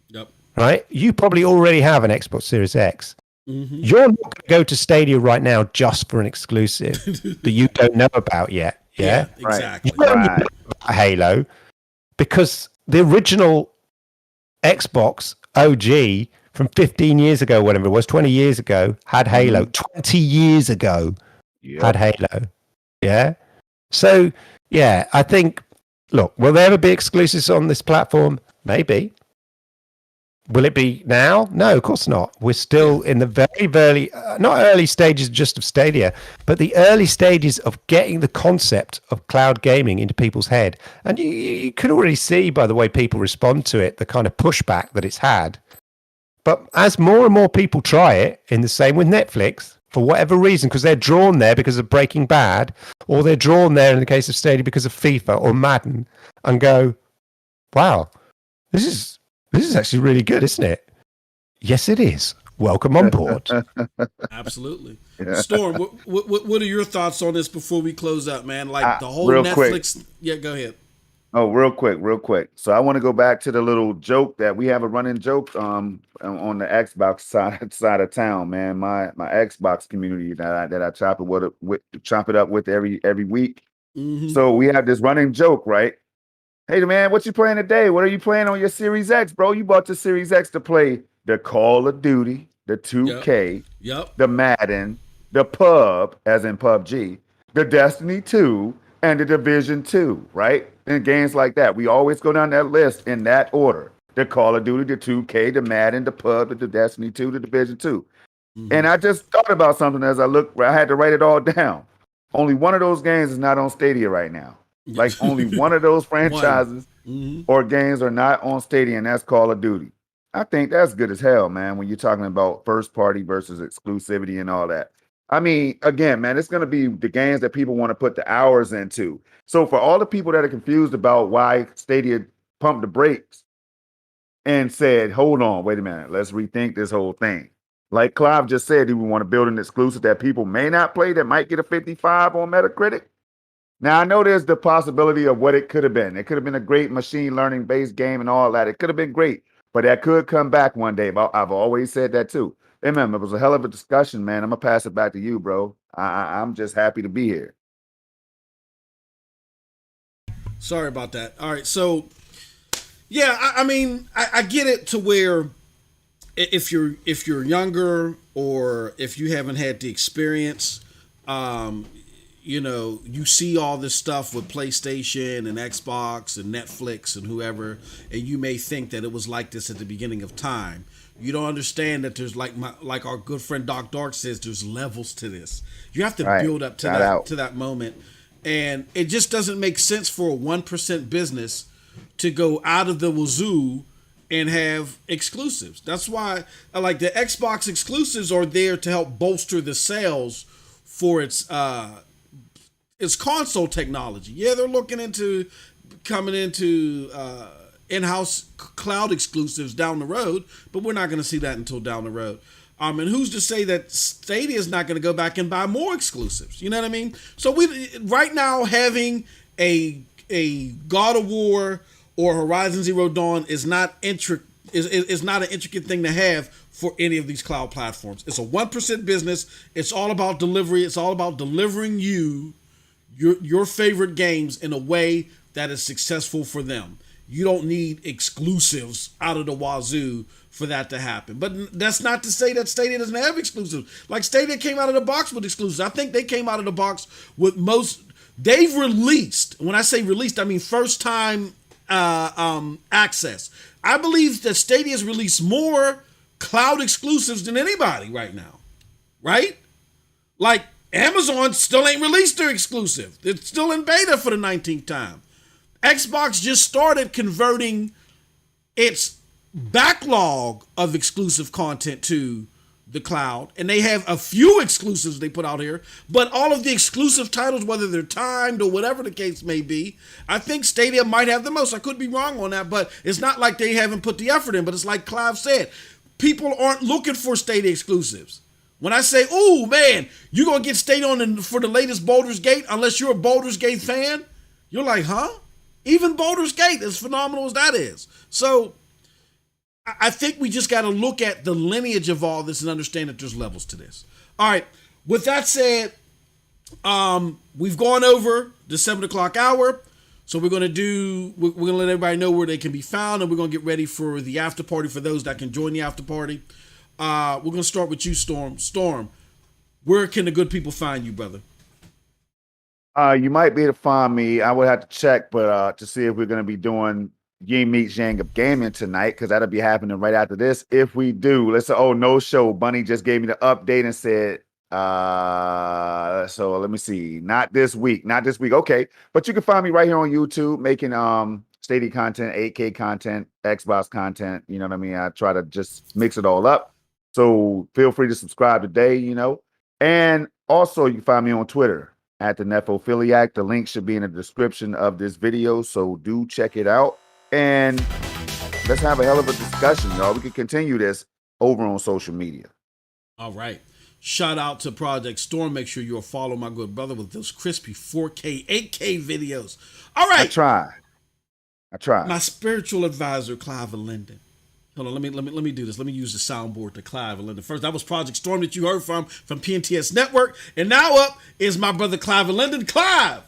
Speaker 1: Yep.
Speaker 3: Right? You probably already have an Xbox Series X.
Speaker 1: Mm-hmm.
Speaker 3: You're not going to go to Stadia right now just for an exclusive that you don't know about yet. Yeah,
Speaker 1: exactly.
Speaker 3: You don't know about Halo because the original Xbox OG from 15 years ago, whatever it was, 20 years ago, had Halo. 20 years ago, had Halo. Yeah. So, yeah, I think, look, will there ever be exclusives on this platform? Maybe. Will it be now? No, of course not. We're still in the very early, not early stages just of Stadia, but the early stages of getting the concept of cloud gaming into people's head. And you could already see by the way people respond to it, the kind of pushback that it's had. But as more and more people try it, in the same with Netflix, for whatever reason, because they're drawn there because of Breaking Bad, or they're drawn there in the case of Stadia because of FIFA or Madden, and go, wow, this is actually really good, isn't it? Yes, it is. Welcome on board.
Speaker 1: Absolutely. Storm, what are your thoughts on this before we close out, man? Like the whole
Speaker 2: real
Speaker 1: Netflix.
Speaker 2: Quick.
Speaker 1: Yeah, go ahead.
Speaker 2: Oh, real quick. So I want to go back to the little joke that we have a running joke on the Xbox side of town, man. My Xbox community that I chop it up with every week.
Speaker 1: Mm-hmm.
Speaker 2: So we have this running joke, right? Hey man, what you playing today? What are you playing on your Series X, bro? You bought the Series X to play the Call of Duty, the 2K, the Madden, the Pub, as in PUBG, the Destiny 2, and the Division 2, right? And games like that. We always go down that list in that order. The Call of Duty, the 2K, the Madden, the Pub, the Destiny 2, the Division 2. Mm-hmm. And I just thought about something as I looked. I had to write it all down. Only one of those games is not on Stadia right now. Like only one of those franchises or games are not on Stadia, and that's Call of Duty. I think that's good as hell, man, when you're talking about first party versus exclusivity and all that. I mean, again, man, it's going to be the games that people want to put the hours into. So for all the people that are confused about why Stadia pumped the brakes and said, hold on, wait a minute, let's rethink this whole thing. Like Clive just said, we want to build an exclusive that people may not play that might get a 55 on Metacritic. Now, I know there's the possibility of what it could have been. It could have been a great machine learning based game and all that. It could have been great, but that could come back one day. I've always said that too. Hey, man, it was a hell of a discussion, man. I'm going to pass it back to you, bro. I'm just happy to be here.
Speaker 1: Sorry about that. All right. So, yeah, I mean, I get it to where if you're younger or if you haven't had the experience, you see all this stuff with PlayStation and Xbox and Netflix and whoever, and you may think that it was like this at the beginning of time. You don't understand that there's like our good friend Doc Dark says, there's levels to this. You have to build up to that moment, and it just doesn't make sense for a 1% business to go out of the wazoo and have exclusives. That's why like the Xbox exclusives are there to help bolster the sales for its console technology. Yeah, they're looking into coming into in-house cloud exclusives down the road, but we're not going to see that until down the road. And who's to say that Stadia is not going to go back and buy more exclusives? You know what I mean? So we right now having a God of War or Horizon Zero Dawn is not is not an intricate thing to have for any of these cloud platforms. It's a 1% business. It's all about delivery. It's all about delivering your favorite games in a way that is successful for them. You don't need exclusives out of the wazoo for that to happen. But that's not to say that Stadia doesn't have exclusives. Like Stadia came out of the box with exclusives. I think they came out of the box with they've released, when I say released, I mean first time access. I believe that Stadia has released more cloud exclusives than anybody right now. Right? Like Amazon still ain't released their exclusive. It's still in beta for the 19th time. Xbox just started converting its backlog of exclusive content to the cloud, and they have a few exclusives they put out here, but all of the exclusive titles, whether they're timed or whatever the case may be, I think Stadia might have the most. I could be wrong on that, but it's not like they haven't put the effort in. But it's like Clive said, people aren't looking for Stadia exclusives. When I say, oh man, you're gonna get Stadia on for the latest Baldur's Gate, unless you're a Baldur's Gate fan, you're like, huh? Even Baldur's Gate, as phenomenal as that is. So I think we just got to look at the lineage of all this and understand that there's levels to this. All right. With that said, we've gone over the 7 o'clock hour. So we're going to let everybody know where they can be found, and we're going to get ready for the after party for those that can join the after party. We're going to start with you, Storm. Storm, where can the good people find you, brother?
Speaker 2: You might be able to find me. I would have to check, but to see if we're going to be doing Ying Meets Yang of Gaming tonight, because that'll be happening right after this. If we do, let's say, no show. Bunny just gave me the update and said, so let me see. Not this week. Okay. But you can find me right here on YouTube making Stadia content, 8K content, Xbox content. You know what I mean? I try to just mix it all up. So feel free to subscribe today, And also you can find me on Twitter at the Nephophiliac. The link should be in the description of this video. So do check it out. And let's have a hell of a discussion, y'all. We can continue this over on social media.
Speaker 1: All right. Shout out to Project Storm. Make sure you'll follow my good brother with those crispy 4K, 8K videos. All right.
Speaker 2: I try.
Speaker 1: My spiritual advisor, Clive Linden. Hold on, let me do this. Let me use the soundboard to Clive Linden. First, that was Project Storm that you heard from PNTS Network. And now up is my brother Clive Linden. Clive,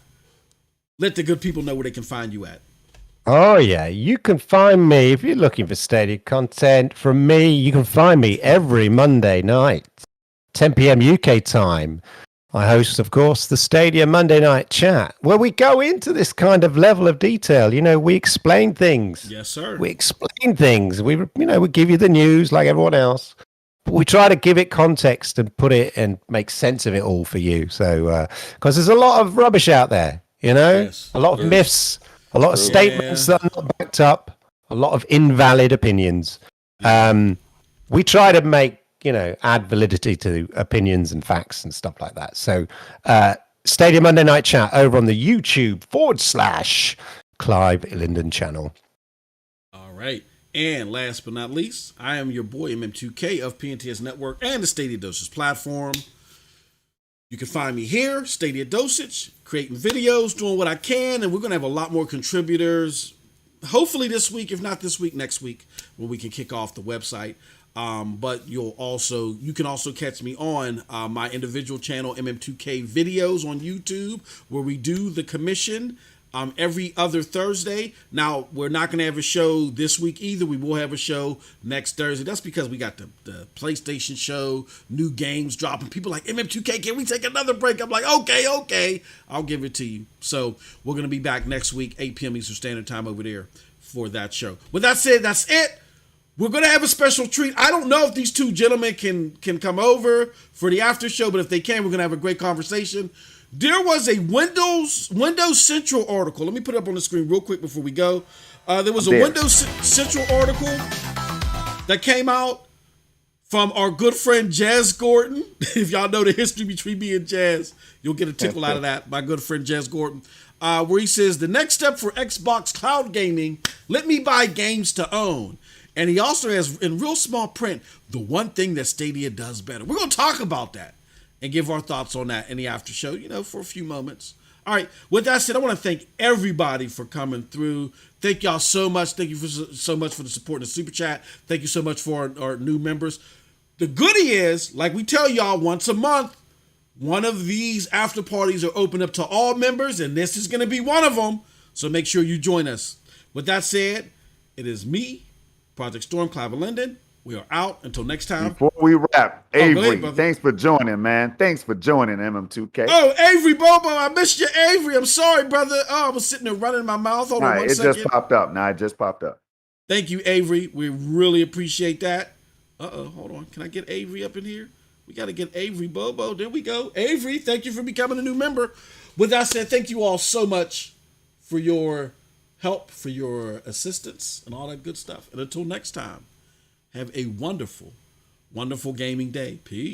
Speaker 1: let the good people know where they can find you at.
Speaker 3: Oh, yeah. You can find me, if you're looking for Stadia content from me, you can find me every Monday night, 10 p.m. UK time. I host, of course, the Stadia Monday Night Chat, where we go into this kind of level of detail. We explain things.
Speaker 1: Yes, sir.
Speaker 3: We explain things. We give you the news like everyone else. But we try to give it context and put it and make sense of it all for you. So, because there's a lot of rubbish out there,
Speaker 1: Yes.
Speaker 3: A lot of myths. A lot of statements that are not backed up, a lot of invalid opinions. We try to make, add validity to opinions and facts and stuff like that. So Stadia Monday Night Chat over on the YouTube /Clive Linden channel.
Speaker 1: All right. And last but not least, I am your boy MM2K of PNTS Network and the Stadia Dosage platform. You can find me here, Stadia Dosage, creating videos, doing what I can, and we're going to have a lot more contributors, hopefully this week, if not this week, next week, when we can kick off the website. But you can also catch me on my individual channel, MM2K Videos on YouTube, where we do the commission every other Thursday. Now, we're not going to have a show this week either. We will have a show next Thursday. That's because we got the PlayStation show, new games dropping. People like, MM2K, can we take another break? I'm like, okay, I'll give it to you. So we're going to be back next week, 8 p.m. Eastern Standard Time over there for that show. With that said, that's it. We're going to have a special treat. I don't know if these two gentlemen can come over for the after show, but if they can, we're going to have a great conversation. There was a Windows Central article. Let me put it up on the screen real quick before we go. There was a Windows Central article that came out from our good friend Jazz Gordon. If y'all know the history between me and Jazz, you'll get a tickle out of that. My good friend Jazz Gordon, where he says, the next step for Xbox cloud gaming, let me buy games to own. And he also has, in real small print, the one thing that Stadia does better. We're going to talk about that and give our thoughts on that in the after show, for a few moments. All right. With that said, I want to thank everybody for coming through. Thank y'all so much. Thank you so much for the support in the super chat. Thank you so much for our new members. The goodie is, like we tell y'all once a month, one of these after parties are open up to all members, and this is going to be one of them. So make sure you join us. With that said, it is me, Project Storm, Clive Linden. We are out until next time.
Speaker 2: Before we wrap, Avery,
Speaker 1: ahead,
Speaker 2: thanks for joining, man. Thanks for joining MM2K.
Speaker 1: Oh, Avery Bobo, I missed you, Avery. I'm sorry, brother. Oh, I was sitting there running my mouth. Hold on one second.
Speaker 2: It just popped up. It just popped up.
Speaker 1: Thank you, Avery. We really appreciate that. Hold on. Can I get Avery up in here? We got to get Avery Bobo. There we go. Avery, thank you for becoming a new member. With that said, thank you all so much for your help, for your assistance, and all that good stuff. And until next time, have a wonderful, wonderful gaming day. Peace.